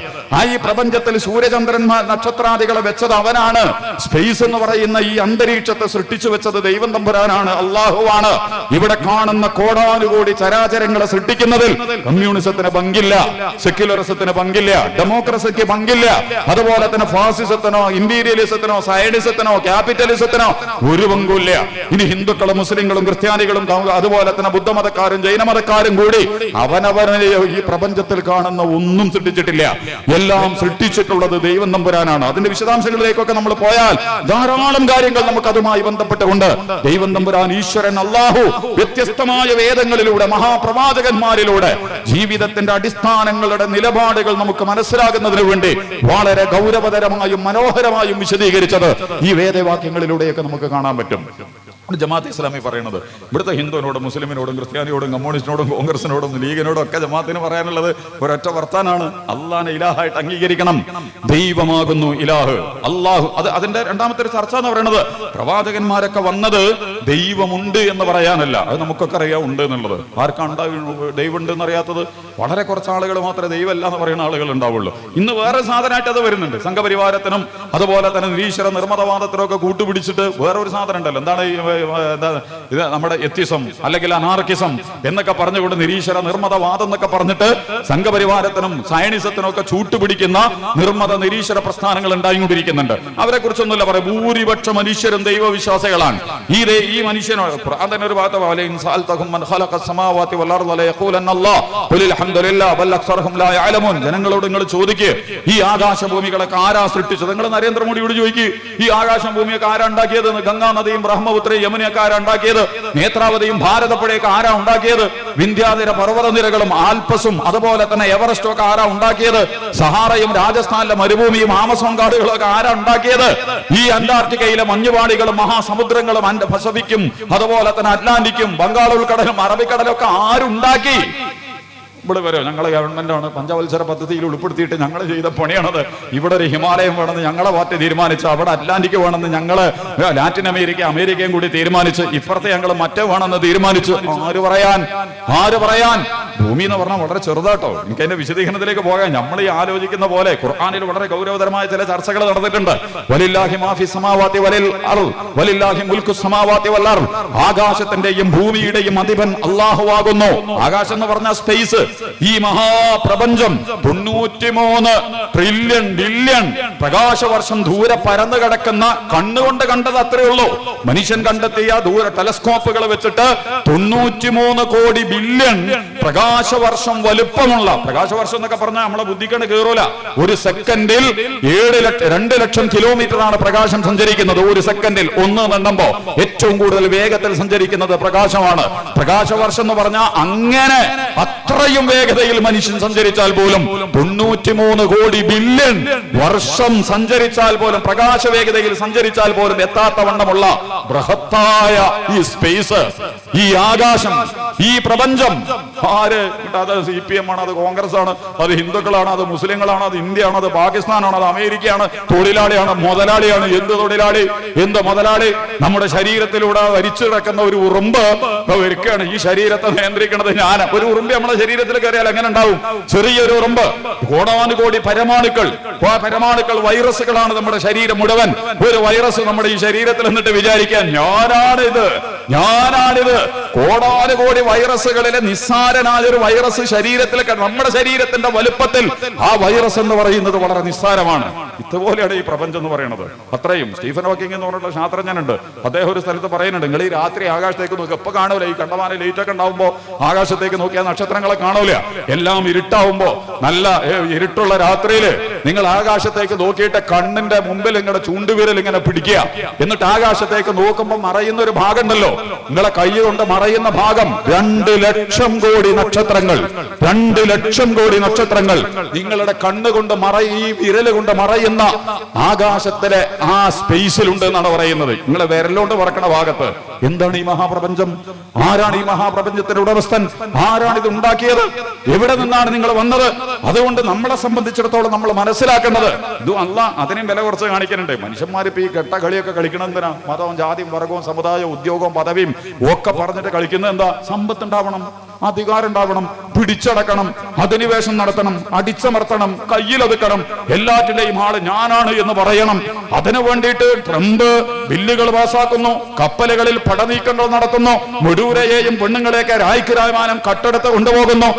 ഈ പ്രപഞ്ചത്തിൽ സൂര്യചന്ദ്രന്മാർ നക്ഷത്രാദികളെ വെച്ചത് അവനാണ്. സ്പേസ് എന്ന് പറയുന്ന ഈ അന്തരീക്ഷത്തെ സൃഷ്ടിച്ചു വെച്ചത് ദൈവം തമ്പുരാനാണ്, അള്ളാഹുവാണ്. ഇവിടെ കാണുന്ന കോടാനുകോടി ചരാചരങ്ങളെ സൃഷ്ടിക്കുന്നതിൽ കമ്മ്യൂണിസത്തിന് പങ്കില്ല, സെക്യുലറിസത്തിന് പങ്കില്ല, ഡെമോക്രസിക്ക് പങ്കില്ല. അതുപോലെ തന്നെ ഫാസിസത്തിനോ ഇമ്പീരിയലിസത്തിനോ സയനിസത്തിനോ ക്യാപിറ്റലിസത്തിനോ ഒരു പങ്കുമില്ല. ഇനി ഹിന്ദുക്കളും മുസ്ലിങ്ങളും ക്രിസ്ത്യാനികളും അതുപോലെ തന്നെ ബുദ്ധമതക്കാരും ജൈനമതക്കാരും കൂടി അവനവനെ ഈ പ്രപഞ്ചത്തിൽ കാണുന്ന ഒന്നും സൃഷ്ടിച്ചിട്ടില്ല. എല്ലാം സൃഷ്ടിച്ചിട്ടുള്ളത് ദൈവം തമ്പുരാനാണ്. അതിന്റെ വിശദാംശങ്ങളിലേക്കൊക്കെ നമ്മൾ പോയാൽ പോയാൽ ധാരാളം കാര്യങ്ങൾ നമുക്ക് അതുമായി ബന്ധപ്പെട്ടുകൊണ്ട് ദൈവം തമ്പുരാൻ ഈശ്വരൻ അല്ലാഹു വ്യത്യസ്തമായ വേദങ്ങളിലൂടെ മഹാപ്രവാചകന്മാരിലൂടെ ജീവിതത്തിന്റെ അടിസ്ഥാനങ്ങളുടെ നിലപാടുകൾ നമുക്ക് മനസ്സിലാകുന്നതിന് വേണ്ടി വളരെ ഗൗരവതരമായും മനോഹരമായും വിശദീകരിച്ചത് ഈ വേദവാക്യങ്ങളിലൂടെയൊക്കെ നമുക്ക് കാണാൻ പറ്റും. ജമാഅത്ത് ഇസ്ലാമി പറയുന്നത് ഇവിടുത്തെ ഹിന്ദുവിനോടും മുസ്ലിമിനോടും ക്രിസ്ത്യാനിയോടും കമ്മ്യൂണിസ്റ്റിനോടും കോൺഗ്രസിനോടും ലീഗിനോടും ഒക്കെ ജമാഅത്തിന് പറയാനുള്ളത് ഒരൊറ്റ വർത്താനാണ്: അള്ളാഹിനെ ഇലാഹായിട്ട് അംഗീകരിക്കണം. ദൈവമാകുന്നു ഇലാഹ്, അള്ളാഹു. അതിന്റെ രണ്ടാമത്തെ ഒരു ചർച്ച എന്ന് പറയുന്നത് പ്രവാചകന്മാരൊക്കെ വന്നത് ദൈവമുണ്ട് എന്ന് പറയാനല്ല. അത് നമുക്കൊക്കെ അറിയാം ഉണ്ട് എന്നുള്ളത്. ആർക്കാണ് ദൈവം ഉണ്ട് എന്നറിയാത്തത്? വളരെ കുറച്ച് ആളുകൾ മാത്രമേ ദൈവമല്ല എന്ന് പറയുന്ന ആളുകൾ ഉണ്ടാവുള്ളൂ. ഇന്ന് വേറെ സാധനമായിട്ട് അത് വരുന്നുണ്ട്. സംഘപരിവാരത്തിനും അതുപോലെ തന്നെ നിരീശ്വര നിർമ്മതവാദത്തിനും ഒക്കെ കൂട്ടുപിടിച്ചിട്ട് വേറെ ഒരു സാധനം ഉണ്ടല്ലോ. എന്താണ് ഇത്? നമ്മുടെ എത്തിസം അല്ലെങ്കിൽ അനാർക്കിസം എന്നൊക്കെ പറഞ്ഞുകൊണ്ട് നിരീശ്വര നിർമ്മതവാദം എന്നൊക്കെ പറഞ്ഞിട്ട് സംഘപരിവാരത്തിനും സയനിസത്തിനും ഒക്കെ ചൂട്ടുപിടിക്കുന്ന നിർമ്മത നിരീശ്വര പ്രസ്ഥാനങ്ങൾ ഉണ്ടായിക്കൊണ്ടിരിക്കുന്നുണ്ട്. അവരെ കുറിച്ചൊന്നുമില്ല പറയാം. ഭൂരിപക്ഷ മനുഷ്യരും ദൈവവിശ്വാസികളാണ്. ഈ മനുഷ്യനോട് ഖുർആൻ തന്നെ ഒരു ഭാഗത്ത് ജനങ്ങളോട് നിങ്ങൾ ചോദിക്കുക, ഈ ആകാശഭൂമികളൊക്കെ ആരാ സൃഷ്ടിച്ചത്? നിങ്ങൾ നരേന്ദ്രമോദിയോട് ചോദിക്കുക, ഈ ആകാശം ഭൂമിയൊക്കെ ആരാ ഉണ്ടാക്കിയത്? ഗംഗാ നദിയും ബ്രഹ്മപുത്രയും യമുനയൊക്കെ ആരാ ഉണ്ടാക്കിയത്? നേത്രാവതിയും ഭാരതപ്പുഴയൊക്കെ ആരാ ഉണ്ടാക്കിയത്? വിന്ധ്യാതിര പർവ്വതനിരകളും ആൽപ്പസും അതുപോലെ തന്നെ എവറസ്റ്റും ഒക്കെ ആരാ ഉണ്ടാക്കിയത്? സഹാറയും രാജസ്ഥാനിലെ മരുഭൂമിയും ആമസോൺ കാടുകളും ഒക്കെ ആരാ ഉണ്ടാക്കിയത്? ഈ അന്റാർട്ടിക്കയിലെ മഞ്ഞുപാളികളും മഹാസമുദ്രങ്ങളും പസഫിക്കും അതുപോലെ തന്നെ അറ്റ്ലാന്റിക്കും ബംഗാൾ ഉൾക്കടലും അറബിക്കടലും ഒക്കെ ആരുണ്ടാക്കി? ഇവിടെ വരും ഞങ്ങളെ ഗവൺമെന്റാണ് പഞ്ചവത്സര പദ്ധതിയിൽ ഉൾപ്പെടുത്തിയിട്ട് ഞങ്ങൾ ചെയ്ത പണിയാണത്. ഇവിടെ ഒരു ഹിമാലയം വേണമെന്ന് ഞങ്ങളെ പാർട്ടി തീരുമാനിച്ചു, അവിടെ അറ്റ്ലാന്റിക് വേണമെന്ന് ഞങ്ങള് ലാറ്റിൻ അമേരിക്കയും കൂടി തീരുമാനിച്ച്, ഇപ്പുറത്തെ ഞങ്ങൾ മറ്റേ വേണമെന്ന് തീരുമാനിച്ചു. ആര് പറയാൻ? ഭൂമി എന്ന് പറഞ്ഞാൽ വളരെ ചെറുതാട്ടോ. എനിക്ക് അതിന്റെ വിശദീകരണത്തിലേക്ക് പോകാൻ നമ്മൾ ഈ ആലോചിക്കുന്ന പോലെ ഖുർആനിൽ വളരെ ഗൗരവതരമായ ചില ചർച്ചകൾ നടന്നിട്ടുണ്ട്. വലില്ലാഹി മാഫി സമാവാതി വലിൽ അർള് വലില്ലാഹി മുൽക്കു സമാവാതി വൽ അർള്. ആകാശത്തിന്റെയും ഭൂമിയുടെയും അധിപൻ അല്ലാഹു ആകുന്നു. ആകാശം എന്ന് പറഞ്ഞ സ്പേസ്, ഈ മഹാപ്രപഞ്ചം 93 ട്രില്യൺ ബില്യൺ പ്രകാശവർഷം ദൂരെ പരന്നു കിടക്കുന്ന, കണ്ണുകൊണ്ട് കണ്ടത് അത്രേ ഉള്ളൂ. മനുഷ്യൻ കണ്ടെത്തിയ ദൂര ടെലസ്കോപ്പുകൾ വെച്ചിട്ട് 93 കോടി ബില്യൺ പ്രകാശവർഷം വലുപ്പമുള്ള, പ്രകാശവർഷം എന്നൊക്കെ പറഞ്ഞാൽ നമ്മളെ ബുദ്ധിക്കണ്ട് കയറൂല. ഒരു സെക്കൻഡിൽ 2 ലക്ഷം കിലോമീറ്റർ ആണ് പ്രകാശം സഞ്ചരിക്കുന്നത്. ഒരു സെക്കൻഡിൽ ഒന്ന് എണ്ണുമ്പോ ഏറ്റവും കൂടുതൽ വേഗത്തിൽ സഞ്ചരിക്കുന്നത് പ്രകാശമാണ്. പ്രകാശവർഷം എന്ന് പറഞ്ഞാൽ അങ്ങനെ അത്രയും വേഗതയിൽ മനുഷ്യൻ സഞ്ചരിച്ചാൽ പോലും 93 കോടി ബില്യൺ വർഷം സഞ്ചരിച്ചാൽ പോലും, പ്രകാശ വേഗതയിൽ സഞ്ചരിച്ചാൽ പോലും എത്താത്ത വണ്ണമുള്ള ബൃഹത്തായ ഈ സ്പേസ്, ഈ ആകാശം, ഈ പ്രപഞ്ചം ആര്? അത് CPM ആണ്, അത് കോൺഗ്രസ് ആണ്, അത് ഹിന്ദുക്കളാണ്, അത് മുസ്ലിങ്ങളാണ്, അത് ഇന്ത്യയാണ്, അത് പാകിസ്ഥാനാണ്, അത് അമേരിക്കയാണ്, തൊഴിലാളിയാണ്, മുതലാളിയാണ്. എന്ത് തൊഴിലാളി, എന്ത് മുതലാളി? നമ്മുടെ ശരീരത്തിലൂടെ വരിച്ചു കിടക്കുന്ന ഒരു ഉറുമ്പ് വരിക്കുകയാണ്. ഈ ശരീരത്തെ നിയന്ത്രിക്കുന്നത് ഞാൻ. ഒരു ഉറുമ്പ് നമ്മുടെ ശരീരത്തിൽ കയറിയാൽ എങ്ങനെ ഉണ്ടാവും? ചെറിയൊരു ഉറുമ്പ്. കോടാനുകോടി പരമാണുക്കൾ വൈറസുകളാണ് നമ്മുടെ ശരീരം മുഴുവൻ. ഒരു വൈറസ് നമ്മുടെ ഈ ശരീരത്തിൽ നിന്നിട്ട് വിചാരിക്കാൻ ഞാനാണിത്. കോടാനുകോടി വൈറസുകളിലെ നിസ്സാരനായ ഒരു വൈറസ് ശരീരത്തിലേക്ക്, നമ്മുടെ ശരീരത്തിന്റെ വലുപ്പത്തിൽ ആ വൈറസ് എന്ന് പറയുന്നത് വളരെ നിസ്സാരമാണ്. ഇതുപോലെയാണ് ഈ പ്രപഞ്ചം എന്ന് പറയുന്നത്. അത്രയും. സ്റ്റീഫൻ ഹോക്കിംഗ് എന്ന് പറഞ്ഞിട്ടുള്ള ശാസ്ത്രജ്ഞനുണ്ട്. അദ്ദേഹം ഒരു സ്ഥലത്ത് പറയുന്നുണ്ട്, നിങ്ങൾ ഈ രാത്രി ആകാശത്തേക്ക് നോക്കി എപ്പോ കാണൂല. ഈ കണ്ടമാന ലൈറ്റ് ഒക്കെ ഉണ്ടാവുമ്പോ ആകാശത്തേക്ക് നോക്കിയാൽ നക്ഷത്രങ്ങളെ കാണൂല. എല്ലാം ഇരുട്ടാവുമ്പോ, നല്ല ഇരുട്ടുള്ള രാത്രിയില് നിങ്ങൾ ആകാശത്തേക്ക് നോക്കിയിട്ട് കണ്ണിന്റെ മുമ്പിൽ നിങ്ങളുടെ ചൂണ്ടുവിരൽ ഇങ്ങനെ പിടിക്കുക. എന്നിട്ട് ആകാശത്തേക്ക് നോക്കുമ്പോൾ മറയുന്ന ഒരു ഭാഗം ഉണ്ടല്ലോ, നിങ്ങളെ കൈ കൊണ്ട് മറയുന്ന ഭാഗം 2 ലക്ഷം കോടി നക്ഷത്രങ്ങൾ. 2 ലക്ഷം കോടി നക്ഷത്രങ്ങൾ നിങ്ങളുടെ കണ്ണുകൊണ്ട് ഈ വിരല് കൊണ്ട് മറയുന്ന ആകാശത്തിലെ ആ സ്പേസിലുണ്ട് എന്നാണ് പറയുന്നത്. നിങ്ങളെ വിരലുകൊണ്ട് പറക്കണ ഭാഗത്ത്. എന്താണ് ഈ മഹാപ്രപഞ്ചം? ആരാണ് ഈ മഹാപ്രപഞ്ചത്തിന്റെ ഉടമസ്ഥൻ? ആരാണ് ഇത് ഉണ്ടാക്കിയത്? എവിടെ നിന്നാണ് നിങ്ങൾ വന്നത്? അതുകൊണ്ട് നമ്മളെ സംബന്ധിച്ചിടത്തോളം നമ്മൾ മനസ്സിലാക്കേണ്ടത് ഇത് അല്ലാഹ് അതിനും വില കുറച്ച് കാണിക്കുന്നുണ്ട്. മനുഷ്യന്മാരിപ്പോ ഈ കെട്ട കളിയൊക്കെ കളിക്കണം എന്തിനാ? മതവും ജാതിയും വർഗവും സമുദായവും ഉദ്യോഗവും പദവിയും ഒക്കെ പറഞ്ഞിട്ട് കളിക്കുന്നത് എന്താ? സമ്പത്ത് ഉണ്ടാവണം, അധികാരം ഉണ്ടാവണം, പിടിച്ചടക്കണം, അധിനിവേശം നടത്തണം, അടിച്ചമർത്തണം, കയ്യിലൊതുക്കണം, എല്ലാറ്റിന്റെയും ആള് ഞാനാണ് എന്ന് പറയണം. അതിനു വേണ്ടിയിട്ട് ട്രംപ് ബില്ലുകൾ പാസാക്കുന്നു, കപ്പലുകളിൽ പടനീക്കങ്ങൾ നടത്തുന്നു, മുടൂരയെയും പെണ്ണുങ്ങളെയൊക്കെ രായ്ക്കുരായ്മാനം കട്ടെടുത്ത് കൊണ്ടുപോകുന്നു.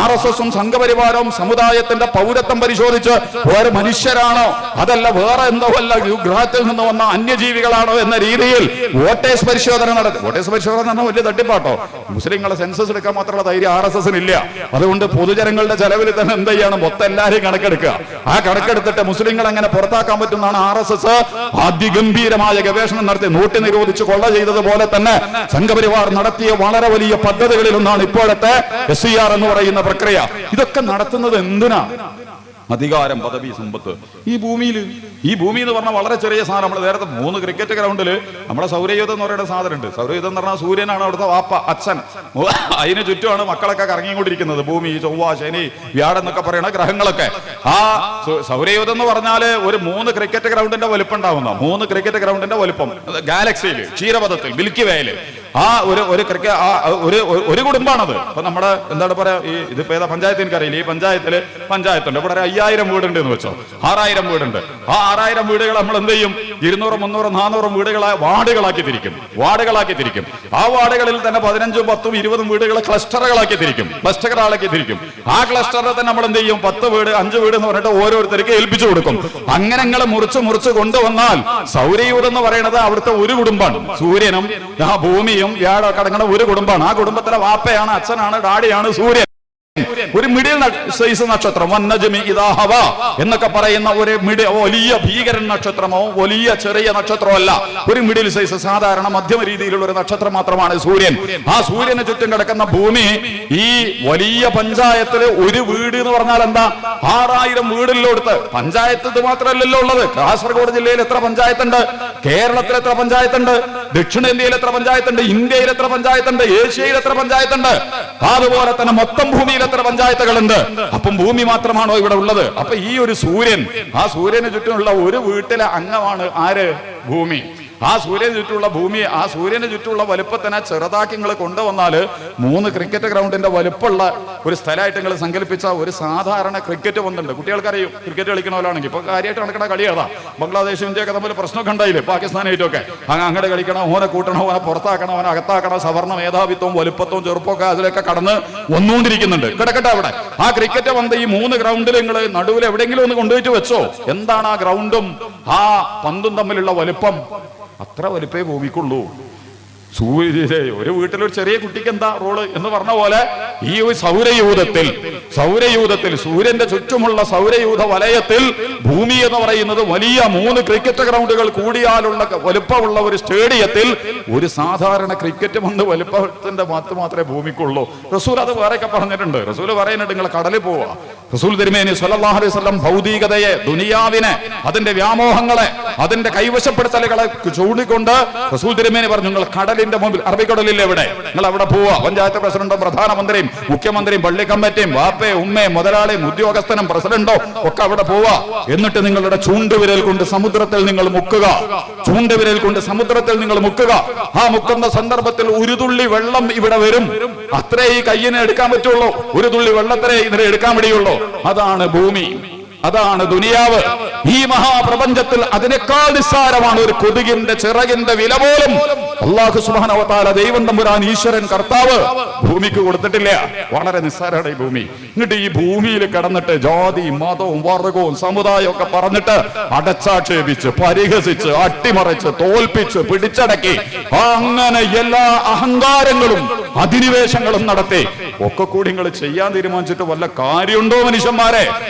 RSSും സംഘപരിവാരവും സമുദായത്തിന്റെ പൗരത്വം പരിശോധിച്ച് വേറെ മനുഷ്യരാണോ അതല്ല വേറെ എന്തോ അല്ല ഗ്രഹത്തിൽ നിന്ന് വന്ന അന്യജീവികളാണോ എന്ന രീതിയിൽ വോട്ടേഴ്സ് പരിശോധന നടത്തി. വോട്ടേഴ്സ് പരിശോധന പറഞ്ഞാൽ വലിയ തട്ടിപ്പാട്ടോ. മുസ്ലിങ്ങളെ സെൻസസ് എടുക്കാൻ മാത്രമുള്ള ധൈര്യം RSSന് ഇല്ല. അതുകൊണ്ട് പൊതുജനങ്ങളുടെ ചെലവിൽ തന്നെ എന്ത് ചെയ്യണം, മൊത്തം എല്ലാവരെയും കണക്കെടുക്കുക. ആ കണക്കെടുത്തിട്ട് മുസ്ലിങ്ങൾ എങ്ങനെ പുറത്താക്കാൻ പറ്റുന്നതാണ് RSS അതിഗംഭീരമായ ഗവേഷണം നടത്തി. നോട്ട് നിരോധിച്ച് കൊള്ള ചെയ്തതുപോലെ തന്നെ സംഘപരിവാർ നടത്തിയ വളരെ വലിയ പദ്ധതികളിൽ ഒന്നാണ് ഇപ്പോഴത്തെ SCR എന്ന് പറയുന്ന പ്രക്രിയ. ഇതൊക്കെ നടത്തുന്നത് എന്തിനാ? അധികാരം, പദവി, സമ്പത്ത്. ഈ ഭൂമി എന്ന് പറഞ്ഞാൽ വളരെ ചെറിയ സാധനം. നമ്മൾ നേരത്തെ 3 ക്രിക്കറ്റ് ഗ്രൗണ്ടിൽ നമ്മുടെ സൗരയൂഥം എന്ന് പറയുന്ന സാധനമുണ്ട്. സൗരയൂഥം എന്ന് പറഞ്ഞാൽ സൂര്യനാണ് അവിടുത്തെ വാപ്പ, അച്ഛൻ. അതിന് ചുറ്റുമാണ് മക്കളൊക്കെ കറങ്ങിക്കൊണ്ടിരിക്കുന്നത്. ഭൂമി, ചൊവ്വ, ശനി, വ്യാഴം എന്നൊക്കെ പറയുന്ന ഗ്രഹങ്ങളൊക്കെ. ആ സൗരയൂഥം എന്ന് പറഞ്ഞാല് ഒരു 3 ക്രിക്കറ്റ് ഗ്രൗണ്ടിന്റെ വലുപ്പം ഉണ്ടാവുന്ന 3 ക്രിക്കറ്റ് ഗ്രൗണ്ടിന്റെ വലുപ്പം ഗാലക്സിയിൽ, ക്ഷീരപഥത്തിൽ, മിൽക്കി വേയിൽ ആ ഒരു കുടുംബാണത്. അപ്പൊ നമ്മുടെ എന്താണ് പറയാ, ഈ ഇതിപ്പോ ഏതാ പഞ്ചായത്ത് എനിക്കറിയില്ല. ഈ പഞ്ചായത്തുണ്ട്. ഇവിടെ 5000 വീടുണ്ട് എന്ന് വെച്ചോ, 6000 വീടുണ്ട്. ആ 6000 വീടുകൾ നമ്മൾ എന്ത് ചെയ്യും, 200, 300, 400 വീടുകളെ വാർഡുകളാക്കി തിരിക്കും. ആ വാർഡുകളിൽ തന്നെ 15, 10, 20 വീടുകളെ ക്ലസ്റ്ററുകളാക്കി തിരിക്കും. ആ ക്ലസ്റ്ററിൽ തന്നെ നമ്മൾ എന്ത് ചെയ്യും, 10 വീട്, 5 വീട് എന്ന് പറഞ്ഞിട്ട് ഓരോരുത്തർക്ക് ഏൽപ്പിച്ചു കൊടുക്കും. അങ്ങനെ നിങ്ങൾ മുറിച്ച് കൊണ്ടുവന്നാൽ സൗരയൂഥം എന്ന് പറയുന്നത് അവിടുത്തെ ഒരു കുടുംബമാണ്. സൂര്യനും ആ ഭൂമിയും വ്യാഴമൊക്കെ അടങ്ങുന്ന ഒരു കുടുംബമാണ്. ആ കുടുംബത്തിലെ വാപ്പയാണ്, അച്ഛനാണ്, ഡാഡിയാണ് സൂര്യൻ. ഒരു മിഡിൽ സൈസ് നക്ഷത്രം, വന്നജമി ഇദാ ഹവ എന്നൊക്കെ പറയുന്ന ഒരു വലിയ ഭീകരൻ നക്ഷത്രമോ വലിയ ചെറിയ നക്ഷത്രമല്ല, ഒരു മിഡിൽ സൈസ് സാധാരണ മധ്യമ രീതിയിലുള്ള ഒരു നക്ഷത്രം മാത്രമാണ് സൂര്യൻ. ആ സൂര്യന് ചുറ്റും കിടക്കുന്ന ഭൂമി ഈ വലിയ പഞ്ചായത്തില് ഒരു വീട് എന്ന് പറഞ്ഞാൽ എന്താ, 6000 വീടിലോടുത്ത്. പഞ്ചായത്ത് ഇത് മാത്രമല്ലല്ലോ ഉള്ളത്. കാസർഗോഡ് ജില്ലയിൽ എത്ര പഞ്ചായത്തുണ്ട്, കേരളത്തിൽ എത്ര പഞ്ചായത്തുണ്ട്, ദക്ഷിണേന്ത്യയിൽ എത്ര പഞ്ചായത്തുണ്ട്, ഇന്ത്യയിൽ എത്ര പഞ്ചായത്തുണ്ട്, ഏഷ്യയിൽ എത്ര പഞ്ചായത്തുണ്ട്, അതുപോലെ തന്നെ മൊത്തം ഭൂമിയിൽ എത്ര പഞ്ചായത്തുകളുണ്ട്. അപ്പം ഭൂമി മാത്രമാണോ ഇവിടെ ഉള്ളത്? അപ്പൊ ഈ ഒരു സൂര്യൻ, ആ സൂര്യന് ചുറ്റുമുള്ള ഒരു വീട്ടിലെ അംഗമാണ് ആര്? ഭൂമി. ആ സൂര്യന് ചുറ്റുമുള്ള ഭൂമി, ആ സൂര്യന് ചുറ്റുമുള്ള വലുപ്പത്തിനെ ചെറുതാക്കി നിങ്ങൾ കൊണ്ടുവന്നാല് 3 ക്രിക്കറ്റ് ഗ്രൗണ്ടിന്റെ വലുപ്പമുള്ള ഒരു സ്ഥലമായിട്ട് നിങ്ങൾ സങ്കല്പിച്ച ഒരു സാധാരണ ക്രിക്കറ്റ് പന്തുണ്ട്. കുട്ടികൾക്കറിയും ക്രിക്കറ്റ് കളിക്കണവരാണെങ്കിൽ. ഇപ്പൊ കാര്യമായിട്ട് നടക്കണ കളിയാതാ. ബംഗ്ലാദേശും ഇന്ത്യയൊക്കെ തമ്മിൽ പ്രശ്നമൊക്കെ ഉണ്ടായില്ലേ, പാകിസ്ഥാനായിട്ടൊക്കെ. അങ്ങോട്ട് കളിക്കണം, ഓനെ കൂട്ടണം, ഓനെ പുറത്താക്കണം, ഓനെ അകത്താക്കണം. സവർണ്ണ മേധാവിത്വവും വലുപ്പത്വവും ചെറുപ്പമൊക്കെ അതിലൊക്കെ കടന്ന് വന്നുകൊണ്ടിരിക്കുന്നുണ്ട്. കിടക്കട്ടെ അവിടെ. ആ ക്രിക്കറ്റ് പന്ത് ഈ 3 ഗ്രൗണ്ടിൽ നിങ്ങൾ നടുവിൽ എവിടെയെങ്കിലും ഒന്ന് കൊണ്ടുപോയിട്ട് വെച്ചോ. എന്താണ് ആ ഗ്രൗണ്ടും ആ പന്തും തമ്മിലുള്ള വലുപ്പം? അത്ര വലുപ്പേ ഭൂമിക്കുള്ളൂ. ഒരു വീട്ടിലൊരു ചെറിയ കുട്ടിക്ക് എന്താ റോള് എന്ന് പറഞ്ഞ പോലെ ഈ സൗരയൂഥത്തിൽ സൂര്യന്റെ ചുറ്റുമുള്ള സൗരയൂഥ വലയത്തിൽ ഭൂമി എന്ന് പറയുന്നത് വലിയ 3 ക്രിക്കറ്റ് ഗ്രൗണ്ടുകൾ കൂടിയാലുള്ള വലുപ്പമുള്ള ഒരു സ്റ്റേഡിയത്തിൽ ഒരു സാധാരണ ക്രിക്കറ്റ് പന്ത് വലുപ്പത്തിന്റെ മാത്രമേ ഭൂമിക്കുള്ളൂ. റസൂൽ അത് വേറെയൊക്കെ പറഞ്ഞിട്ടുണ്ട്. റസൂൽ പറയുന്നുണ്ട്, നിങ്ങൾ കടലിൽ പോവാ. റസൂൽ തിരുമേനി സ്വല്ലല്ലാഹു അലൈഹി വസല്ലം ഭൗതികതയെ, ദുനിയാവിനെ, അതിന്റെ വ്യാമോഹങ്ങളെ, അതിന്റെ കൈവശപ്പെടുത്തലുകളെ ചൂണ്ടിക്കൊണ്ട് റസൂൽ തിരുമേനി പറഞ്ഞു, നിങ്ങൾ കടലിന്റെ മുമ്പിൽ, അറബിക്കടലിൽ എവിടെ, നിങ്ങൾ അവിടെ പോവാ. പഞ്ചായത്ത് പ്രസിഡന്റും പ്രധാനമന്ത്രിയും മുഖ്യമന്ത്രിയും പള്ളി കമ്മിറ്റിയും വാപ്പയും ഉമ്മയും മുതലാളിയും ഉദ്യോഗസ്ഥനും പ്രസിഡന്റോ ഒക്കെ അവിടെ പോവാ. എന്നിട്ട് നിങ്ങളുടെ ചൂണ്ടുവിരൽ കൊണ്ട് സമുദ്രത്തിൽ നിങ്ങൾ മുക്കുക. ആ മുക്കുന്ന സന്ദർഭത്തിൽ ഒരു തുള്ളി വെള്ളം ഇവിടെ വരും. അത്രേ ഈ കയ്യിനെ എടുക്കാൻ പറ്റുള്ളൂ. ഒരു തുള്ളി വെള്ളത്തിനെ ഇതിനെ എടുക്കാൻ കഴിയുള്ളൂ. അതാണ് ഭൂമി, അതാണ് ദുനിയാവ്. ഈ മഹാപ്രപഞ്ചത്തിൽ അതിനേക്കാൾ നിസ്സാരമാണ് ഒരു കൊതുകിന്റെ ചിറകിന്റെ വില പോലും അല്ലാഹു സുബ്ഹാനഹു വ തആല, ദൈവം തമ്പുരാൻ, ഈശ്വരൻ, കർത്താവ് ഭൂമിക്ക് കൊടുത്തിട്ടില്ല. വളരെ നിസ്സാരമാണ് ഈ ഭൂമി. എന്നിട്ട് ഈ ഭൂമിയിൽ കിടന്നിട്ട് ജാതി, മതവും, വർഗവും, സമുദായവും ഒക്കെ പറഞ്ഞിട്ട് അടച്ചാക്ഷേപിച്ച്, പരിഹസിച്ച്, അട്ടിമറിച്ച്, തോൽപ്പിച്ച്, പിടിച്ചടക്കി, അങ്ങനെ എല്ലാ അഹങ്കാരങ്ങളും അധിനിവേശങ്ങളും നടത്തി ഒക്കെ കൂടി നിങ്ങൾ ചെയ്യാൻ തീരുമാനിച്ചിട്ട് വല്ല കാര്യമുണ്ടോ മനുഷ്യന്മാരെ?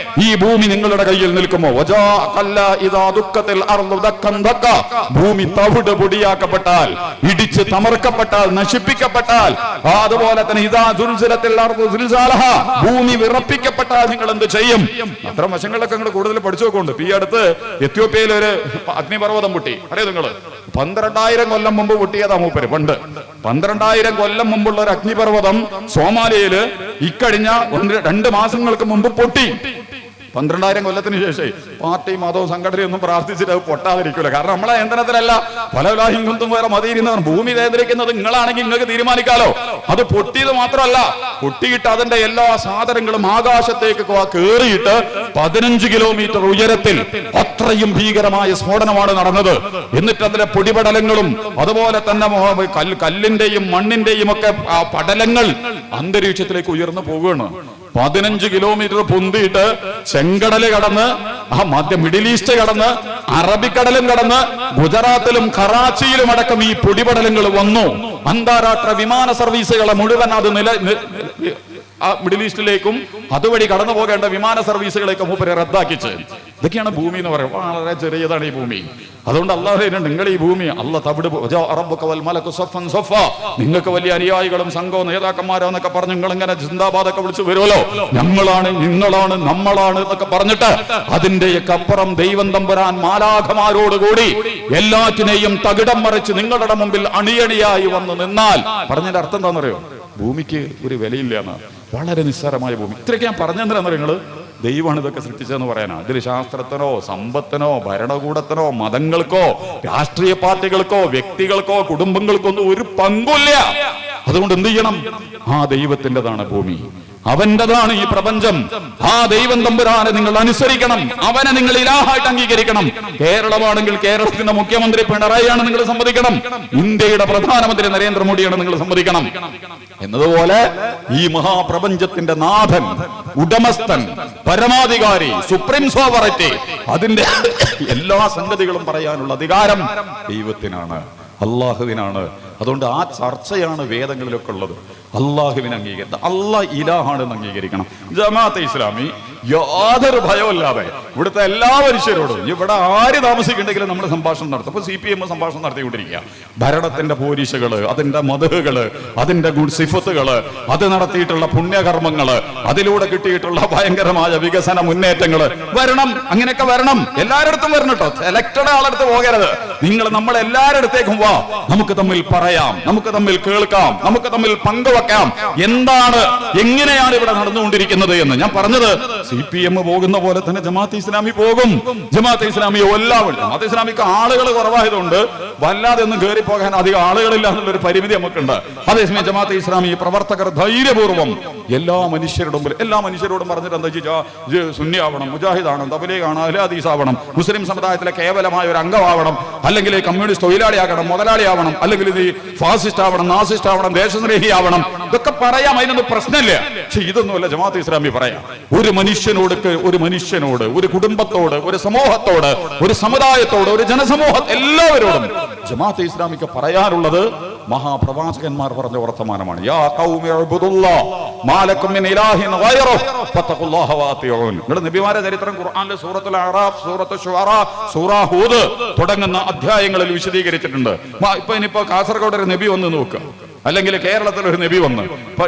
ഈ ഭൂമി നിങ്ങളുടെ കയ്യിൽ നിൽക്കുമോ? ഭൂമി തവിട് പൊടിയാക്കപ്പെട്ടാൽ, ഇടിച്ച് തമർക്കപ്പെട്ടാൽ, നശിപ്പിക്കപ്പെട്ടാൽ, അതുപോലെ തന്നെ ഭൂമി വിറപ്പിക്കപ്പെട്ടാൽ നിങ്ങൾ എന്ത് ചെയ്യും? അത്തരം വശങ്ങളിലൊക്കെ നിങ്ങൾ കൂടുതൽ പഠിച്ചു നോക്കുന്നുണ്ട്. ഈ അടുത്ത് എത്യോപ്യയിൽ ഒരു അഗ്നിപർവ്വതം പൊട്ടി. അറിയോ നിങ്ങൾ? 12,000 കൊല്ലം മുമ്പ് പൊട്ടിയതാ മൂപ്പര്. പണ്ട് 12,000 കൊല്ലം മുമ്പുള്ള ഒരു അഗ്നിപർവ്വതം സോമാലിയയില് ഇക്കഴിഞ്ഞ 2 മാസങ്ങൾക്ക് മുമ്പ് പൊട്ടി. 12,000 കൊല്ലത്തിന് ശേഷം പാർട്ടി, മതവും, സംഘടനയൊന്നും പ്രാർത്ഥിച്ചിട്ട് അത് പൊട്ടാതിരിക്കില്ല. കാരണം നമ്മളെ നിയന്ത്രണത്തിലല്ല. പലവിലാഹിങ്കും വേറെ മതിയിരുന്നതാണ്. ഭൂമി നിയന്ത്രിക്കുന്നത് നിങ്ങളാണെങ്കിൽ നിങ്ങൾക്ക് തീരുമാനിക്കാലോ. അത് പൊട്ടിയത് മാത്രമല്ല, പൊട്ടിയിട്ട് അതിന്റെ എല്ലാ സാധനങ്ങളും ആകാശത്തേക്ക് കയറിയിട്ട് 15 കിലോമീറ്റർ ഉയരത്തിൽ അത്രയും ഭീകരമായ സ്ഫോടനമാണ് നടന്നത്. എന്നിട്ട് അതിലെ പൊടിപടലങ്ങളും അതുപോലെ തന്നെ കല്ലിന്റെയും മണ്ണിന്റെയും ഒക്കെ പടലങ്ങൾ അന്തരീക്ഷത്തിലേക്ക് ഉയർന്നു പോവുകയാണ്. 15 കിലോമീറ്റർ പൊന്തിയിട്ട് ചെങ്കടല് കടന്ന്, മിഡിൽ ഈസ്റ്റ് കടന്ന്, അറബിക്കടലും കടന്ന്, ഗുജറാത്തിലും കറാച്ചിയിലും അടക്കം ഈ പൊടിപടലങ്ങൾ വന്നു. അന്താരാഷ്ട്ര വിമാന സർവീസുകളെ മുഴുവൻ അത് ആ മിഡിൽ ഈസ്റ്റിലേക്കും അതുവഴി കടന്നു പോകേണ്ട വിമാന സർവീസുകളേക്കും മൂപ്പരെ റദ്ദാക്കിച്ച്. ഇതൊക്കെയാണ് ഭൂമി എന്ന് പറയുന്നത്. വളരെ ചെറിയതാണ് ഈ ഭൂമി. അതുകൊണ്ട് അല്ലാഹു നിങ്ങൾ ഈ ഭൂമി നിങ്ങൾക്ക് വലിയ അനുയായികളും സംഘവും നേതാക്കന്മാരോ എന്നൊക്കെ പറഞ്ഞ് നിങ്ങൾ ഇങ്ങനെ ചിന്താബാധൊക്കെ വിളിച്ചു വരുമല്ലോ, ഞങ്ങളാണ് നിങ്ങളാണ് നമ്മളാണ് എന്നൊക്കെ പറഞ്ഞിട്ട് അതിന്റെയൊക്കെ അപ്പുറം ദൈവം തമ്പുരാൻ മാലാഖമാരോടുകൂടി എല്ലാറ്റിനെയും തകിടം മറിച്ച് നിങ്ങളുടെ മുമ്പിൽ അണിയണിയായി വന്ന് നിന്നാൽ പറഞ്ഞതിന്റെ അർത്ഥം എന്താണെന്നറിയോ? ഭൂമിക്ക് ഒരു വിലയില്ല എന്ന്. വളരെ നിസ്സാരമായ ഭൂമി. ഇത്രയൊക്കെ ഞാൻ പറഞ്ഞെന്തിനാന്ന് നിങ്ങള് ദൈവമാണ് ഇതൊക്കെ സൃഷ്ടിച്ചതെന്ന് പറയാനാ. ഇതിൽ ശാസ്ത്രത്തിനോ സമ്പത്തിനോ ഭരണകൂടത്തിനോ മതങ്ങൾക്കോ രാഷ്ട്രീയ പാർട്ടികൾക്കോ വ്യക്തികൾക്കോ കുടുംബങ്ങൾക്കോ ഒന്നും ഒരു പങ്കുമില്ല. അതുകൊണ്ട് എന്ത് ചെയ്യണം? ആ ദൈവത്തിൻ്റെതാണ് ഭൂമി, അവന്റേതാണ് ഈ പ്രപഞ്ചം. ആ ദൈവം തമ്പുരാനെ നിങ്ങൾ അനുസരിക്കണം, അവനെ നിങ്ങൾ ഇലാഹായിട്ട് അംഗീകരിക്കണം. കേരളമാണെങ്കിൽ കേരളത്തിന്റെ മുഖ്യമന്ത്രി പിണറായിയാണ് നിങ്ങൾ സമ്മതിക്കണം, ഇന്ത്യയുടെ പ്രധാനമന്ത്രി നരേന്ദ്രമോദിയാണ് നിങ്ങൾ സമ്മതിക്കണം. എന്നതുപോലെ ഈ മഹാപ്രപഞ്ചത്തിന്റെ നാഥൻ, ഉടമസ്ഥൻ, പരമാധികാരി, സുപ്രീം സോവറിറ്റി, അതിന്റെ എല്ലാ സംഗതികളും പറയാനുള്ള അധികാരം ദൈവത്തിനാണ്, അള്ളാഹുവിനാണ്. അതുകൊണ്ട് ആ ചർച്ചയാണ് വേദങ്ങളിലൊക്കെ ഉള്ളത്. അള്ളാഹുവിനെ അംഗീകരിക്കണം, അള്ളാഹ് ഇലാഹാണെന്ന് അംഗീകരിക്കണം. ജമാഅത്തെ ഇസ്ലാമി യാതൊരു ഭയമില്ലാതെ ഇവിടുത്തെ എല്ലാ മനുഷ്യരോടും ഇവിടെ ആര് താമസിക്കുന്നുണ്ടെങ്കിലും നമ്മൾ സംഭാഷണം നടത്തും. ഇപ്പൊ CPM സംഭാഷണം നടത്തിക്കൊണ്ടിരിക്കുക. ഭരണത്തിന്റെ പോലീസുകള്, അതിന്റെ മതകള്, അതിന്റെ സിഫത്തുകള്, അത് നടത്തിയിട്ടുള്ള പുണ്യകർമ്മങ്ങള്, അതിലൂടെ കിട്ടിയിട്ടുള്ള ഭയങ്കരമായ വികസന മുന്നേറ്റങ്ങള് വരണം. അങ്ങനെയൊക്കെ വരണം, എല്ലാവരുടെ വരണം കേട്ടോ. സെലക്ടഡ് ആളെടുത്ത് പോകരുത്. നിങ്ങൾ നമ്മളെല്ലാവരുടെ അടുത്തേക്കും വാ, നമുക്ക് തമ്മിൽ പറയാം, നമുക്ക് തമ്മിൽ കേൾക്കാം, നമുക്ക് തമ്മിൽ പങ്കുവെക്കാം എന്താണ് എങ്ങനെയാണ് ഇവിടെ നടന്നുകൊണ്ടിരിക്കുന്നത് എന്ന്. ഞാൻ പറഞ്ഞത് CPM പോകുന്ന പോലെ തന്നെ ജമാഅത്തെ ഇസ്ലാമി പോകും. ജമാഅത്തെ ഇസ്ലാമി എല്ലാവരും, ജമാഅത്തെ ഇസ്ലാമിക്ക് ആളുകൾ കുറവായതുകൊണ്ട് വല്ലാതെ ഒന്നും കയറി പോകാൻ അധികം ആളുകളില്ല എന്നുള്ളൊരു പരിമിതി നമുക്കുണ്ട്. അതേസമയം ജമാഅത്തെ ഇസ്ലാമി പ്രവർത്തകർ ധൈര്യപൂർവ്വം എല്ലാ മനുഷ്യരോടും പറഞ്ഞിട്ട് എന്താ വെച്ചാൽ സുന്നി ആവണം, മുജാഹിദാണ്, തബ്ലീഗാണ്, അഹ്ലെ ഹദീസ് ആവണം, മുസ്ലിം സമുദായത്തിലെ കേവലമായ ഒരു അംഗമാവണം, അല്ലെങ്കിൽ കമ്മ്യൂണിസ്റ്റ് തൊഴിലാളിയാകണം, മുതലാളിയാവണം, അല്ലെങ്കിൽ ഇത് ഫാസിസ്റ്റ് ആവണം, നാസിസ്റ്റ് ആവണം, ദേശസ്നേഹി ആവണം. ഇതൊക്കെ പറയാം, അതിനൊന്നും പ്രശ്നമില്ല. പക്ഷെ ഇതൊന്നുമല്ല ജമാഅത്തെ ഇസ്ലാമി പറയാം. ഒരു മനുഷ്യനോട്, ഒരു കുടുംബത്തോട്, ഒരു സമൂഹത്തോട്, ഒരു സമുദായത്തോട്, ഒരു ജനസമൂഹം എല്ലാവരോടും ജമാഅത്തെ ഇസ്ലാമിക്ക് പറയാനുള്ളത് മഹാപ്രവാചകന്മാർ പറഞ്ഞ വർത്തമാനമാണ്. യാ ഖൗമി ഉബ്ദുല്ലാഹ് മാ ലക്കും മിൻ ഇലാഹിൻ ഗൈറുഹു ഫത്തഖുല്ലാഹ വഅതിഊൻ. ഇവിടെ നബിമാരുടെ ചരിത്രം ഖുർആനിലെ സൂറത്തുൽ അറാഫ്, സൂറത്തുൽ ശുഅറാ, സൂറ ഹൂദ് തുടങ്ങുന്ന അധ്യായങ്ങളിൽ വിശദീകരിച്ചിട്ടുണ്ട്. ഇനിയിപ്പോ കാസർഗോഡ് ഒരു നബി വന്ന് നോക്കുക, അല്ലെങ്കിൽ കേരളത്തിൽ ഒരു നബി വന്ന്.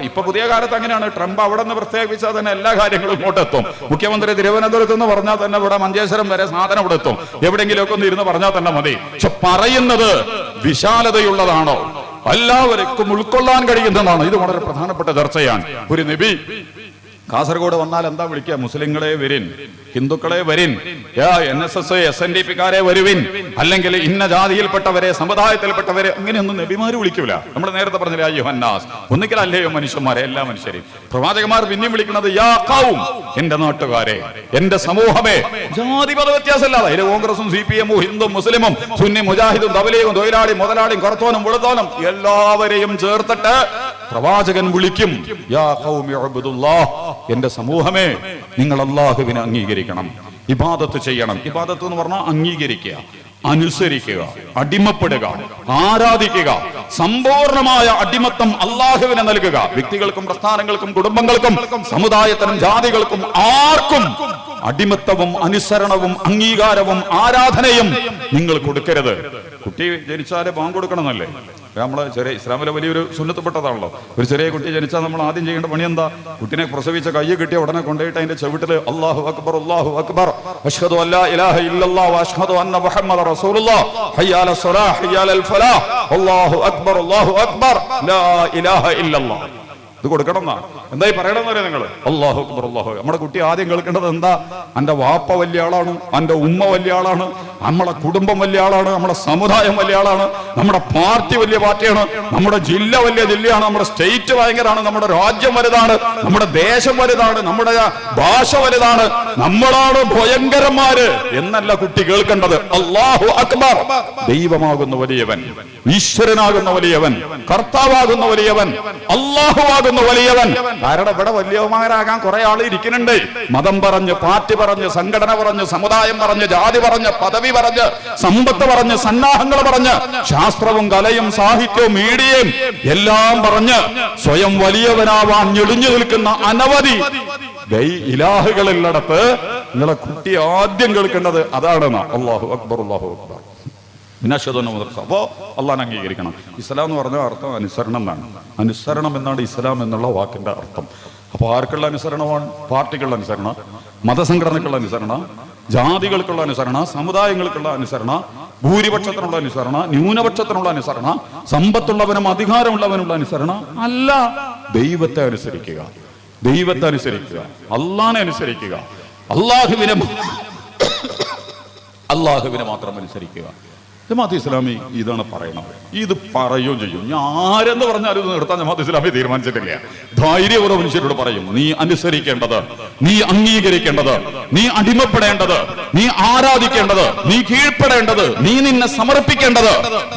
ഇപ്പൊ പുതിയ കാലത്ത് അങ്ങനെയാണ്. ട്രംപ് അവിടെ നിന്ന് പ്രത്യേകിച്ചാൽ തന്നെ എല്ലാ കാര്യങ്ങളും ഇങ്ങോട്ടെത്തും. മുഖ്യമന്ത്രി തിരുവനന്തപുരത്ത് നിന്ന് പറഞ്ഞാൽ തന്നെ ഇവിടെ മഞ്ചേശ്വരം വരെ സാധനം ഇവിടെ എത്തും. എവിടെയെങ്കിലുമൊക്കെ ഒന്ന് ഇരുന്ന് പറഞ്ഞാൽ തന്നെ മതി. പക്ഷെ പറയുന്നത് വിശാലതയുള്ളതാണോ, എല്ലാവർക്കും ഉൾക്കൊള്ളാൻ കഴിയുന്നതാണ്. ഇത് വളരെ പ്രധാനപ്പെട്ട ചർച്ചയാണ്. ഒരു നബി കാസർഗോഡ് വന്നാൽ എന്താ വിളിക്കുക? മുസ്ലിങ്ങളെ വരിൻ, ഹിന്ദുക്കളെ വരിൻ, NSS SNDP-കാരെ വരുവിൻ, അല്ലെങ്കിൽ ഇന്ന ജാതിയിൽപ്പെട്ടവരെ, സമുദായത്തിൽപ്പെട്ടവരെ, അങ്ങനെയൊന്നും നബിമാര് വിളിക്കൂല. നമ്മൾ നേരത്തെ പറഞ്ഞില്ല യുഹന്നാസ്, ഒന്നിക്കൽ അല്ലയോ മനുഷ്യന്മാരെ, എല്ലാ മനുഷ്യരെയും. പ്രവാചകന്മാർ പിന്നെയും വിളിക്കുന്നത് യാ ഖൗം, എന്റെ നാട്ടുകാരെ, എന്റെ സമൂഹമേ. ജാതിപത വ്യത്യാസമല്ലാതെ ഇത് കോൺഗ്രസും CPM, ഹിന്ദുവും മുസ്ലിമും, സുന്നി മുജാഹിദും തബ്ലീഗും തൊഴിലാളിയും മുതലാളിയും കറുത്തോനും വെളുത്തോനും എല്ലാവരെയും ചേർത്തിട്ട് പ്രവാചകൻ വിളിക്കും. യാ ഖൗമി ഉബ്ദുല്ലാഹ്, എന്റെ സമൂഹമേ, നിങ്ങൾ അല്ലാഹുവിനെ അംഗീകരിക്കണം, ഇബാദത്ത് ചെയ്യണം. ഇബാദത്ത് എന്ന് പറഞ്ഞാൽ അംഗീകരിക്കുക, അനുസരിക്കുക, അടിമപ്പെടുക, ആരാധിക്കുക. സമ്പൂർണമായ അടിമത്തം അല്ലാഹുവിനെ നൽകുക. വ്യക്തികൾക്കും പ്രസ്ഥാനങ്ങൾക്കും കുടുംബങ്ങൾക്കും സമുദായത്തിനും ജാതികൾക്കും ആർക്കും അടിമത്തവും അനുസരണവും അംഗീകാരവും ആരാധനയും നിങ്ങൾ കൊടുക്കരുത്. കുട്ടി ജനിച്ചാലേ പാൻ കൊടുക്കണമെന്നല്ലേ നമ്മള് ചെറിയ ഇസ്ലാമിലെ വലിയൊരു സുന്നത്തപ്പെട്ടതാണല്ലോ. ഒരു ചെറിയ കുട്ടി ജനിച്ചാൽ നമ്മൾ ആദ്യം ചെയ്യേണ്ട പണി എന്താ? കുട്ടിനെ പ്രസവിച്ച കൈ കിട്ടിയ ഉടനെ കൊണ്ടുപോയിട്ട് അതിന്റെ ചവിട്ടില് അല്ലാഹു അക്ബർ, അല്ലാഹു അക്ബർ, അശ്ഹദു അല്ലാ ഇലാഹ ഇല്ലല്ലാഹ് വഅശ്ഹദു അന്ന മുഹമ്മദ റസൂലുള്ളാഹ്, ഹയ്യ അലൽ സ്വലാഹ്, ഹയ്യ അലൽ ഫലാഹ്, അല്ലാഹു അക്ബർ, അല്ലാഹു അക്ബർ, ലാ ഇലാഹ ഇല്ലല്ലാഹ്. ഇത് കൊടുക്കണം എന്നാ. എന്തായി പറയണമെന്ന് പറയാം നിങ്ങൾ? അല്ലാഹു അക്ബർ, അല്ലാഹു. നമ്മുടെ കുട്ടി ആദ്യം കേൾക്കേണ്ടത് എന്താ? എന്റെ വാപ്പ വലിയ ആളാണ്, എന്റെ ഉമ്മ വലിയ ആളാണ്, നമ്മളെ കുടുംബം വലിയ ആളാണ്, നമ്മുടെ സമുദായം വലിയ ആളാണ്, നമ്മുടെ പാർട്ടി വലിയ പാർട്ടിയാണ്, നമ്മുടെ ജില്ല വലിയ ജില്ലയാണ്, നമ്മുടെ സ്റ്റേറ്റ് ഭയങ്കരമാണ്, നമ്മുടെ രാജ്യം വലുതാണ്, നമ്മുടെ ദേശം വലുതാണ്, നമ്മുടെ ഭാഷ വലുതാണ്, നമ്മളാണ് ഭയങ്കരന്മാര് എന്നല്ല കുട്ടി കേൾക്കേണ്ടത്. അല്ലാഹു അക്ബർ, ദൈവമാകുന്ന വലിയവൻ, ഈശ്വരനാകുന്ന വലിയവൻ, കർത്താവാകുന്ന വലിയവൻ, അല്ലാഹുവാകുന്ന ആകുന്നു വലിയവൻ. കാരണം ഇവിടെ വലിയവന്മാരാകാൻ കുറെ ആൾ ഇരിക്കുന്നുണ്ട്. മതം പറഞ്ഞ്, പാർട്ടി പറഞ്ഞ്, സംഘടന പറഞ്ഞ്, സമുദായം പറഞ്ഞ്, ജാതി പറഞ്ഞ്, പദവി പറഞ്ഞ്, സമ്പത്ത് പറഞ്ഞ്, സന്നാഹങ്ങൾ പറഞ്ഞ്, ശാസ്ത്രവും കലയും സാഹിത്യവും മീഡിയയും എല്ലാം പറഞ്ഞ് സ്വയം വലിയവനാവാൻ ഞെളിഞ്ഞു നിൽക്കുന്ന അനവധി ഇലാഹുകളുള്ളിടത്ത് നിങ്ങളെ കുട്ടി ആദ്യം കേൾക്കേണ്ടത് അതാണ്. അല്ലാഹു അക്ബർ, അല്ലാഹു അക്ബർ. അപ്പോ അള്ളാഹ് അംഗീകരിക്കണം. ഇസ്ലാം എന്ന് പറഞ്ഞ അർത്ഥം അനുസരണം എന്നാണ്. അനുസരണം എന്നാണ് ഇസ്ലാം എന്നുള്ള വാക്കിന്റെ അർത്ഥം. അപ്പൊ ആർക്കുള്ള അനുസരണമാണ്? പാർട്ടിക്കുള്ള അനുസരണ, മതസംഘടനക്കുള്ള അനുസരണ, ജാതികൾക്കുള്ള അനുസരണ, സമുദായങ്ങൾക്കുള്ള അനുസരണ, ഭൂരിപക്ഷത്തിനുള്ള അനുസരണ, ന്യൂനപക്ഷത്തിനുള്ള അനുസരണ, സമ്പത്തുള്ളവനും അധികാരമുള്ളവനുള്ള അനുസരണ അല്ല. ദൈവത്തെ അനുസരിക്കുക, ദൈവത്തെ അനുസരിക്കുക, അള്ളാഹിനെ അനുസരിക്കുക, അള്ളാഹുവിനെ മാത്രം അനുസരിക്കുക. ജമാഅത്ത് ഇസ്ലാമി ഇതാണ് പറയണത്. ഇത് പറയുകയും ചെയ്യും. ഞാൻ ആരെന്ന് പറഞ്ഞാലും ഇത് നിർത്താൻ ജമാഅത്ത് ഇസ്ലാമി തീരുമാനിച്ചിട്ടില്ല. ധൈര്യപൂർവ്വം മനുഷ്യരോട് പറയും, നീ അനുസരിക്കേണ്ടത്, നീ അംഗീകരിക്കേണ്ടത്, നീ അടിമപ്പെടേണ്ടത്, നീ ആരാധിക്കേണ്ടത്, നീ കീഴ്പ്പെടേണ്ടത്, നീ നിന്നെ സമർപ്പിക്കേണ്ടത്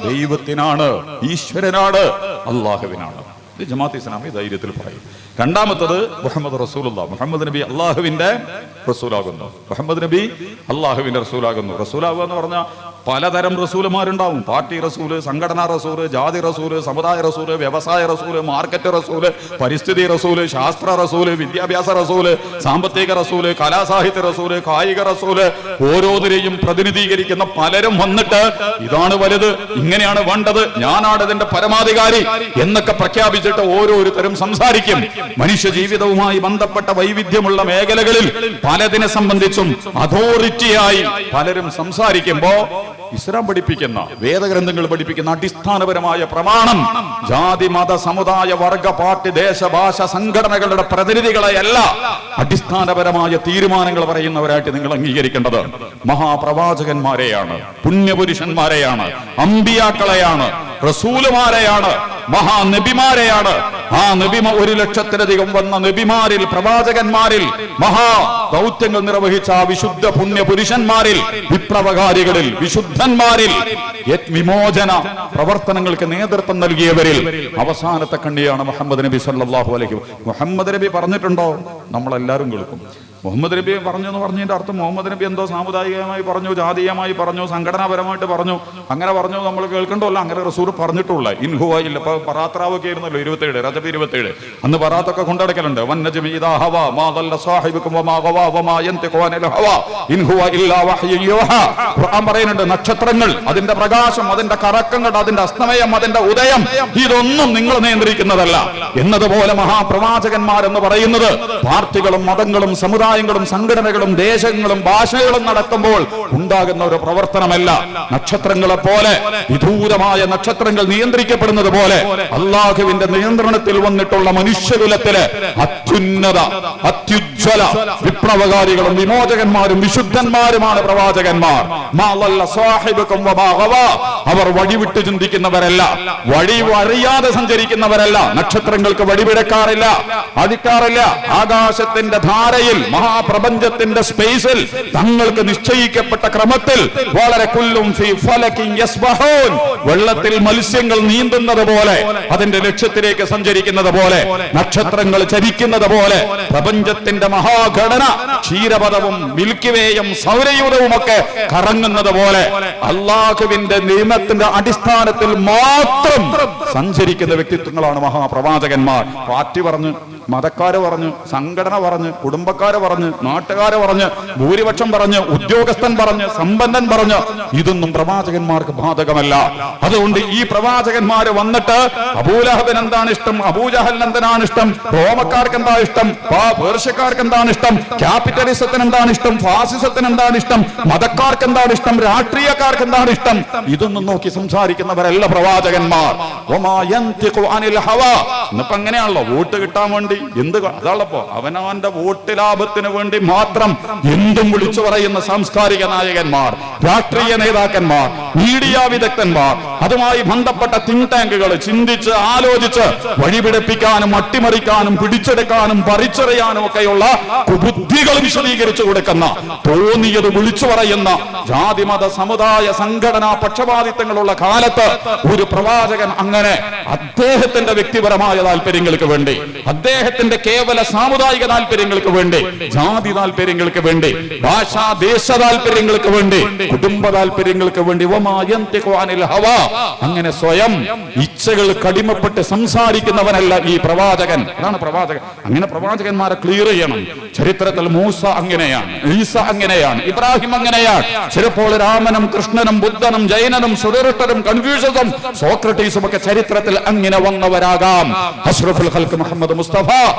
ദൈവത്തിനാണ്, ഈശ്വരനാണ്, അള്ളാഹുവിനാണ്. ഇത് ജമാഅത്ത് ഇസ്ലാമി ധൈര്യത്തിൽ പറയും. രണ്ടാമത്തത് മുഹമ്മദ് റസൂലുള്ളാഹ്. മുഹമ്മദ് നബി അള്ളാഹുവിന്റെ റസൂലാകുന്നു. മുഹമ്മദ് നബി അള്ളാഹുവിന്റെ റസൂലാകുന്നു. റസൂലാകുക എന്ന് പറഞ്ഞാൽ പലതരം റസൂലുമാരുണ്ടാവും. പാർട്ടി റസൂല്, സംഘടനാ റസൂല്, ജാതി റസൂല്, സമുദായ റസൂല്, വ്യവസായ റസൂല്, മാർക്കറ്റ് റസൂല്, പരിസ്ഥിതി റസൂല്, ശാസ്ത്ര റസൂല്, വിദ്യാഭ്യാസ റസൂല്, സാമ്പത്തിക റസൂല്, കലാസാഹിത്യ റസൂല്, കായിക റസൂല്, ഓരോന്നിനെയും പ്രതിനിധീകരിക്കുന്ന പലരും വന്നിട്ട് ഇതാണ് വലുത്, ഇങ്ങനെയാണ് വേണ്ടത്, ഞാനാണ് ഇതിന്റെ പരമാധികാരി എന്നൊക്കെ പ്രഖ്യാപിച്ചിട്ട് ഓരോരുത്തരും സംസാരിക്കും. മനുഷ്യ ജീവിതവുമായി ബന്ധപ്പെട്ട വൈവിധ്യമുള്ള മേഖലകളിൽ പലതിനെ സംബന്ധിച്ചും അതോറിറ്റിയായി പലരും സംസാരിക്കുമ്പോ ഇസ്ലാം പഠിപ്പിക്കുന്ന, വേദഗ്രന്ഥങ്ങൾ പഠിപ്പിക്കുന്ന അടിസ്ഥാനപരമായ പ്രമാണം ജാതി മത സമുദായ വർഗ പാർട്ടി ദേശ ഭാഷ സംഘടനകളുടെ പ്രതിനിധികളെയല്ല, അടിസ്ഥാനപരമായ തീരുമാനങ്ങൾ പറയുന്നവരായിട്ട് നിങ്ങൾ അംഗീകരിക്കേണ്ടത് മഹാപ്രവാചകന്മാരെയാണ്, പുണ്യപുരുഷന്മാരെയാണ്, അമ്പിയാക്കളെയാണ്, റസൂലുമാരെയാണ്, മഹാനബിമാരെയാണ്. ആ നബിമ 100,000-ലധികം വന്ന നബിമാരിൽ, പ്രവാചകന്മാരിൽ, മഹാ ദൗത്യങ്ങൾ നിർവഹിച്ച വിശുദ്ധ പുണ്യ പുരുഷന്മാരിൽ, വിപ്ലവകാരികളിൽ, വിശുദ്ധന്മാരിൽ, വിമോചന പ്രവർത്തനങ്ങൾക്ക് നേതൃത്വം നൽകിയവരിൽ അവസാനത്തെ കണ്ണിയാണ് മുഹമ്മദ് നബി സല്ലല്ലാഹു അലൈഹി വസല്ലം. മുഹമ്മദ് നബി പറഞ്ഞിട്ടുണ്ടോ? നമ്മളെല്ലാവരും കേൾക്കും. മുഹമ്മദ് നബി പറഞ്ഞു എന്ന് പറഞ്ഞതിന്റെ അർത്ഥം മുഹമ്മദ് നബി എന്തോ സാമുദായികമായി പറഞ്ഞു, ജാതീയമായി പറഞ്ഞു, സംഘടനാപരമായിട്ട് പറഞ്ഞു, അങ്ങനെ പറഞ്ഞു നമ്മൾ കേൾക്കണ്ടല്ലോ. അങ്ങനെ റസൂൽ പറഞ്ഞിട്ടുള്ള ഇൻഹുവ ഇല്ല. ഇപ്പൊ പറാത്രാവൊക്കെ ആയിരുന്നല്ലോ 27 റജബ് 27. അന്ന് പറാത്തൊക്കെ കൊണ്ടടക്കലുണ്ട്. വന്നജ്മി ഇദാ ഹവാ മാ ദല്ല സാഹിബുകും വമാ ഗവാ വമാ യൻതിഖു അനിൽ ഹവാ ഇൻഹുവ ഇല്ലാ വഹ്യുൻ യൂഹാ. ഖുർആൻ പറയുന്നുണ്ട്, നക്ഷത്രങ്ങൾ, അതിന്റെ പ്രകാശം, അതിന്റെ കറക്കങ്ങൾ, അതിന്റെ അസ്തമയം, അതിന്റെ ഉദയം, ഇതൊന്നും നിങ്ങൾ നിയന്ത്രിക്കുന്നതല്ല എന്നതുപോലെ മഹാപ്രവാചകന്മാരെന്ന് പറയുന്നത് പാർട്ടികളും മതങ്ങളും സമുദായങ്ങളും സംഘടനകളും ദേശങ്ങളും ഭാഷകളും നടത്തുമ്പോൾ ഉണ്ടാകുന്ന ഒരു പ്രവർത്തനമല്ല. നക്ഷത്രങ്ങളെ പോലെ, വിദൂരമായ നക്ഷത്രങ്ങൾ നിയന്ത്രിക്കപ്പെടുന്നത് പോലെ അള്ളാഹുവിന്റെ നിയന്ത്രണത്തിൽ വന്നിട്ടുള്ള മനുഷ്യകുലത്തിലെ അത്യുന്നത, അത്യുജ്വല വിപ്ലവകാരികളും വിമോചകന്മാരും വിശുദ്ധന്മാരുമാണ് പ്രവാചകന്മാർ. അവർ വഴിവിട്ട് ചിന്തിക്കുന്നവരല്ല, വഴി അറിയാതെ സഞ്ചരിക്കുന്നവരല്ല, നക്ഷത്രങ്ങൾക്ക് വഴിപിടക്കാറില്ല, അടിക്കാറില്ല. ആകാശത്തിന്റെ ധാരയിൽ, മഹാപ്രപഞ്ചത്തിന്റെ സ്പേസിൽ തങ്ങൾക്ക് നിശ്ചയിക്കപ്പെട്ട ക്രമത്തിൽ വളരെ കുല്ലും ഫീ ഫലകിൻ യസ്ബഹൂൻ, വെള്ളത്തിൽ മത്സ്യങ്ങൾ നീന്തുന്നത് പോലെ, അതിന്റെ ലക്ഷ്യത്തിലേക്ക് സഞ്ചരിക്കുന്നത് പോലെ, നക്ഷത്രങ്ങൾ ചരിക്കുന്നത് പോലെ, പ്രപഞ്ചത്തിന്റെ മഹാഘടന ക്ഷീരപഥവും മിൽക്കിവേയും സൗരയൂഥവും ഒക്കെ കറങ്ങുന്നത് പോലെ അള്ളാഹുവിന്റെ നിയമത്തിന്റെ അടിസ്ഥാനത്തിൽ മാത്രം സഞ്ചരിക്കുന്ന വ്യക്തിത്വങ്ങളാണ് മഹാപ്രവാചകന്മാർ. പാർട്ടി പറഞ്ഞു, മതക്കാര് പറഞ്ഞു, സംഘടന പറഞ്ഞു, കുടുംബക്കാര് പറഞ്ഞു, നാട്ടുകാര് പറഞ്ഞു, ഭൂരിപക്ഷം പറഞ്ഞു, ഉദ്യോഗസ്ഥൻ പറഞ്ഞു, സമ്പന്നൻ പറഞ്ഞു, ഇതൊന്നും പ്രവാചകന്മാർക്ക് ബാധകമല്ല. അതുകൊണ്ട് ഈ പ്രവാചകന്മാര് വന്നിട്ട് അബൂലഹബിന് എന്താണ് ഇഷ്ടം, അബൂജഹലിന് എന്താണ് ഇഷ്ടം, റോമക്കാർക്ക് എന്താ ഇഷ്ടം, പേർഷ്യക്കാർക്ക് എന്താണ് ഇഷ്ടം, ക്യാപിറ്റലിസത്തിന് എന്താണ് ഇഷ്ടം, ഫാസിസത്തിന് എന്താണ് ഇഷ്ടം, മതക്കാർക്ക് എന്താണ് ഇഷ്ടം, രാഷ്ട്രീയക്കാർക്ക് എന്താണ് ഇഷ്ടം, ഇതൊന്നും നോക്കി സംസാരിക്കുന്നവരല്ല പ്രവാചകന്മാർ. ഇന്നിപ്പോ അങ്ങനെയാണല്ലോ, വോട്ട് കിട്ടാൻ വേണ്ടി വേണ്ടി അതാണപ്പോ അവനവന്റെ വോട്ട് ലാഭത്തിന് വേണ്ടി മാത്രം എന്തും വിളിച്ചു പറയുന്ന സാംസ്കാരിക നായകന്മാർ, രാഷ്ട്രീയ നേതാക്കന്മാർ, മീഡിയ വിദഗ്ധന്മാർ, അതുമായി ബന്ധപ്പെട്ട തിങ്ക് ടാങ്കുകൾ ചിന്തിച്ച് ആലോചിച്ച് വഴിപിടിപ്പിക്കാനും അട്ടിമറിക്കാനും പിടിച്ചെടുക്കാനും പറിച്ചെറിയാനും ഒക്കെയുള്ള കുബുദ്ധികൾ വിശദീകരിച്ചു കൊടുക്കുന്ന, തോന്നിയത് വിളിച്ചു പറയുന്ന ജാതിമത സമുദായ സംഘടനാ പക്ഷപാതിത്വങ്ങളുള്ള കാലത്ത് ഒരു പ്രവാചകൻ അങ്ങനെ അദ്ദേഹത്തിന്റെ വ്യക്തിപരമായ താല്പര്യങ്ങൾക്ക് വേണ്ടി, അദ്ദേഹത്തിന്റെ കേവല സാമുദായിക താല്പര്യങ്ങൾക്ക് വേണ്ടി, ജാതി താല്പര്യങ്ങൾക്ക് വേണ്ടി, ഭാഷാ ദേശ താല്പര്യങ്ങൾക്ക് വേണ്ടി, കുടുംബ താല്പര്യങ്ങൾക്ക് വേണ്ടി അങ്ങനെ സ്വയം ഇച്ഛകൾ കടിമപ്പെട്ട് സംസാരിക്കുന്നവനല്ല ഈ പ്രവാചകൻ. അതാണ് പ്രവാചകൻ. അങ്ങനെ പ്രവാചകന്മാരെ ക്ലിയർ ചെയ്യണം. ചരിത്രത്തിൽ മൂസ അങ്ങനെയാണ്, ഈസ അങ്ങനെയാണ്, ഇബ്രാഹിം അങ്ങനെയാണ്. ചിലപ്പോൾ രാമനും കൃഷ്ണനും ബുദ്ധനും ജൈനനും സുരട്ടനും കൺഫ്യൂഷനും സോക്രട്ടീസും ഒക്കെ ചരിത്രത്തിൽ അങ്ങനെ വന്നവരാകാം. അഷ്റഫുൽ ഖൽഖ് മുഹമ്മദ് മുസ്തഫ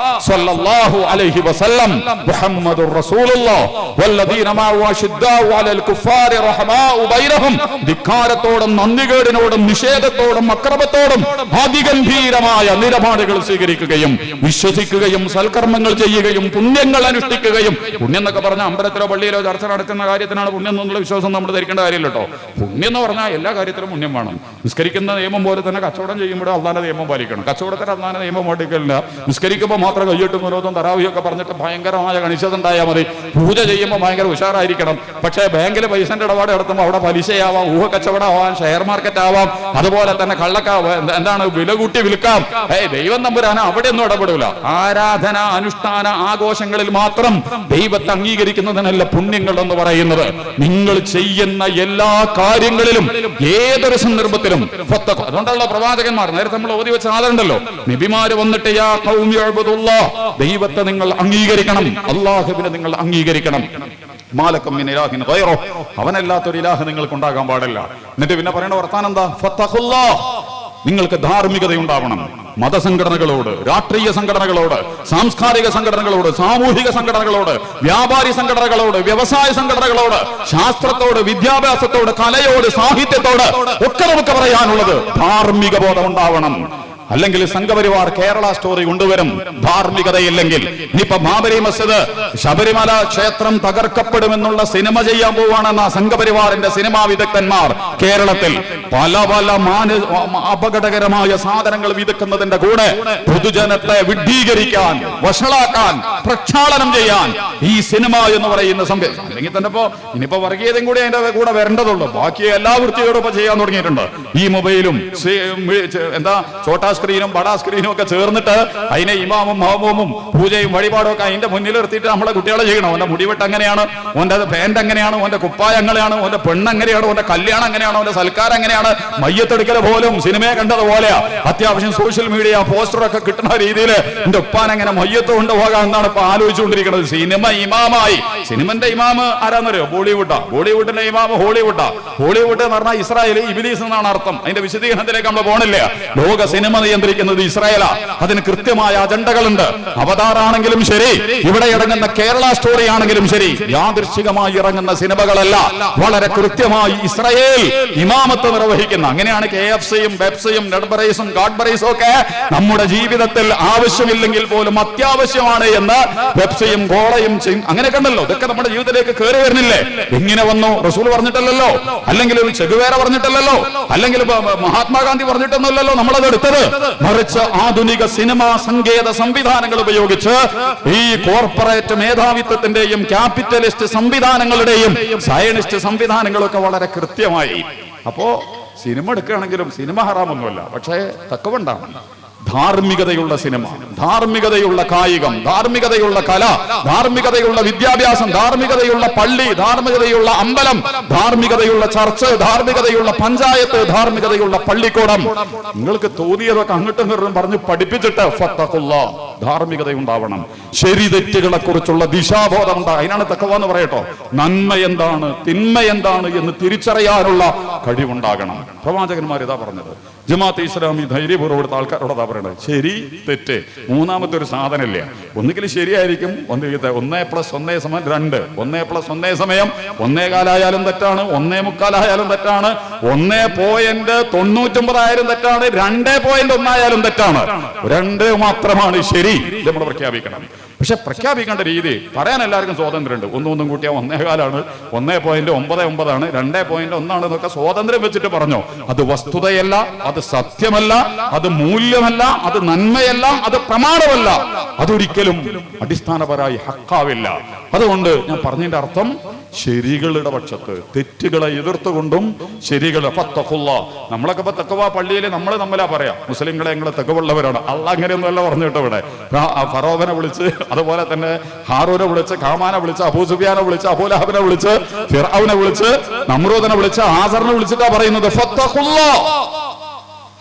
സല്ലല്ലാഹു അലൈഹി വസല്ലം മുഹമ്മദുർ റസൂലുള്ളാഹ് വല്ലദീന മഅഹു അശിദ്ദാഉ അലൽ കുഫാരി റഹമാഉ ബൈനഹും, ധിക്കാരത്തോടും നന്ദികേടിനോടും നിഷേധത്തോടും അക്രമത്തോടും അതിഗംഭീരമായ നിലപാടുകൾ സ്വീകരിക്കുകയും വിശ്വസിക്കുകയും സൽക്കർമ്മങ്ങൾ ചെയ്യുകയും പുണ്യങ്ങൾ അനുഷ്ഠിക്കുകയും. പുണ്യം എന്നൊക്കെ പറഞ്ഞാൽ അമ്പലത്തിലോ പള്ളിയിലോ ചർച്ച നടക്കുന്ന കാര്യത്തിനാണ് പുണ്യം എന്നുള്ള വിശ്വാസം നമ്മൾ ധരിക്കേണ്ട കാര്യമില്ല കേട്ടോ. പുണ്യം എന്ന് പറഞ്ഞാൽ എല്ലാ കാര്യത്തിലും പുണ്യം വേണം. നിസ്കരിക്കുന്ന നിയമം പോലെ തന്നെ കച്ചവടം ചെയ്യുമ്പോൾ അള്ളാന്റെ നിയമം പാലിക്കണം. കച്ചവടത്തിന് അള്ളാന്റെ നിയമം പാലിക്കലില്ല. നിസ്കരിക്കുമ്പോൾ മാത്രം കയ്യിട്ടും വിനോദം തറാവിയൊക്കെ പറഞ്ഞിട്ട് ഭയങ്കരമായ കണിശത ഉണ്ടായാൽ മതി. പൂജ ചെയ്യുമ്പോൾ ഭയങ്കര ഉഷാറായിരിക്കണം. പക്ഷേ ബാങ്കിൽ പൈസന്റെ ഇടപാട് നടത്തുമ്പോൾ അവിടെ പലിശയാവാം, ഊഹ കച്ചവടം ആവാം, ഷെയർ മാർക്കറ്റ് ആവാം, അതുപോലെ തന്നെ എന്താണ് വില കൂട്ടി വിൽക്കാം. ദൈവം തമ്പുരാന് അവിടെ ഒന്നും ഇടപെടൂല. ആരാധന അനുഷ്ഠാന ആഘോഷങ്ങളിൽ മാത്രം ദൈവത്തെ അംഗീകരിക്കുന്നതിനല്ല പുണ്യങ്ങൾ എന്ന് പറയുന്നത്. നിങ്ങൾ ചെയ്യുന്ന എല്ലാ കാര്യങ്ങളിലും ഏതൊരു സന്ദർഭത്തിലും അതുകൊണ്ടുള്ള പ്രവാചകന്മാർ നേരത്തെ നമ്മൾ ഓതി വെച്ച ആളുണ്ടല്ലോ, നബിമാര് വന്നിട്ട് യാ ഖൗമി ഉഅ്ബുദുല്ലാഹ്, ദൈവത്തെ നിങ്ങൾ അംഗീകരിക്കണം, അല്ലാഹുവിനെ നിങ്ങൾ അംഗീകരിക്കണം. മാലക്കും മിൻ ഇലാഹിൻ ഗൈറു, അവനല്ലാത്തൊരു ഇലാഹ് നിങ്ങൾക്ക് ഉണ്ടാകാൻ പാടില്ല. എന്നിട്ട് പിന്നെ പറയുന്ന വർത്താനം എന്താ? ഫത്തഖുല്ലാഹ്, നിങ്ങൾക്ക് ധാർമ്മികതയുണ്ടാവണം. മതസംഘടനകളോട്, രാഷ്ട്രീയ സംഘടനകളോട്, സാംസ്കാരിക സംഘടനകളോട്, സാമൂഹിക സംഘടനകളോട്, വ്യാപാരി സംഘടനകളോട്, വ്യവസായ സംഘടനകളോട്, ശാസ്ത്രത്തോട്, വിദ്യാഭ്യാസത്തോട്, കലയോട്, സാഹിത്യത്തോട് ഒക്കെ നമുക്ക് പറയാനുള്ളത് ധാർമ്മിക ബോധം ഉണ്ടാവണം. അല്ലെങ്കിൽ സംഘപരിവാർ കേരള സ്റ്റോറി കൊണ്ടുവരും ധാർമ്മികതയില്ലെങ്കിൽ. ഇനിയിപ്പോ ബാബരി മസ്ജിദ്, ശബരിമല ക്ഷേത്രം തകർക്കപ്പെടുമെന്നുള്ള സിനിമ ചെയ്യാൻ പോവാണെന്ന സംഘപരിവാറിന്റെ സിനിമാ വിദഗ്ധന്മാർ കേരളത്തിൽ പല പല അപകടകരമായ സാധനങ്ങൾ വിതക്കുന്നതിന്റെ കൂടെ പൊതുജനത്തെ വിഡ്ഢീകരിക്കാൻ, വഷളാക്കാൻ, പ്രക്ഷാളനം ചെയ്യാൻ ഈ സിനിമ എന്ന് പറയുന്ന സംഭവം. അല്ലെങ്കിൽ തന്നെ ഇനിയിപ്പോ വർഗീയതയും കൂടി അതിന്റെ കൂടെ വരേണ്ടതുള്ളൂ. ബാക്കി എല്ലാ വൃത്തിയോടും ഇപ്പൊ ചെയ്യാൻ തുടങ്ങിയിട്ടുണ്ട്. ഈ മൊബൈലും എന്താ ചോട്ടാ സ്ക്രീനും ബടാ സ്ക്രീനും ഒക്കെ ചേർന്നിട്ട് അതിനെ ഇമാമും മഹമൂമും പൂജയും വഴിപാടും ഒക്കെ അതിന്റെ മുന്നിൽ നിർത്തിയിട്ട് നമ്മളെ കുട്ടികളെ ചെയ്യണം. ഓന്റെ മുടിവെട്ട് അങ്ങനെയാണ്, ഓന്റെ പാന്റ് അങ്ങനെയാണ്, ഓന്റെ കുപ്പായ അങ്ങനെയാണ്, ഓന്റെ പെണ്ണ് അങ്ങനെയാണ്, ഓന്റെ കല്യാണം അങ്ങനെയാണ്, ഓന്റെ സൽക്കാരം അങ്ങനെയാണ്. മയ്യത്തെടുക്കൽ പോലും സിനിമയെ കണ്ടതുപോലെയാ. അത്യാവശ്യം സോഷ്യൽ മീഡിയ പോസ്റ്ററൊക്കെ കിട്ടുന്ന രീതിയിൽ എന്റെ ഉപ്പാൻ എങ്ങനെ മയ്യത്ത് കൊണ്ടുപോകാം എന്നാണ് ഇപ്പൊ ആലോചിച്ചുകൊണ്ടിരിക്കുന്നത്. സിനിമ ഇമാമായി. സിനിമന്റെ ഇമാമ് ആരാന്നറിയോ? ബോളിവുഡാ. ബോളിവുഡിന്റെ ഇമാമ് ഹോളിവുഡാ. ഹോളിവുഡ് എന്ന് പറഞ്ഞാൽ ഇസ്രായേൽ, ഇബ്ലീസ് എന്നാണ് അർത്ഥം. അതിന്റെ വിശദീകരണത്തിലേക്ക് നമ്മൾ പോണില്ല. ലോക സിനിമ നിയന്ത്രിക്കുന്നത് ഇസ്രായേലാ. അതിന് കൃത്യമായ അജണ്ടകളുണ്ട്. അവതാറാണെങ്കിലും ശരി, ഇവിടെ ഇറങ്ങുന്ന കേരള സ്റ്റോറി ആണെങ്കിലും ശരി, യാദൃശ്ചികമായി ഇറങ്ങുന്ന സിനിമകളല്ല, വളരെ കൃത്യമായി ഇസ്രായേൽ ഇമാമത്ത് നിർവഹിക്കുന്ന. അങ്ങനെയാണ് KFCയും പെപ്സിയും നെഡ്ബറൈസും ഗാഡ്ബറൈസും ഒക്കെ നമ്മുടെ ജീവിതത്തിൽ ആവശ്യമില്ലെങ്കിൽ പോലും അത്യാവശ്യമാണ് എന്ന് പെപ്സിയും ഗോളയും അങ്ങനെ കണ്ടല്ലോ. ഇതൊക്കെ നമ്മുടെ ജീവിതത്തിലേക്ക് കയറി വരുന്നില്ലേ? എങ്ങനെ വന്നു? റസൂൽ പറഞ്ഞിട്ടല്ലോ, അല്ലെങ്കിൽ ചെഗുവേര പറഞ്ഞിട്ടല്ലോ, അല്ലെങ്കിൽ മഹാത്മാഗാന്ധി പറഞ്ഞിട്ടൊന്നുമല്ലല്ലോ നമ്മളത് എടുത്തത്. മറിച്ച് ആധുനിക സിനിമാ സങ്കേത സംവിധാനങ്ങൾ ഉപയോഗിച്ച് ഈ കോർപ്പറേറ്റ് മേധാവിത്വത്തിന്റെയും ക്യാപിറ്റലിസ്റ്റ് സംവിധാനങ്ങളുടെയും സയനിസ്റ്റ് സംവിധാനങ്ങളൊക്കെ വളരെ കൃത്യമായി. അപ്പോ സിനിമ എടുക്കുകയാണെങ്കിലും സിനിമ ഹറാമൊന്നുമല്ല, പക്ഷേ തക്കവുണ്ടാണ്. ധാർമ്മികതയുള്ള സിനിമ, ധാർമ്മികതയുള്ള കായികം, ധാർമ്മികതയുള്ള കല, ധാർമ്മികതയുള്ള വിദ്യാഭ്യാസം, ധാർമ്മികതയുള്ള പള്ളി, ധാർമ്മികതയുള്ള അമ്പലം, ധാർമ്മികതയുള്ള ചർച്ച്, ധാർമ്മികതയുള്ള പഞ്ചായത്ത്, ധാർമ്മികതയുള്ള പള്ളിക്കൂടം. നിങ്ങൾക്ക് തോന്നിയതൊക്കെ അങ്ങോട്ടും ഇങ്ങോട്ടും പറഞ്ഞ് പഠിപ്പിച്ചിട്ട് ഫത്തഖുല്ലാഹ്, ധാർമ്മികതയുണ്ടാവണം. ശരി തെറ്റുകളെ കുറിച്ചുള്ള ദിശാബോധം ഉണ്ടാകും. അതിനാണ് തഖ്വ എന്ന് പറയട്ടോ. നന്മ എന്താണ്, തിന്മ എന്താണ് എന്ന് തിരിച്ചറിയാനുള്ള കഴിവുണ്ടാകണം. പ്രവാചകന്മാർ ഇതാ പറഞ്ഞത്. ജമാഅത്തെ ഇസ്ലാമി ധൈര്യപൂർവ്വം ഇവിടുത്തെ ആൾക്കാരോടാ പറയണത്. ശരി തെറ്റ് മൂന്നാമത്തെ ഒരു സാധനമില്ല. ഒന്നുകിൽ ശരിയായിരിക്കും, 1+1=2, 1+1 1/4 തെറ്റാണ്, 1/3 തെറ്റാണ്, 1.99 തെറ്റാണ്, 2.1 തെറ്റാണ്. 2 മാത്രമാണ് ശരി. നമ്മൾ പ്രഖ്യാപിക്കണം. പക്ഷെ പ്രഖ്യാപിക്കേണ്ട രീതി പറയാൻ എല്ലാവർക്കും സ്വാതന്ത്ര്യമുണ്ട്. ഒന്നും കൂട്ടിയാൽ 1.4, 1.99, 2.1 എന്നൊക്കെ സ്വാതന്ത്ര്യം വെച്ചിട്ട് പറഞ്ഞു. അത് വസ്തുതയല്ല, അത് സത്യമല്ല, അത് മൂല്യമല്ല, അത് നന്മയല്ല, അത് പ്രമാണമല്ല, അതൊരിക്കലും അടിസ്ഥാനപരമായി ഹക്കാവില്ല. അതുകൊണ്ട് ഞാൻ പറഞ്ഞതിന്റെ അർത്ഥം ശരികളുടെ പക്ഷത്ത്, തെറ്റുകളെ എതിർത്തുകൊണ്ടും ശരികളെ നമ്മളൊക്കെ ഇപ്പൊ തഖ്വ പള്ളിയിൽ നമ്മൾ തമ്മിലാ പറയാം, മുസ്ലിങ്ങളെ ഞങ്ങൾ തഖ്വയുള്ളവരാണ്. അള്ളാഹ് അങ്ങനെയൊന്നുമല്ല പറഞ്ഞിട്ട് ഇവിടെ ഫറോവനെ വിളിച്ച്, അതുപോലെ തന്നെ ഹാറൂനെ വിളിച്ച്, കാമാനെ വിളിച്ച്, അബൂ സുഫിയാനെ വിളിച്ച്, അബൂ ലഹബിനെ വിളിച്ച്, ഫിർഔനെ വിളിച്ച്, നമ്രൂദിനെ വിളിച്ച്, ആസറിനെ വിളിച്ചിട്ടാ പറയുന്നത്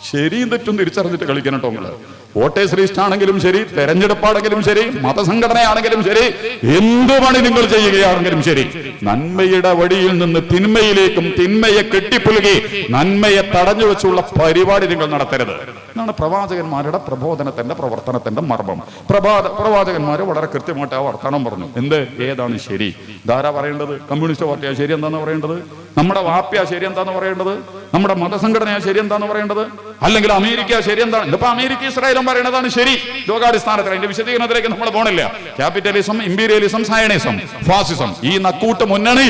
ശരിയും തെറ്റും തിരിച്ചറിഞ്ഞിട്ട് കളിക്കണം കേട്ടോ. നിങ്ങള് വോട്ടേഴ്സ് ലിസ്റ്റ് ആണെങ്കിലും ശരി, തെരഞ്ഞെടുപ്പാണെങ്കിലും ശരി, മതസംഘടനയാണെങ്കിലും ശരി, എന്തു പണി നിങ്ങൾ ചെയ്യുകയാണെങ്കിലും ശരി, നന്മയുടെ വഴിയിൽ നിന്ന് തിന്മയിലേക്കും തിന്മയെ കെട്ടിപ്പുലുകി നന്മയെ തടഞ്ഞു വെച്ചുള്ള പരിപാടി നിങ്ങൾ നടത്തരുത്. എന്നാണ് പ്രവാചകന്മാരുടെ പ്രബോധനത്തിന്റെ പ്രവർത്തനത്തിന്റെ മർമ്മം. പ്രവാചകന്മാര് വളരെ കൃത്യമായിട്ട് ആ വർത്തമാനം പറഞ്ഞു. എന്ത് ഏതാണ് ശരി? ധാരാ പറയേണ്ടത് കമ്മ്യൂണിസ്റ്റ് പാർട്ടിയാ ശരി എന്താന്ന് പറയേണ്ടത്, നമ്മുടെ വാപ്യാ ശരി എന്താന്ന് പറയേണ്ടത്, നമ്മുടെ മതസംഘടനയാ ശരി എന്താന്ന് പറയേണ്ടത്, അല്ലെങ്കിൽ അമേരിക്ക ശരി എന്താണ്? ഇതിപ്പോ അമേരിക്ക ഇസ്രായേലും പറയുന്നതാണ് ശരി ലോകാടിസ്ഥാനത്തിൽ. അതിന്റെ വിശദീകരണത്തിലേക്ക് നമ്മൾ പോണില്ല. ക്യാപിറ്റലിസം, ഇമ്പീരിയലിസം, സയനിസം, ഫാസിസം, ഈ നക്കൂട്ട് മുന്നണി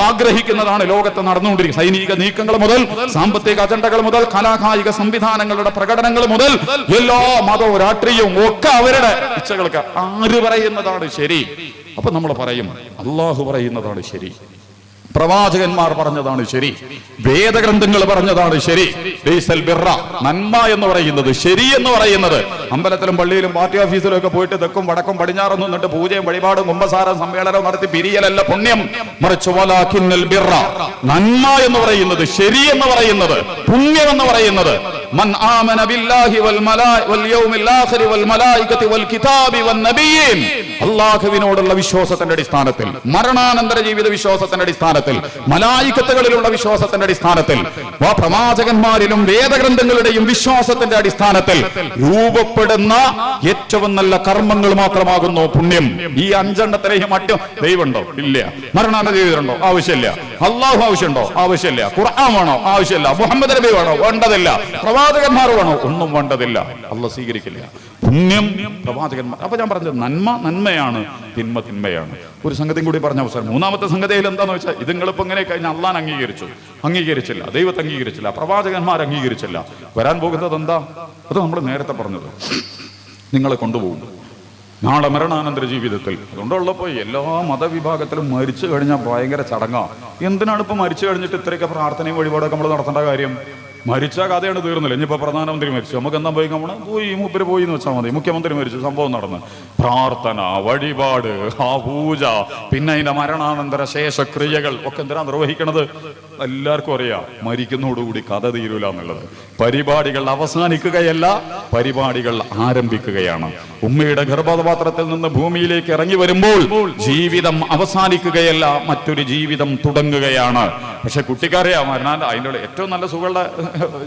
ആഗ്രഹിക്കുന്നതാണ് ലോകത്ത് നടന്നുകൊണ്ടിരിക്കുന്നത്. സൈനിക നീക്കങ്ങൾ മുതൽ സാമ്പത്തിക അജണ്ടകൾ മുതൽ കലാകായിക സംവിധാനങ്ങളുടെ പ്രകടനങ്ങൾ മുതൽ എല്ലാ മതവും രാഷ്ട്രീയവും ഒക്കെ അവരുടെ ഇച്ഛകൾക്ക് ആര് പറയുന്നതാണ് ശരി? അപ്പൊ നമ്മൾ പറയും അള്ളാഹു പറയുന്നതാണ് ശരി, പ്രവാചകന്മാർ പറഞ്ഞതാണ് ശരി, വേദഗ്രന്ഥങ്ങൾ പറഞ്ഞതാണ് ശരി. നന്മ എന്ന് പറയുന്നത്, ശരി എന്ന് പറയുന്നത്, അമ്പലത്തിലും പള്ളിയിലും പാർട്ടി ഓഫീസിലും ഒക്കെ പോയിട്ട് തെക്കും വടക്കും പടിഞ്ഞാറും നിന്നിട്ട് പൂജയും വഴിപാടും കുമ്പസാരം സമ്മേളനവും നടത്തി പിരിയലല്ല പുണ്യം, മറിച്ച് നന്മ എന്ന് പറയുന്നത്, ശരി എന്ന് പറയുന്നത്, പുണ്യം എന്ന് പറയുന്നത് മൻ ആമന ബില്ലാഹി വൽ യൗമിൽ ആഖിരി വൽ മലായികതി വൽ കിതാബി വൻ നബിയ്യീൻ, അല്ലാഹുവിനോടുള്ള വിശ്വാസത്തിന്റെ അടിസ്ഥാനത്തിൽ, മരണാനന്തര ജീവിത വിശ്വാസത്തിന്റെ അടിസ്ഥാനത്തിൽ, മലായികത്തുകളിലുള്ള വിശ്വാസത്തിന്റെ അടിസ്ഥാനത്തിൽ, പ്രവാചകന്മാരിലും വേദഗ്രന്ഥങ്ങളുടെയും വിശ്വാസത്തിന്റെ അടിസ്ഥാനത്തിൽ രൂപപ്പെടുന്ന ഏറ്റവും നല്ല കർമ്മങ്ങൾ മാത്രമാകുന്നു പുണ്യം. ഈ 5 മറ്റും ദൈവമുണ്ടോ? ഇല്ല. മരണാനന്തര ജീവിതമുണ്ടോ? ആവശ്യമില്ല. അള്ളാഹു ആവശ്യമുണ്ടോ? ആവശ്യമില്ല. ഖുർആൻ വേണോ? ആവശ്യമില്ല. മുഹമ്മദ് നബി വേണോ? വേണ്ടതില്ല. പ്രവാചകന്മാർ വേണോ? ഒന്നും വേണ്ടതില്ല. അള്ളാഹ് സ്വീകരിക്കില്ല. പുണ്യം പ്രവാചകന്മാർ. അപ്പൊ ഞാൻ പറഞ്ഞത് നന്മ നന്മയാണ്, തിന്മ തിന്മയാണ്. ഒരു സംഗതിയും കൂടി പറഞ്ഞ അവസരം. മൂന്നാമത്തെ സംഗതിയിൽ എന്താന്ന് വെച്ചാൽ, ഇതുങ്ങളിപ്പോ ഇങ്ങനെ കഴിഞ്ഞാൽ അള്ളാൻ അംഗീകരിച്ചില്ല, ദൈവത്തെ അംഗീകരിച്ചില്ല, പ്രവാചകന്മാർ അംഗീകരിച്ചില്ല. വരാൻ പോകുന്നത് എന്താ? അത് നമ്മൾ നേരത്തെ പറഞ്ഞത്, നിങ്ങളെ കൊണ്ടുപോകും നാളെ മരണാനന്തര ജീവിതത്തിൽ. അതുകൊണ്ടുള്ളപ്പോ എല്ലാ മതവിഭാഗത്തിലും മരിച്ചു കഴിഞ്ഞാൽ ഭയങ്കര ചടങ്ങാ. എന്തിനാണ് ഇപ്പൊ മരിച്ചു കഴിഞ്ഞിട്ട് ഇത്രയൊക്കെ പ്രാർത്ഥനയും വഴിപാടൊക്കെ നമ്മൾ നടത്തേണ്ട കാര്യം? മരിച്ച കഥയാണ് തീർന്നില്ല. ഇനിയിപ്പോ പ്രധാനമന്ത്രി മരിച്ചു, നമുക്ക് എന്താ പോയി പോയി മൂപ്പര് പോയി എന്ന് വെച്ചാൽ മതി. മുഖ്യമന്ത്രി മരിച്ചു, സംഭവം നടന്ന്. പ്രാർത്ഥന, വഴിപാട്, ആ പൂജ, പിന്നെ അതിന്റെ മരണാനന്തര ശേഷക്രിയകൾ ഒക്കെ എന്തിനാ നിർവഹിക്കണത്? എല്ലാവർക്കും അറിയാം മരിക്കുന്നതോടുകൂടി കഥ തീരൂല എന്നുള്ളത്. പരിപാടികൾ അവസാനിക്കുകയല്ല, പരിപാടികൾ ആരംഭിക്കുകയാണ്. ഉമ്മയുടെ ഗർഭപാത്രത്തിൽ നിന്ന് ഭൂമിയിലേക്ക് ഇറങ്ങി വരുമ്പോൾ ജീവിതം അവസാനിക്കുകയല്ല, മറ്റൊരു ജീവിതം തുടങ്ങുകയാണ്. പക്ഷെ കുട്ടിക്കറിയാം അതിൻ്റെ ഏറ്റവും നല്ല സുഖമുള്ള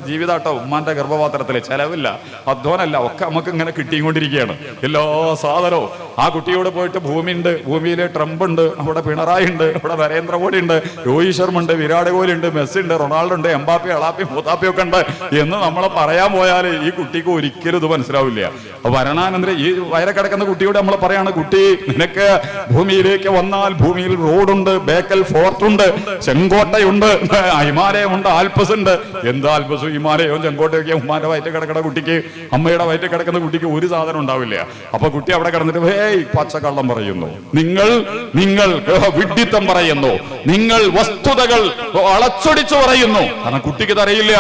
ജീവിതാട്ടോ ഉമ്മാന്റെ ഗർഭപാത്രത്തില്. ചെലവില്ല, അധ്വാനല്ല, ഒക്കെ നമുക്ക് ഇങ്ങനെ കിട്ടിക്കൊണ്ടിരിക്കുകയാണ് എല്ലാ സാധനവും. ആ കുട്ടിയോട് പോയിട്ട് ഭൂമിയുണ്ട്, ഭൂമിയിലെ ട്രംപ് ഉണ്ട്, അവിടെ പിണറായി ഉണ്ട്, അവിടെ നരേന്ദ്രമോദി ഉണ്ട്, രോഹിത് ശർമ്മ ഉണ്ട്, വിരാട് കോഹ്ലി ഉണ്ട്, മെസ്സി ഉണ്ട്, റൊണാൾഡോ ഉണ്ട്, എംബാപ്പി, അളാപ്പി, മൂത്താപ്പി ഒക്കെ ഉണ്ട് എന്ന് നമ്മളെ പറയാൻ പോയാൽ ഈ കുട്ടിക്ക് ഒരിക്കലും ഇത് മനസ്സിലാവില്ല. ഭരണാനന്തര ഈ വയറെ കിടക്കുന്ന കുട്ടിയോട് നമ്മൾ പറയാണ്, കുട്ടി നിനക്ക് ഭൂമിയിലേക്ക് വന്നാൽ ഭൂമിയിൽ റോഡുണ്ട്, ബേക്കൽ ഫോർട്ട് ഉണ്ട്, ചെങ്കോട്ടയുണ്ട്, ഹിമാലയമുണ്ട്, ആൽപ്പസ് ഉണ്ട്. എന്താ ആൽപ്പസും ഹിമാലയവും ചെങ്കോട്ടയൊക്കെ ഉമ്മാന്റെ വയറ്റ് കിടക്കുന്ന കുട്ടിക്ക്, അമ്മയുടെ വയറ്റ് കിടക്കുന്ന കുട്ടിക്ക് ഒരു സാധനം ഉണ്ടാവില്ല. അപ്പൊ കുട്ടി അവിടെ കിടന്നിട്ട് പച്ചക്കള്ളം പറയുന്നു, നിങ്ങൾ വിഡ്ഢിത്തം പറയുന്നു, നിങ്ങൾ വസ്തുതകൾ വളച്ചൊടിച്ചു പറയുന്നു. കാരണം കുട്ടിക്ക് അറിയില്ല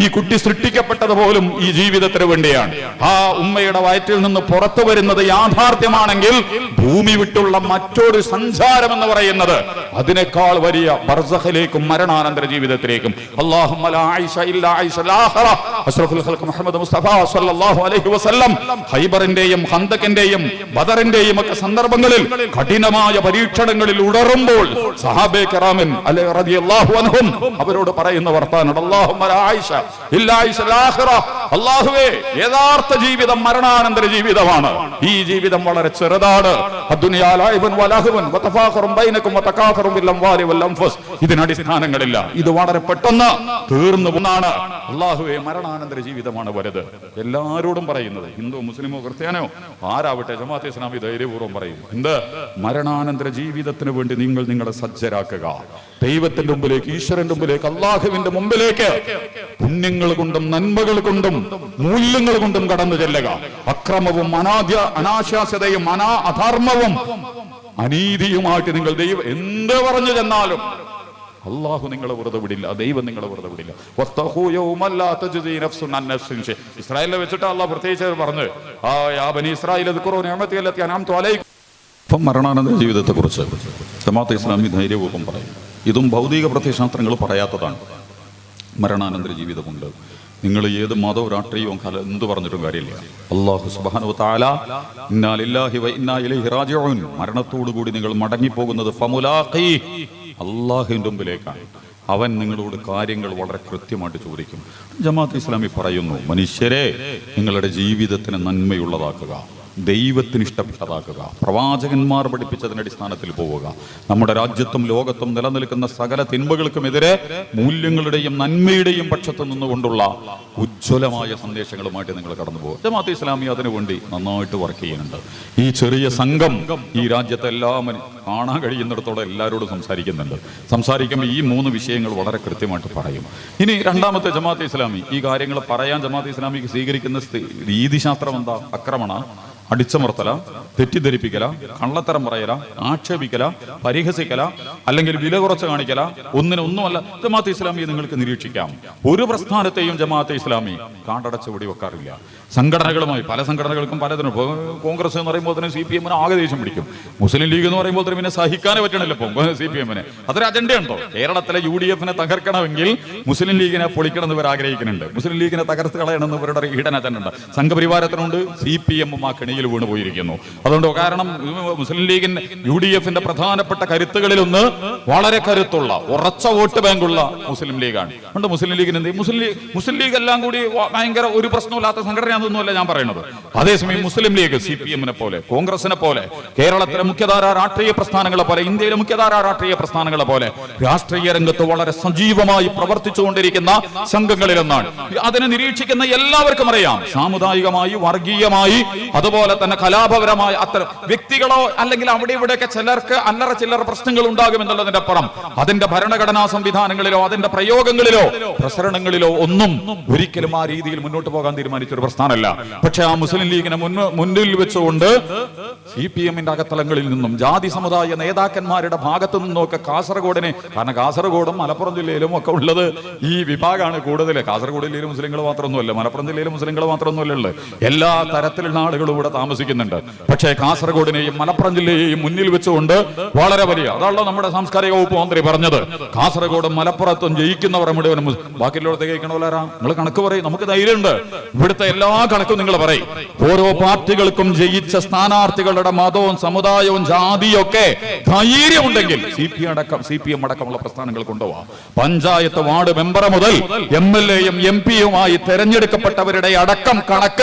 ഈ കുട്ടി സൃഷ്ടിക്കപ്പെട്ടത് പോലും ഈ ജീവിതത്തിന് വേണ്ടിയാണ്. ആ ഉമ്മയുടെ വയറ്റിൽ നിന്ന് പുറത്തു വരുന്നത് യാഥാർത്ഥ്യമാണെങ്കിൽ ഭൂമി വിട്ടുള്ള മറ്റൊരു സഞ്ചാരം എന്ന് പറയുന്നത് അതിനേക്കാൾ വലിയ ബർസഖിലേക്കും മരണാനന്തര ജീവിതത്തിലേക്കും. അല്ലാഹുമ്മ ലാ ആയിഷ ഇല്ലാ ആയിഷൽ ആഖിറ. അഷ്റഫുൽ ഖൽഖ് മുഹമ്മദ് മുസ്തഫ സ്വല്ലല്ലാഹു അലൈഹി വസല്ലം ഖൈബറിന്റെയും ഖന്തക്കിന്റെയും ബദറിന്റെയും ഒക്കെ സന്ദർഭങ്ങളിൽ കഠിനമായ പരീക്ഷണങ്ങളിൽ ഉടറുമ്പോൾ സഹാബെ കിറാമിൻ റളിയല്ലാഹു അൻഹും അവരോട് പറയുന്ന വർത്താനം അല്ലാഹുമ്മ ലാ ആയിഷ ഇല്ലാ ആയിഷൽ ആഖിറ. അല്ലാഹുവേ, യഥാർത്ഥ ജീവിതം മരണാനന്തര ജീവിതമാണ്. ഈ ജീവിതം വളരെ ചെറുതാണ്. അദ്ദുനിയാ ലൈബുൻ വലഹുൻ വതഫാഖറുൻ ബൈനകും വതകാഫറുൻ ബിൽ അംവാലി വൽ അൻഫുസ്. ഇതിന് അടിസ്ഥാനങ്ങളില്ല. ഇത് വളരെ പെട്ടെന്ന് തീർന്നു പോകുന്നതാണ്. അല്ലാഹുവേ, മരണാനന്തര ജീവിതമാണ് വലുത്. എല്ലാവരോടും പറയുന്നത്, ഹിന്ദു മുസ്ലിമോ ക്രിസ്ത്യാനോ ആരാവട്ടെ, ജമാഅത്തെ ഇസ്ലാമി ധൈര്യപൂർവ്വം പറയും, എന്ത് മരണാനന്തര ജീവിതത്തിന് വേണ്ടി നിങ്ങൾ നിങ്ങളെ സജ്ജരാക്കുക. ദൈവത്തിന്റെ മുമ്പിലേക്ക്, ഈശ്വരന്റെ മുമ്പിലേക്ക്, അള്ളാഹുവിന്റെ മുമ്പിലേക്ക് പുണ്യങ്ങൾ കൊണ്ടും നന്മകൾ കൊണ്ടും മൂല്യങ്ങൾ കൊണ്ടും കടന്നു ചെല്ലുക. അക്രമവും അനാശാസ്യതയും അധർമ്മവും അനീതിയുമായിട്ട് നിങ്ങൾ ദൈവം എന്ത് പറഞ്ഞു ചെന്നാലും അള്ളാഹു നിങ്ങളെ വെറുതെ വിടില്ല, ദൈവം നിങ്ങളെ വെറുതെ വിടില്ല. ഇസ്രായേലിനെ വെച്ചിട്ട് അള്ളാഹ് പ്രത്യേകിച്ച് പറഞ്ഞു, ഇപ്പം മരണാനന്തര ജീവിതത്തെക്കുറിച്ച് ജമാഅത്തെ ഇസ്ലാമി ധൈര്യപൂർവ്വം പറയും. ഇതും ഭൗതിക പ്രത്യയശാസ്ത്രങ്ങൾ പറയാത്തതാണ്. മരണാനന്തര ജീവിതമുണ്ട്. നിങ്ങൾ ഏത് മതവും രാഷ്ട്രീയവും എന്ത് പറഞ്ഞിട്ടും കാര്യമില്ല. അല്ലാഹു സുബ്ഹാനഹു വ തആല ഇന്നാ ലില്ലാഹി വ ഇന്നാ ഇലൈഹി റാജിഊൻ, മരണത്തോടുകൂടി നിങ്ങൾ മടങ്ങിപ്പോകുന്നത് ഫമുലാഖി, അള്ളാഹുവിൻ്റെ മുമ്പിലേക്കാണ്. അവൻ നിങ്ങളോട് കാര്യങ്ങൾ വളരെ കൃത്യമായിട്ട് ചോദിക്കും. ജമാഅത്തെ ഇസ്ലാമി പറയുന്നു, മനുഷ്യരെ നിങ്ങളുടെ ജീവിതത്തിന് നന്മയുള്ളതാക്കുക, ദൈവത്തിന് ഇഷ്ടപ്പെട്ടതാക്കുക, പ്രവാചകന്മാർ പഠിപ്പിച്ചതിന്റെ അടിസ്ഥാനത്തിൽ പോവുക. നമ്മുടെ രാജ്യത്തും ലോകത്തും നിലനിൽക്കുന്ന സകല തിന്മകൾക്കുമെതിരെ മൂല്യങ്ങളുടെയും നന്മയുടെയും പക്ഷത്ത് നിന്നുകൊണ്ടുള്ള ഉജ്ജ്വലമായ സന്ദേശങ്ങളുമായിട്ട് നിങ്ങൾ കടന്നു പോകുക. ജമാഅത്തെ ഇസ്ലാമി അതിനുവേണ്ടി നന്നായിട്ട് വർക്ക് ചെയ്യുന്നുണ്ട്. ഈ ചെറിയ സംഘം ഈ രാജ്യത്തെ എല്ലാവരും കാണാൻ കഴിയുന്നിടത്തോളം എല്ലാവരോടും സംസാരിക്കുമ്പോൾ ഈ 3 വിഷയങ്ങൾ വളരെ കൃത്യമായിട്ട് പറയും. ഇനി രണ്ടാമത്തെ, ജമാഅത്തെ ഇസ്ലാമി ഈ കാര്യങ്ങൾ പറയാൻ ജമാഅത്തെ ഇസ്ലാമിക്ക് സ്വീകരിക്കുന്ന രീതിശാസ്ത്രം എന്താ? ആക്രമണ, അടിച്ചമർത്തല, തെറ്റിദ്ധരിപ്പിക്കല, കള്ളത്തരം പറയല, ആക്ഷേപിക്കല, പരിഹസിക്കല, അല്ലെങ്കിൽ വില കുറച്ച് കാണിക്കല, ഒന്നുമല്ല. ജമാഅത്തെ ഇസ്ലാമിയെ നിങ്ങൾക്ക് നിരീക്ഷിക്കാം. ഒരു പ്രസ്ഥാനത്തെയും ജമാഅത്തെ ഇസ്ലാമി കാണ്ടടച്ച് വെടിവെക്കാറില്ല. സംഘടനകളുമായി പല സംഘടനകൾക്കും പലതിനും, കോൺഗ്രസ് എന്ന് പറയുമ്പോൾ തന്നെ CPM ആകെ ദേഷ്യം പിടിക്കും. മുസ്ലിം ലീഗ് എന്ന് പറയുമ്പോൾ പിന്നെ സഹിക്കാനേ പറ്റണില്ല. CPM അതൊരു അജണ്ടയുണ്ടോ? കേരളത്തിലെ UDF തകർക്കണമെങ്കിൽ മുസ്ലിം ലീഗിനെ പൊളിക്കണം എന്ന് ഇവർ ആഗ്രഹിക്കുന്നുണ്ട്. മുസ്ലിം ലീഗിനെ തകർത്ത് കളയണമെന്ന് ഇവരുടെ ഈടൻ അജണ്ട ഉണ്ട്. സംഘപരിവാരത്തിനുണ്ട്. CPM ആ കെണിയിൽ വീണ് പോയിരിക്കുന്നു. അതുകൊണ്ട് കാരണം മുസ്ലിം ലീഗിന്റെ UDF പ്രധാനപ്പെട്ട കരുത്തുകളിലൊന്ന് വളരെ കരുത്തുള്ള ഉറച്ച വോട്ട് ബാങ്കുള്ള മുസ്ലിം ലീഗാണ്. അതുകൊണ്ട് മുസ്ലിം ലീഗിന് എന്ത് മുസ്ലിം ലീഗ് എല്ലാം കൂടി ഭയങ്കര ഒരു പ്രശ്നമില്ലാത്ത സംഘടനയാണെന്നൊന്നുമല്ല ഞാൻ പറയുന്നത്. അതേസമയം മുസ്ലിം ലീഗ് CPM പോലെ, കോൺഗ്രസിനെ പോലെ, കേരളത്തിലെ മുഖ്യധാര രാഷ്ട്രീയ പ്രസ്ഥാനങ്ങളെ പോലെ, ഇന്ത്യയിലെ മുഖ്യധാര രാഷ്ട്രീയ പ്രസ്ഥാനങ്ങളെ പോലെ രാഷ്ട്രീയ രംഗത്ത് വളരെ സജീവമായി പ്രവർത്തിച്ചുകൊണ്ടിരിക്കുന്ന സംഘങ്ങളിലൊന്നാണ്. അതിനെ നിരീക്ഷിക്കുന്ന എല്ലാവർക്കും അറിയാം, സാമുദായികമായി, വർഗീയമായി, അതുപോലെ തന്നെ കലാപപരമായ അത്തരം വ്യക്തികളോ അല്ലെങ്കിൽ അവിടെ ഇവിടെയൊക്കെ ചിലർക്ക് അല്ലറ ചില്ലറ പ്രശ്നങ്ങൾ ഉണ്ടാകുമെന്നുള്ളതിന്റെ അപ്പുറം അതിന്റെ ഭരണഘടനാ സംവിധാനങ്ങളിലോ അതിന്റെ പ്രയോഗങ്ങളിലോ പ്രസരണങ്ങളിലോ ഒന്നും ഒരിക്കലും ആ രീതിയിൽ മുന്നോട്ട് പോകാൻ തീരുമാനിച്ചൊരു പ്രസ്ഥാനമല്ല. പക്ഷെ ആ മുസ്ലിം ലീഗിനെ മുന്നിൽ വെച്ചുകൊണ്ട് CPM അകത്തളങ്ങളിൽ നിന്നും ജാതി സമുദായ നേതാക്കന്മാരുടെ ഭാഗത്തു നിന്നൊക്കെ കാസർഗോഡിനെ, കാരണം കാസർഗോഡും മലപ്പുറം ജില്ലയിലും ഒക്കെ ഉള്ളത് ഈ വിഭാഗമാണ് കൂടുതൽ. കാസർഗോഡ് ജില്ലയിൽ മുസ്ലിങ്ങൾ മാത്രമൊന്നുമല്ല, മലപ്പുറം ജില്ലയിൽ മുസ്ലിങ്ങൾ മാത്രമൊന്നുമല്ല ഉള്ളത്, എല്ലാ തരത്തിലുള്ള ആളുകളും ഇവിടെ താമസിക്കുന്നുണ്ട്. പക്ഷേ കാസർഗോഡിനെയും മലപ്പുറം ജില്ലയെയും മുന്നിൽ വെച്ചുകൊണ്ട് വളരെ വലിയ, അതാണല്ലോ നമ്മുടെ സാംസ്കാരിക വകുപ്പ് മന്ത്രി പറഞ്ഞത്, കാസർഗോഡും മലപ്പുറത്തും ജയിക്കുന്നവർ മുഴുവനും ബാക്കിയുള്ളവർക്ക് ജയിക്കണമല്ലാരാ. നിങ്ങൾ കണക്ക് പറയും, നമുക്ക് ധൈര്യമുണ്ട്. ഇവിടുത്തെ എല്ലാ കണക്കും നിങ്ങൾ പറയും. ഓരോ പാർട്ടികൾക്കും ജയിച്ച സ്ഥാനാർത്ഥികളുടെ മതവും സമുദായവും ജാതിയും ഒക്കെ ധൈര്യമുണ്ടെങ്കിൽ CPM അടക്കമുള്ള പ്രസ്ഥാനങ്ങൾ കൊണ്ടുപോവാം. പഞ്ചായത്ത് വാർഡ് മെമ്പർ മുതൽ MLA-യും MP-യുമായി തെരഞ്ഞെടുക്കപ്പെട്ടവരുടെ അടക്കം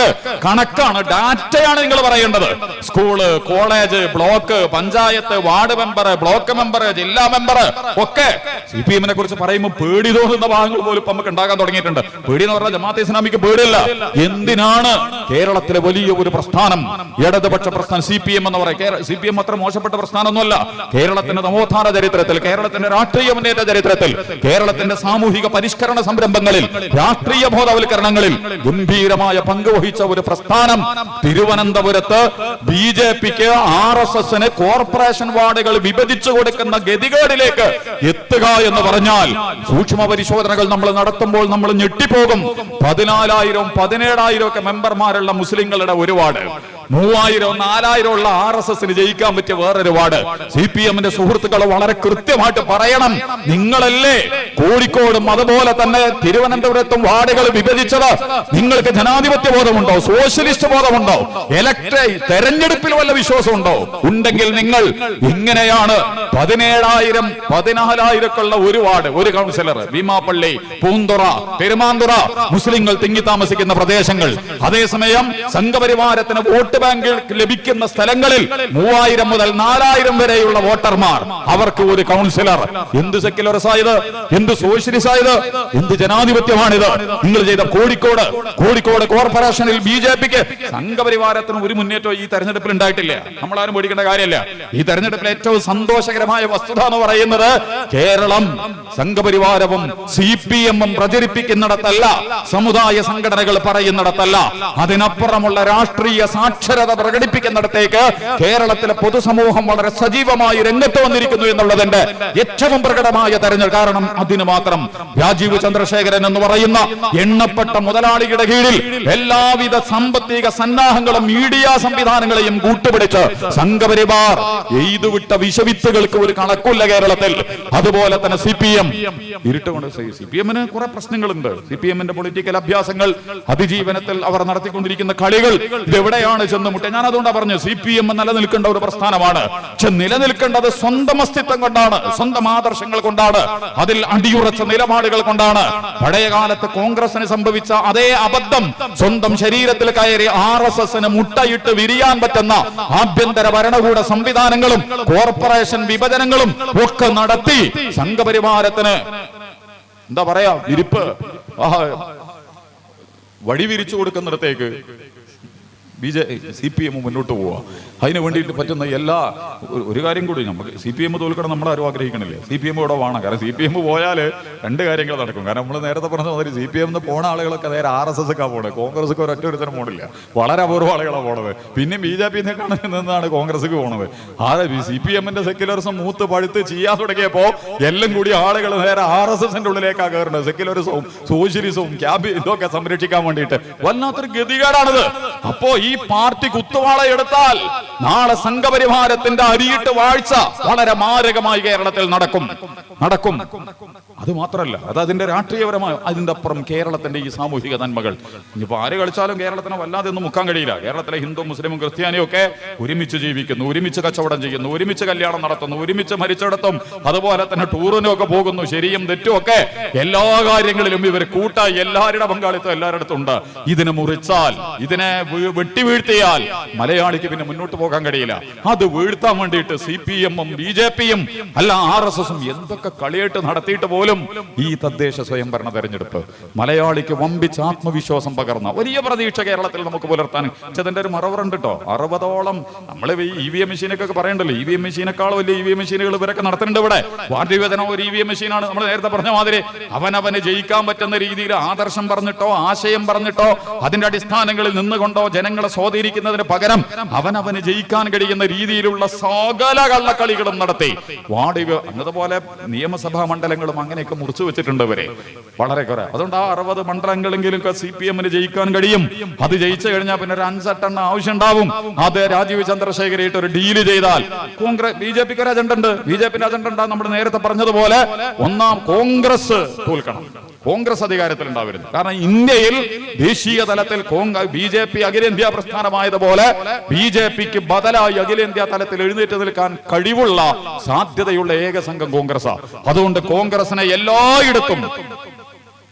കണക്കാണ്, ഡാറ്റയാണ് നിങ്ങൾ പറയേണ്ടത്. School, college, block, panchayat, ward member, block member, ജില്ലാ മെമ്പർ ഒക്കെ CPM-നെ കുറിച്ച് പറയുമ്പോൾ പേടി തോന്നുന്ന ഭാഗങ്ങൾ പോലും നമുക്ക് ഉണ്ടാകാൻ തുടങ്ങിയിട്ടുണ്ട്. പേടി എന്ന് പറഞ്ഞാൽ ജമാഅത്തെ ഇസ്ലാമിക്ക് പേടിയല്ല. എന്തിനാണ് കേരളത്തിലെ വലിയ ഒരു പ്രസ്ഥാനം, ഇടതുപക്ഷ പ്രസ്ഥാനം CPM എന്ന് പറയുന്നത്? CPM അത്ര മോശപ്പെട്ട പ്രസ്ഥാനമൊന്നുമല്ല. കേരളത്തിന്റെ നവോത്ഥാന ചരിത്രത്തിൽ, കേരളത്തിന്റെ രാഷ്ട്രീയ മുന്നേറ്റ ചരിത്രത്തിൽ, കേരളത്തിന്റെ സാമൂഹിക പരിഷ്കരണ സംരംഭങ്ങളിൽ, രാഷ്ട്രീയ ബോധവൽക്കരണങ്ങളിൽ ഗംഭീരമായ പങ്കുവഹിച്ച ഒരു പ്രസ്ഥാനം. തിരുവനന്തപുരത്ത് BJP-ക്ക് RSS-ന് കോർപ്പറേഷൻ വാർഡുകൾ വിഭജിച്ചു കൊടുക്കുന്ന ഗതികേടിലേക്ക് എത്തുക എന്ന് പറഞ്ഞാൽ സൂക്ഷ്മ പരിശോധനകൾ നമ്മൾ നടത്തുമ്പോൾ നമ്മൾ ഞെട്ടിപ്പോകും. 14,000 17,000 ഒക്കെ മെമ്പർമാരുള്ള മുസ്ലിങ്ങളുടെ ഒരു വാർഡ്, 3000 4000 ഉള്ള RSSന് ജയിക്കാൻ പറ്റിയ വേറൊരു വാർഡ്. CPM-ന്റെ സുഹൃത്തുക്കൾ വളരെ കൃത്യമായിട്ട് പറയണം, നിങ്ങളല്ലേ കോഴിക്കോടും അതുപോലെ തന്നെ തിരുവനന്തപുരത്തും വാർഡുകൾ വിഭജിച്ചത്? നിങ്ങൾക്ക് ജനാധിപത്യ ബോധമുണ്ടോ? സോഷ്യലിസ്റ്റ് ബോധമുണ്ടോ? തെരഞ്ഞെടുപ്പിൽ വല്ല വിശ്വാസമുണ്ടോ? ഉണ്ടെങ്കിൽ നിങ്ങൾ ഇങ്ങനെയാണ് 17,000 14,000 ഒരു വാർഡ്, ഒരു കൗൺസിലർ, ഭീമാപ്പള്ളി, പൂന്തുറ, പെരുമാന്തുറ, മുസ്ലിങ്ങൾ തിങ്ങി താമസിക്കുന്ന പ്രദേശങ്ങൾ. അതേസമയം സംഘപരിവാരത്തിന് വോട്ട് ബാങ്ക് ലഭിക്കുന്ന സ്ഥലങ്ങളിൽ 3000 മുതൽ 4000 വരെയുള്ള വോട്ടർമാർ, അവർക്ക് ഒരു കൗൺസിലർ. എന്ത് സെക്യുലറിസം ആയത്? എന്ത് സോഷ്യലിസം ആയത്? എന്ത് ജനാധിപത്യമാണിത് നിങ്ങൾ ചെയ്ത? കോഴിക്കോട് കോർപ്പറേഷനിൽ BJP-ക്ക് സംഘപരിവാരത്തിന് ഒരു മുന്നേറ്റവും ഈ തെരഞ്ഞെടുപ്പിൽ ഉണ്ടായിട്ടില്ല. നമ്മളാരും പേടിക്കേണ്ട കാര്യമല്ല. ഈ തെരഞ്ഞെടുപ്പിൽ ഏറ്റവും സന്തോഷകരമായ വസ്തുത എന്ന് പറയുന്നത്, കേരളം സംഘപരിവാരവും CPM-ഉം പ്രചരിപ്പിക്കുന്നിടത്തല്ല, സമുദായ സംഘടനകൾ പറയുന്നിടത്തല്ല, അതിനപ്പുറമുള്ള രാഷ്ട്രീയ സാക്ഷരത പ്രകടിപ്പിക്കുന്നിടത്തേക്ക് കേരളത്തിലെ പൊതുസമൂഹം വളരെ സജീവമായി രംഗത്ത് വന്നിരിക്കുന്നു എന്നുള്ളതിന്റെ ഏറ്റവും പ്രകടമായ തെരഞ്ഞെടുപ്പ്. കാരണം അതിന് മാത്രം രാജീവ് ചന്ദ്രശേഖരൻ എന്ന് പറയുന്ന എണ്ണപ്പെട്ട മുതലാളിയുടെ കീഴിൽ എല്ലാവിധ സാമ്പത്തിക സന്നാഹങ്ങളും മീഡിയ സംവിധാനങ്ങളെയും കൂട്ടുപിടിച്ച് സംഘപരിവാർ എയ്തുവിട്ട വിഷവിത്തുകൾക്ക് ഒരു കണക്കില്ല കേരളത്തിൽ. അതുപോലെ തന്നെ CPM ഇരുട്ടുകൊണ്ട് CPM-ന് കുറെ പ്രശ്നങ്ങളുണ്ട്. CPM-ന്റെ പൊളിറ്റിക്കൽ അഭ്യാസങ്ങൾ, അതിജീവനത്തിൽ അവർ നടത്തിക്കൊണ്ടിരിക്കുന്ന കളികൾ ഇതെവിടെയാണ് ചെന്നുമുട്ടെ? ഞാൻ അതുകൊണ്ടാണ് പറഞ്ഞു, CPM നിലനിൽക്കേണ്ട ഒരു പ്രസ്ഥാനമാണ്. പക്ഷെ നിലനിൽക്കേണ്ടത് സ്വന്തം അസ്തിത്വം കൊണ്ടാണ്, സ്വന്തം ആദർശങ്ങൾ കൊണ്ടാണ്, അതിൽ അടിയുറച്ച നിലപാടുകൾ കൊണ്ടാണ്. പഴയ കാലത്ത് കോൺഗ്രസിന് സംഭവിച്ച അതേ അബദ്ധം സ്വന്തം ശരീരത്തിൽ കയറി RSSന് മുട്ടയിട്ട് വിരിയാൻ പറ്റുന്ന ആഭ്യന്തര ഭരണകൂട സംവിധാനങ്ങളും കോർപ്പറേഷൻ വിഭജനങ്ങളും ഒക്കെ നടത്തി സംഘപരിവാരത്തിന് എന്താ പറയാ, വിരിപ്പ് വഴി വിരിച്ചു കൊടുക്കുന്നിടത്തേക്ക് CPM മുന്നോട്ട് പോവുക. അതിന് വേണ്ടിയിട്ട് പറ്റുന്ന ഒരു കാര്യം കൂടി, നമുക്ക് CPM തോൽക്കണം നമ്മൾ ആരും ആഗ്രഹിക്കണില്ലേ? CPM ഇവിടെ വേണം. കാരണം CPM പോയാൽ രണ്ട് കാര്യങ്ങൾ നടക്കും. കാരണം നമ്മൾ നേരത്തെ പറഞ്ഞ മാതിരി CPM പോണ ആളുകളൊക്കെ നേരെ RSSക്കാണ് പോണത്. കോൺഗ്രസ്ക്ക് ഒരൊറ്റ ഒരുത്തരം പോണില്ല, വളരെ അപൂർവ ആളുകളാണ് പോണത്. പിന്നെ BJP-നെ നിന്നാണ് കോൺഗ്രസ്ക്ക് പോണത്. CPM-ന്റെ സെക്യുലറിസം മൂത്ത് പഴുത്ത് ചെയ്യാൻ തുടങ്ങിയപ്പോ എല്ലാം കൂടി ആളുകൾ നേരെ RSSന്റെ ഉള്ളിലേക്കാണ് കയറുന്നത്. സെക്യുലറിസവും സോഷ്യലിസവും ഇതൊക്കെ സംരക്ഷിക്കാൻ വേണ്ടിയിട്ട് വല്ലാത്തൊരു ഗതികേടാണിത്. അപ്പോ ഈ പാർട്ടി കുത്തുവാള എടുത്താൽ നാളെ സംഘപരിവാരത്തിന്റെ അരിയിട്ട് വാഴ്ച വളരെ മാരകമായി കേരളത്തിൽ നടക്കും. അത് മാത്രമല്ല, അത് അതിന്റെ രാഷ്ട്രീയപരമായ, അതിന്റെ അപ്പുറം കേരളത്തിന്റെ ഈ സാമൂഹിക നന്മകൾ. ഇനിയിപ്പോ ആര് കളിച്ചാലും കേരളത്തിന് വല്ലാതെ ഒന്നും മുക്കാൻ കഴിയില്ല. കേരളത്തിലെ ഹിന്ദു മുസ്ലിമും ക്രിസ്ത്യാനിയും ഒക്കെ ഒരുമിച്ച് ജീവിക്കുന്നു, ഒരുമിച്ച് കച്ചവടം ചെയ്യുന്നു, ഒരുമിച്ച് കല്യാണം നടത്തുന്നു, ഒരുമിച്ച് മരിച്ചിടത്തും അതുപോലെ തന്നെ ടൂറിനും ഒക്കെ പോകുന്നു. ശരിയും തെറ്റും ഒക്കെ എല്ലാ കാര്യങ്ങളിലും ഇവർ കൂട്ടായി എല്ലാവരുടെ പങ്കാളിത്തം എല്ലാവരുടെ ഉണ്ട്. ഇതിനെ മുറിച്ചാൽ, ഇതിനെ വെട്ടിവീഴ്ത്തിയാൽ മലയാളിക്ക് പിന്നെ മുന്നോട്ട് പോകാൻ കഴിയില്ല. അത് വീഴ്ത്താൻ വേണ്ടിയിട്ട് CPM-ഉം BJP-യും അല്ല RSS-ഉം എന്തൊക്കെ കളിയായിട്ട് നടത്തിയിട്ട് പോലും ഈ തദ്ദേശ സ്വയംഭരണ തെരഞ്ഞെടുപ്പ് മലയാളിക്ക് വമ്പിച്ച ആത്മവിശ്വാസം പകർന്ന വലിയ പ്രതീക്ഷ കേരളത്തിൽ നമുക്ക് പുലർത്താൻ. അതിന്റെ ഒരു മറവറുണ്ട് കേട്ടോ. 60ഓളം നമ്മൾ EVM മെഷീനൊക്കെ പറയണ്ടല്ലോ, EVM മെഷീനേക്കാളും വലിയ EVM മെഷീനുകൾ ഇവരൊക്കെ നടത്തുന്നുണ്ട് ഇവിടെ. വാർഡ് വിഭജനം ഒരു EVM മെഷീനാണ്. നമ്മൾ നേരത്തെ പറഞ്ഞ മാതിരി അവനവന് ജയിക്കാൻ പറ്റുന്ന രീതിയിൽ ആദർശം പറഞ്ഞിട്ടോ ആശയം പറഞ്ഞിട്ടോ അതിന്റെ അടിസ്ഥാനങ്ങളിൽ നിന്നുകൊണ്ടോ ജനങ്ങളെ സ്വാധീനിക്കുന്നതിന് പകരം അവനവന് ജയിക്കാൻ കഴിയുന്ന രീതിയിലുള്ള സകല കള്ളക്കളികളും നടത്തി വാർഡ് എന്നതുപോലെ നിയമസഭാ മണ്ഡലങ്ങളും അങ്ങനെയൊക്കെ മുറിച്ചു വെച്ചിട്ടുണ്ട് ഇവരെ വളരെ കുറെ. അതുകൊണ്ട് ആ 60 മണ്ഡലങ്ങളെങ്കിലും CPM-ന് ജയിക്കാൻ കഴിയും. അത് ജയിച്ചു കഴിഞ്ഞാൽ പിന്നെ ഒരു 5-8 എണ്ണം ആവശ്യം ഉണ്ടാവും. അത് രാജീവ് ചന്ദ്രശേഖരയിട്ട് ഒരു ഡീല് ചെയ്താൽ BJP-ക്ക് ഒരു അജണ്ട ഉണ്ട്, BJP-ന്റെ അജണ്ട ഉണ്ട്. നമ്മൾ നേരത്തെ പറഞ്ഞതുപോലെ ഒന്നാം കോൺഗ്രസ് തോൽക്കണം, കോൺഗ്രസ് അധികാരത്തിൽ ഉണ്ടാവരുത്. കാരണം ഇന്ത്യയിൽ ദേശീയ തലത്തിൽ BJP അഖിലേന്ത്യാ പ്രസ്ഥാനമായതുപോലെ BJP-ക്ക് ബദലായി അഖിലേന്ത്യാ തലത്തിൽ എഴുന്നേറ്റ് നിൽക്കാൻ കഴിവുള്ള സാധ്യതയുള്ള ഏക സംഘം കോൺഗ്രസ്. അതുകൊണ്ട് കോൺഗ്രസിനെ എല്ലായിടത്തും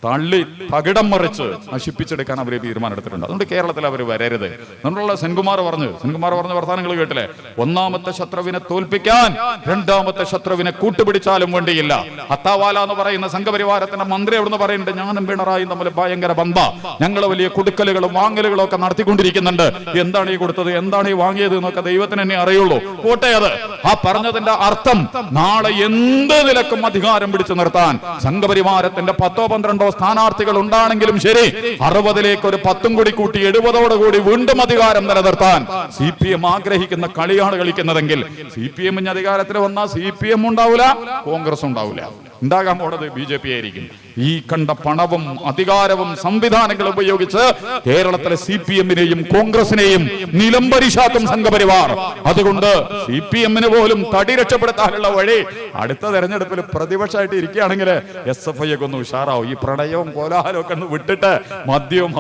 തള്ളി തകിടം മറിച്ച് നശിപ്പിച്ചെടുക്കാൻ അവർ തീരുമാനമെടുത്തിട്ടുണ്ട്. അതുകൊണ്ട് കേരളത്തിൽ അവർ വരരുത്. നമ്മളുള്ള സെൻകുമാർ പറഞ്ഞ വർത്തമാനങ്ങൾ കേട്ടില്ലേ? ഒന്നാമത്തെ ശത്രുവിനെ തോൽപ്പിക്കാൻ രണ്ടാമത്തെ ശത്രുവിനെ കൂട്ടുപിടിച്ചാലും വേണ്ടിയില്ല. അത്താവാല എന്ന് പറയുന്ന സംഘപരിവാരത്തിന്റെ മന്ത്രി എവിടുന്ന് പറയുന്നുണ്ട്, ഞാനും പിണറായും തമ്മിൽ ഭയങ്കര ബന്ധ, ഞങ്ങൾ വലിയ കൊടുക്കലുകളും വാങ്ങലുകളും ഒക്കെ നടത്തിക്കൊണ്ടിരിക്കുന്നുണ്ട്. എന്താണ് ഈ കൊടുത്തത്, എന്താണ് ഈ വാങ്ങിയത് എന്നൊക്കെ ദൈവത്തിന് തന്നെ അറിയുള്ളൂ. പോട്ടെ, അത് ആ പറഞ്ഞതിന്റെ അർത്ഥം നാളെ എന്ത് നിലക്കും അധികാരം പിടിച്ചു നിർത്താൻ സംഘപരിവാരത്തിന്റെ 10-12 സ്ഥാനാർത്ഥികൾ ഉണ്ടാണെങ്കിലും ശരി, 60ലേക്ക് ഒരു 10 കൂടി കൂട്ടി 70ഓടുകൂടി വീണ്ടും അധികാരം നിലനിർത്താൻ CPM ആഗ്രഹിക്കുന്ന കളിയാണ് കളിക്കുന്നതെങ്കിൽ CPM അധികാരത്തിൽ വന്നാൽ CPM ഉണ്ടാവില്ല, കോൺഗ്രസ് ഉണ്ടാവില്ല. ഉണ്ടാകാൻ പോണത് BJP ആയിരിക്കും. ഈ കണ്ട പണവും അധികാരവും സംവിധാനങ്ങളും ഉപയോഗിച്ച് കേരളത്തിലെ CPM-നെയും കോൺഗ്രസിനെയും നിലംപരിശാക്കും സംഘപരിവാർ. അതുകൊണ്ട് CPM-ന് പോലും തടി രക്ഷപ്പെടുത്താനുള്ള വഴി അടുത്ത തെരഞ്ഞെടുപ്പിൽ പ്രതിപക്ഷമായിട്ട് ഇരിക്കുകയാണെങ്കിൽ SFI ഒക്കെ ഒന്ന് ഉഷാറാവും. ഈ പ്രണയവും കോലാഹലവും ഒക്കെ ഒന്ന് വിട്ടിട്ട്, മദ്യവും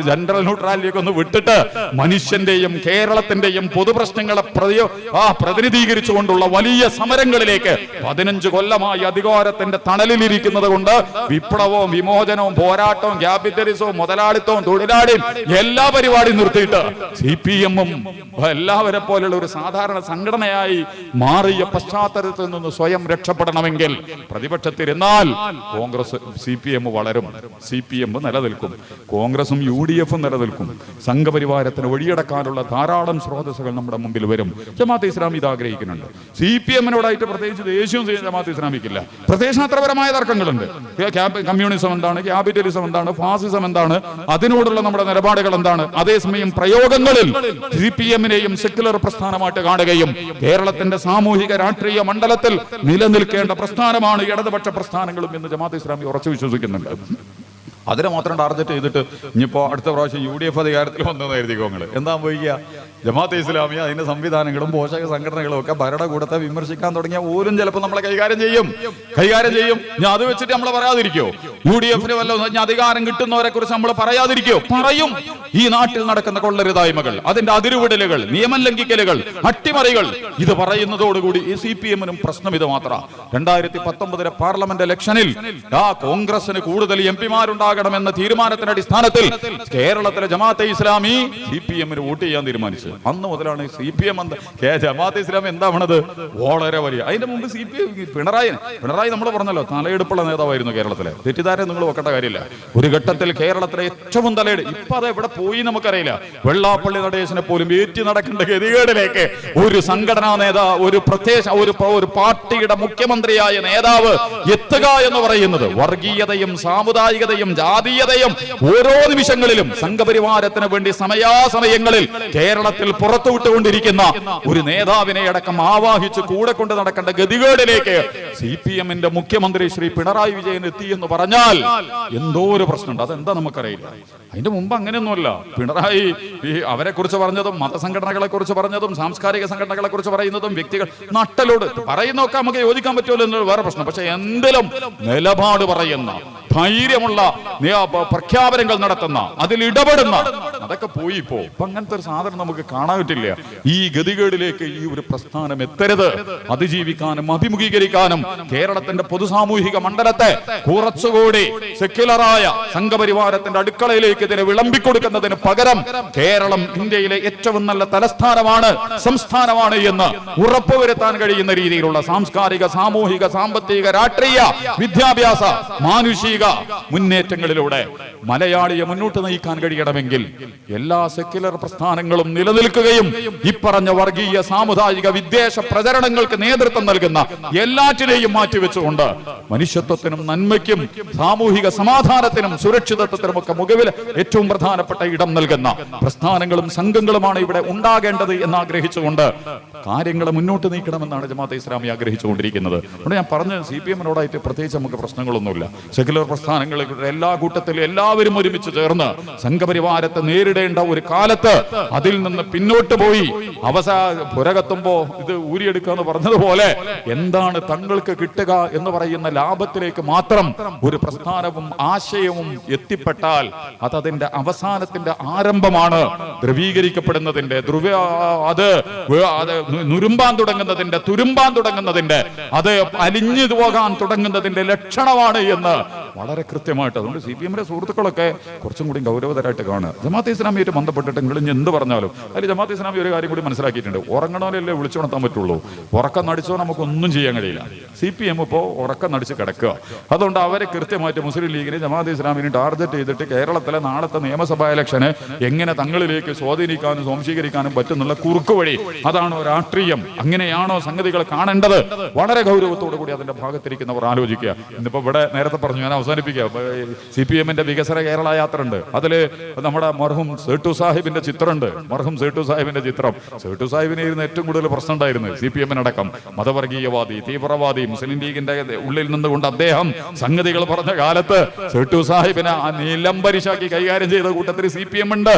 ജനറൽ ന്യൂട്രാലിറ്റി ഒക്കെ ഒന്ന് വിട്ടിട്ട്, മനുഷ്യന്റെയും കേരളത്തിന്റെയും പൊതുപ്രശ്നങ്ങളെ പ്രതിനിധീകരിച്ചുകൊണ്ടുള്ള വലിയ സമരങ്ങളിലേക്ക് 15 കൊല്ലമായി അധികാരത്തിന്റെ തണലിലിരിക്കുന്നത് കൊണ്ട് വിപ്ലവവും വിമോചനവും പോരാട്ടവും ക്യാപിറ്റലിസവും മുതലാളിത്തവും തൊഴിലാളിയും എല്ലാ പരിപാടിയും നിർത്തിയിട്ട് CPM-ഉം എല്ലാവരെ പോലുള്ള ഒരു സാധാരണ സംഘടനയായി മാറിയ പശ്ചാത്തലത്തിൽ നിന്ന് സ്വയം രക്ഷപ്പെടണമെങ്കിൽ പ്രതിപക്ഷത്തിരുന്നാൽ കോൺഗ്രസ് CPM വളരും, CPM നിലനിൽക്കും, കോൺഗ്രസും UDF-ഉം നിലനിൽക്കും. സംഘപരിവാരത്തിന് വഴിയടക്കാനുള്ള ധാരാളം സ്രോതസ്സുകൾ നമ്മുടെ മുമ്പിൽ വരും. ജമാഅത്തെ ഇസ്ലാമി ഇത് ആഗ്രഹിക്കുന്നുണ്ട്. CPM-നോടായിട്ട് പ്രത്യേകിച്ച് ദേഷ്യവും ജമാഅത്തെ ഇസ്ലാമിക്കില്ല. പ്രത്യയശാസ്ത്രപരമായ തർക്കങ്ങളുണ്ട്. കമ്മ്യൂണിസം എന്താണ്, ക്യാപിറ്റലിസം എന്താണ്, ഫാസിസം എന്താണ്, അതിനോടുള്ള നമ്മുടെ നിലപാടുകൾ എന്താണ്. അതേസമയം പ്രയോഗങ്ങളിൽ CPM-നെയും സെക്യുലർ പ്രസ്ഥാനമായിട്ട് കാണുകയും കേരളത്തിന്റെ സാമൂഹിക രാഷ്ട്രീയ മണ്ഡലത്തിൽ നിലനിൽക്കേണ്ട പ്രസ്ഥാനമാണ് ഇടതുപക്ഷ പ്രസ്ഥാനങ്ങളും എന്ന് ജമാഅത്തെ ഇസ്ലാമി ഉറച്ചു വിശ്വസിക്കുന്നുണ്ട്. അതിനെ മാത്രം ടാർഗറ്റ് ചെയ്തിട്ട് ഇനിയിപ്പോൾ അടുത്ത പ്രാവശ്യം UDF അധികാരത്തിൽ വന്നതെന്ന് കരുതിക്കോങ്ങൾ. എന്താ പോയിക്കുക, ജമാഅത്തെ ഇസ്ലാമി അതിന്റെ സംവിധാനങ്ങളും പോഷക സംഘടനകളും ഒക്കെ ഭരണകൂടത്തെ വിമർശിക്കാൻ തുടങ്ങിയ ഓരും ചിലപ്പോൾ നമ്മളെ കൈകാര്യം ചെയ്യും. ഞാൻ അത് വെച്ചിട്ട് നമ്മൾ പറയാതിരിക്കോ? UDF-ന് വല്ല അധികാരം കിട്ടുന്നവരെ കുറിച്ച് നമ്മൾ പറയാതിരിക്കോ? പറയും. ഈ നാട്ടിൽ നടക്കുന്ന കൊള്ളരുതായ്മകൾ, അതിന്റെ അതിരുവിടലുകൾ, നിയമം ലംഘിക്കലുകൾ, അട്ടിമറികൾ, ഇത് പറയുന്നതോടുകൂടി ഈ CPM-നും പ്രശ്നം ഇത് മാത്രം. 2019 പാർലമെന്റ് ഇലക്ഷനിൽ കോൺഗ്രസിന് കൂടുതൽ MP-മാരുണ്ടാകണമെന്ന തീരുമാനത്തിന്റെ അടിസ്ഥാനത്തിൽ കേരളത്തിലെ ജമാഅത്തെ ഇസ്ലാമി CPM-ന് വോട്ട് ചെയ്യാൻ തീരുമാനിച്ചു. അന്ന് മുതലാണ് CPM ജമാഅത്തെ ഇസ്ലാമി എന്താവണത് വളരെ വലിയ. അതിന്റെ മുമ്പ് CPM പിണറായി നമ്മൾ പറഞ്ഞല്ലോ തലയെടുപ്പുള്ള നേതാവായിരുന്നു കേരളത്തിലെ. തെറ്റിദ്ധാരണ നിങ്ങൾ വെക്കേണ്ട കാര്യമില്ല. ഒരു ഘട്ടത്തിൽ കേരളത്തിലെ ഏറ്റവും തലയെടുപ്പ്, ഇപ്പൊ അത് എവിടെ പോയി നമുക്കറിയില്ല. വെള്ളാപ്പള്ളി നടേശനെ പോലും ഏറ്റി നടക്കേണ്ട ഗതികേടിലേക്ക് ഒരു സംഘടനാ നേതാവ്, ഒരു പാർട്ടിയുടെ മുഖ്യമന്ത്രിയായ നേതാവ് എത്തുക എന്ന് പറയുന്നത് വർഗീയതയും സാമുദായികതയും ജാതീയതയും ഓരോ നിമിഷങ്ങളിലും സംഘപരിവാരത്തിന് വേണ്ടി സമയാസമയങ്ങളിൽ കേരളത്തിൽ പുറത്തുവിട്ടുകൊണ്ടിരിക്കുന്ന ഒരു നേതാവിനെ അടക്കം ആവാഹിച്ച് കൂടെ കൊണ്ട് നടക്കേണ്ട ഗതികേടിലേക്ക് CPM-ന്റെ മുഖ്യമന്ത്രി ശ്രീ പിണറായി വിജയൻ എത്തി എന്ന് പറഞ്ഞാൽ എന്തോ ഒരു പ്രശ്നമുണ്ട്. അതെന്താ നമുക്കറിയില്ല. അതിന്റെ മുമ്പ് അങ്ങനെയൊന്നുമല്ല. പിണറായി അവരെ കുറിച്ച് പറഞ്ഞതും മതസംഘടനകളെ കുറിച്ച് പറഞ്ഞതും സാംസ്കാരിക സംഘടനകളെ കുറിച്ച് പറയുന്നതും വ്യക്തികൾ നട്ടലോട് പറയുന്നതൊക്കെ നമുക്ക് യോജിക്കാൻ പറ്റുമല്ലോ എന്നൊരു വേറെ പ്രശ്നം. പക്ഷെ എന്തിലും നിലപാട് പറയുന്ന, ധൈര്യമുള്ള പ്രഖ്യാപനങ്ങൾ നടത്തുന്ന, അതിൽ ഇടപെടുന്ന, അതൊക്കെ പോയി ഇപ്പൊ അങ്ങനത്തെ ഒരു സാധനം നമുക്ക് കാണാൻ പറ്റില്ല. ഈ ഗതികേടിലേക്ക് ഈ ഒരു പ്രസ്ഥാനം എത്തരുത്. അതിജീവിക്കാനും അഭിമുഖീകരിക്കാനും കേരളത്തിന്റെ പൊതുസാമൂഹിക മണ്ഡലത്തെ കുറച്ചുകൂടി സെക്യുലറായ സംഘപരിവാരത്തിന്റെ അടുക്കളയിലേക്ക് ഇതിനെ വിളമ്പിക്കൊടുക്കുന്നതിന് പകരം കേരളം ഇന്ത്യയിലെ ഏറ്റവും നല്ല തലസ്ഥാനമാണ്, സംസ്ഥാനമാണ് എന്ന് ഉറപ്പുവരുത്താൻ കഴിയുന്ന രീതിയിലുള്ള സാംസ്കാരിക, സാമൂഹിക, സാമ്പത്തിക, രാഷ്ട്രീയ, വിദ്യാഭ്യാസ, മാനുഷിക മുന്നേറ്റങ്ങളിലൂടെ മലയാളിയെ മുന്നോട്ട് നയിക്കാൻ കഴിയണമെങ്കിൽ എല്ലാ സെക്യുലർ പ്രസ്ഥാനങ്ങളും നിലനിൽക്കുകയും ഇപ്പറഞ്ഞ വർഗീയ, സാമുദായിക, വിദ്വേഷ പ്രചരണങ്ങൾക്ക് നേതൃത്വം നൽകുന്ന എല്ലാറ്റിനെയും മാറ്റിവെച്ചുകൊണ്ട് മനുഷ്യത്വത്തിനും നന്മയ്ക്കും സാമൂഹിക സമാധാനത്തിനും സുരക്ഷിതത്വത്തിനും ഒക്കെ മുഖവിൽ ഏറ്റവും പ്രധാനപ്പെട്ട ഇടം നൽകുന്ന പ്രസ്ഥാനങ്ങളും സംഘങ്ങളുമാണ് ഇവിടെ ഉണ്ടാകേണ്ടത് എന്ന് ആഗ്രഹിച്ചുകൊണ്ട് കാര്യങ്ങളെ മുന്നോട്ട് നീക്കണമെന്നാണ് ജമാഅത്തെ ഇസ്ലാമി ആഗ്രഹിച്ചുകൊണ്ടിരിക്കുന്നത്. അതുകൊണ്ട് ഞാൻ പറഞ്ഞ CPM-നോടായിട്ട് പ്രത്യേകിച്ച് നമുക്ക് പ്രശ്നങ്ങളൊന്നുമില്ല. സെക്യുലർ പ്രസ്ഥാനങ്ങളുടെ എല്ലാ കൂട്ടത്തിലും എല്ലാവരും ഒരുമിച്ച് ചേർന്ന് സംഘപരിവാരത്തെ നേരിടേണ്ട ഒരു കാലത്ത് അതിൽ നിന്ന് പിന്നോട്ട് പോയി പുരകത്തുമ്പോ ഇത് ഊരിയെടുക്കുക എന്ന് പറഞ്ഞതുപോലെ എന്താണ് തങ്ങൾക്ക് കിട്ടുക എന്ന് പറയുന്ന ലാഭത്തിലേക്ക് മാത്രം ഒരു പ്രസ്ഥാനവും ആശയവും എത്തിപ്പെട്ടാൽ അത് അതിന്റെ അവസാനത്തിന്റെ ആരംഭമാണ്. ദ്രവീകരിക്കപ്പെടുന്നതിന്റെ നുരുമ്പാൻ തുടങ്ങുന്നതിന്റെ, തുരുമ്പാൻ തുടങ്ങുന്നതിന്റെ, അത് അലിഞ്ഞു പോകാൻ തുടങ്ങുന്നതിന്റെ ലക്ഷണമാണ് എന്ന് വളരെ കൃത്യമായിട്ട്. അതുകൊണ്ട് CPM-ന്റെ സുഹൃത്തുക്കളൊക്കെ കുറച്ചും കൂടി ഗൗരവതരമായിട്ട് കാണുക. ജമാഅത്തെ ഇസ്ലാമിയായിട്ട് ബന്ധപ്പെട്ടിട്ട് നിങ്ങൾ ഇനി എന്ത് പറഞ്ഞാലും അതിൽ ജമാഅത്തെ ഇസ്ലാമി ഒരു കാര്യം കൂടി മനസ്സിലാക്കിയിട്ടുണ്ട്. ഉറങ്ങണോലല്ലേ വിളിച്ചുണർത്താൻ പറ്റുള്ളൂ. ഉറക്കം നടിച്ചോ നമുക്കൊന്നും ചെയ്യാൻ കഴിയില്ല. CPM ഇപ്പോൾ ഉറക്കം നടിച്ച് കിടക്കുക. അതുകൊണ്ട് അവരെ കൃത്യമായിട്ട് മുസ്ലിം ലീഗിനെ, ജമാഅത്തെ ഇസ്ലാമിനെ ടാർഗറ്റ് ചെയ്തിട്ട് കേരളത്തിലെ നാളത്തെ നിയമസഭാ ഇലക്ഷന് എങ്ങനെ തങ്ങളിലേക്ക് സ്വാധീനിക്കാനും സ്വാംശീകരിക്കാനും പറ്റുന്നുള്ള കുറുക്കു വഴി, അതാണോ രാഷ്ട്രീയം, അങ്ങനെയാണോ സംഗതികൾ കാണേണ്ടത്? വളരെ ഗൗരവത്തോടു കൂടി അതിന്റെ ഭാഗത്തിരിക്കുന്നവർ ആലോചിക്കുക. ഇന്നിപ്പോ ഇവിടെ നേരത്തെ പറഞ്ഞു, ഞാൻ അവസാനിപ്പിക്കാം. CPM-ന്റെ വികസന കേരള യാത്ര ഉണ്ട്. അതില് നമ്മുടെ മർഹൂം സേട്ടു സാഹിബിന്റെ ചിത്രമുണ്ട്. മർഹൂം സേട്ടു സാഹിബിന്റെ ചിത്രം. സേട്ടു സാഹിബിനെ ഇരുന്ന് ഏറ്റവും കൂടുതൽ പ്രശ്നം ഉണ്ടായിരുന്നു CPM-നടക്കം. മതവർഗീയവാദി, തീവ്രവാദി, മുസ്ലിം ലീഗിന്റെ ഉള്ളിൽ നിന്നുകൊണ്ട് അദ്ദേഹം സംഗതികൾ പറഞ്ഞ കാലത്ത് സേട്ടു സാഹിബിനെ നിലംപരിശാക്കി കൈകാര്യം ചെയ്ത കൂട്ടത്തിൽ CPM ഉണ്ട്.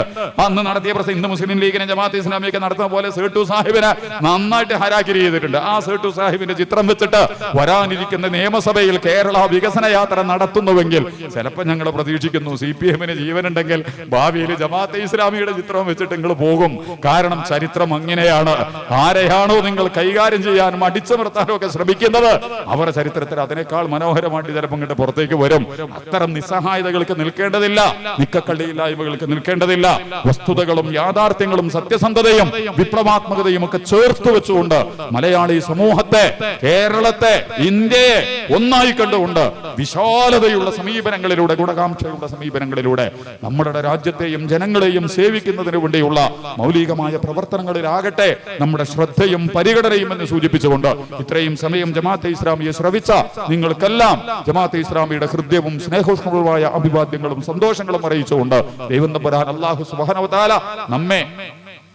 അന്ന് നടത്തിയ പ്രശ്നം ഇന്ന് മുസ്ലിം ലീഗിനെ ജമാഅത്തെ ഇസ്ലാമിയൊക്കെ നടത്തുന്ന പോലെ സേട്ടു സാഹിബിനെ നന്നായിട്ട് ഹരാക്കിരി ചെയ്തിട്ടുണ്ട്. ആ സേട്ടു സാഹിബിന്റെ ചിത്രം വെച്ചിട്ട് വരാനിരിക്കുന്ന നിയമസഭയിൽ കേരള വികസന യാത്ര നടത്തുന്നുവെങ്കിൽ ചിലപ്പോൾ ഞങ്ങൾ പ്രതീക്ഷിക്കുന്നു CPM-ന് ജീവനുണ്ടെങ്കിൽ ഭാവിയിൽ ജമാഅത്തെ ഇസ്ലാമിയുടെ ചിത്രം വെച്ചിട്ട് നിങ്ങൾ പോകും. കാരണം ചരിത്രം അങ്ങനെയാണ്. ആരെയാണോ നിങ്ങൾ കൈകാര്യം ചെയ്യാനും അടിച്ചമർത്താനും ഒക്കെ ശ്രമിക്കുന്നത് അവരുടെ ചരിത്രത്തിൽ അതിനേക്കാൾ മനോഹരമായിട്ട് ചിലപ്പോൾ ഇങ്ങോട്ട് പുറത്തേക്ക് വരും. അത്തരം നിസ്സഹായതകൾക്ക് നിൽക്കേണ്ടതില്ല, നിക്കക്കള്ളിയില്ലായ്മകൾക്ക് നിൽക്കേണ്ടതില്ല. വസ്തുതകളും യാഥാർത്ഥ്യങ്ങളും സത്യസന്ധതയും വിപ്ലവാത്മകതയും ഒക്കെ ചേർത്ത് വെച്ചുകൊണ്ട് മലയാളി സമൂഹത്തെ, കേരളത്തെ, ഇന്ത്യയെ ഒന്നായി കണ്ടുകൊണ്ട് വിശാലതയുള്ള സമീപനങ്ങളിലൂടെ, ഗുണകാംക്ഷയുള്ള സമീപനങ്ങളിലൂടെ നമ്മുടെ രാജ്യത്തെയും ജനങ്ങളെയും സേവിക്കുന്നതിന് വേണ്ടിയുള്ള മൗലികമായ പ്രവർത്തനങ്ങളിലാകട്ടെ നമ്മുടെ ശ്രദ്ധയും പരിഗണനയും എന്ന് സൂചിപ്പിച്ചുകൊണ്ട് ഇത്രയും സമയം ജമാഅത്തെ ഇസ്ലാമിയെ ശ്രവിച്ച നിങ്ങൾക്കെല്ലാം ജമാഅത്തെ ഇസ്ലാമിയുടെ ഹൃദ്യവും സ്നേഹോഷ്മവുമായ അഭിവാദ്യങ്ങളും സന്തോഷങ്ങളും അറിയിച്ചുകൊണ്ട് ദൈവം തമ്പുരാൻ അല്ലാഹു സുബ്ഹാനഹു വ തആല നമ്മെ,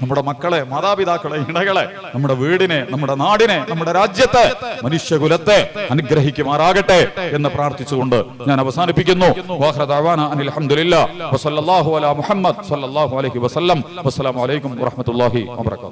നമ്മുടെ മക്കളെ, മാതാപിതാക്കളെ, ഇണകളെ, നമ്മുടെ വീടിനെ, നമ്മുടെ നാടിനെ, നമ്മുടെ രാജ്യത്തെ, മനുഷ്യകുലത്തെ അനുഗ്രഹിക്കുമാറാകട്ടെ എന്ന് പ്രാർത്ഥിച്ചുകൊണ്ട് ഞാൻ അവസാനിപ്പിക്കുന്നു. വാഖിറു ദഅവാന അനിൽ ഹംദുലില്ലാഹി വസല്ലല്ലാഹു അലാ മുഹമ്മദ് സല്ലല്ലാഹു അലൈഹി വസല്ലം. വസ്സലാമു അലൈക്കും വറഹ്മത്തുള്ളാഹി വബറകാതുഹു.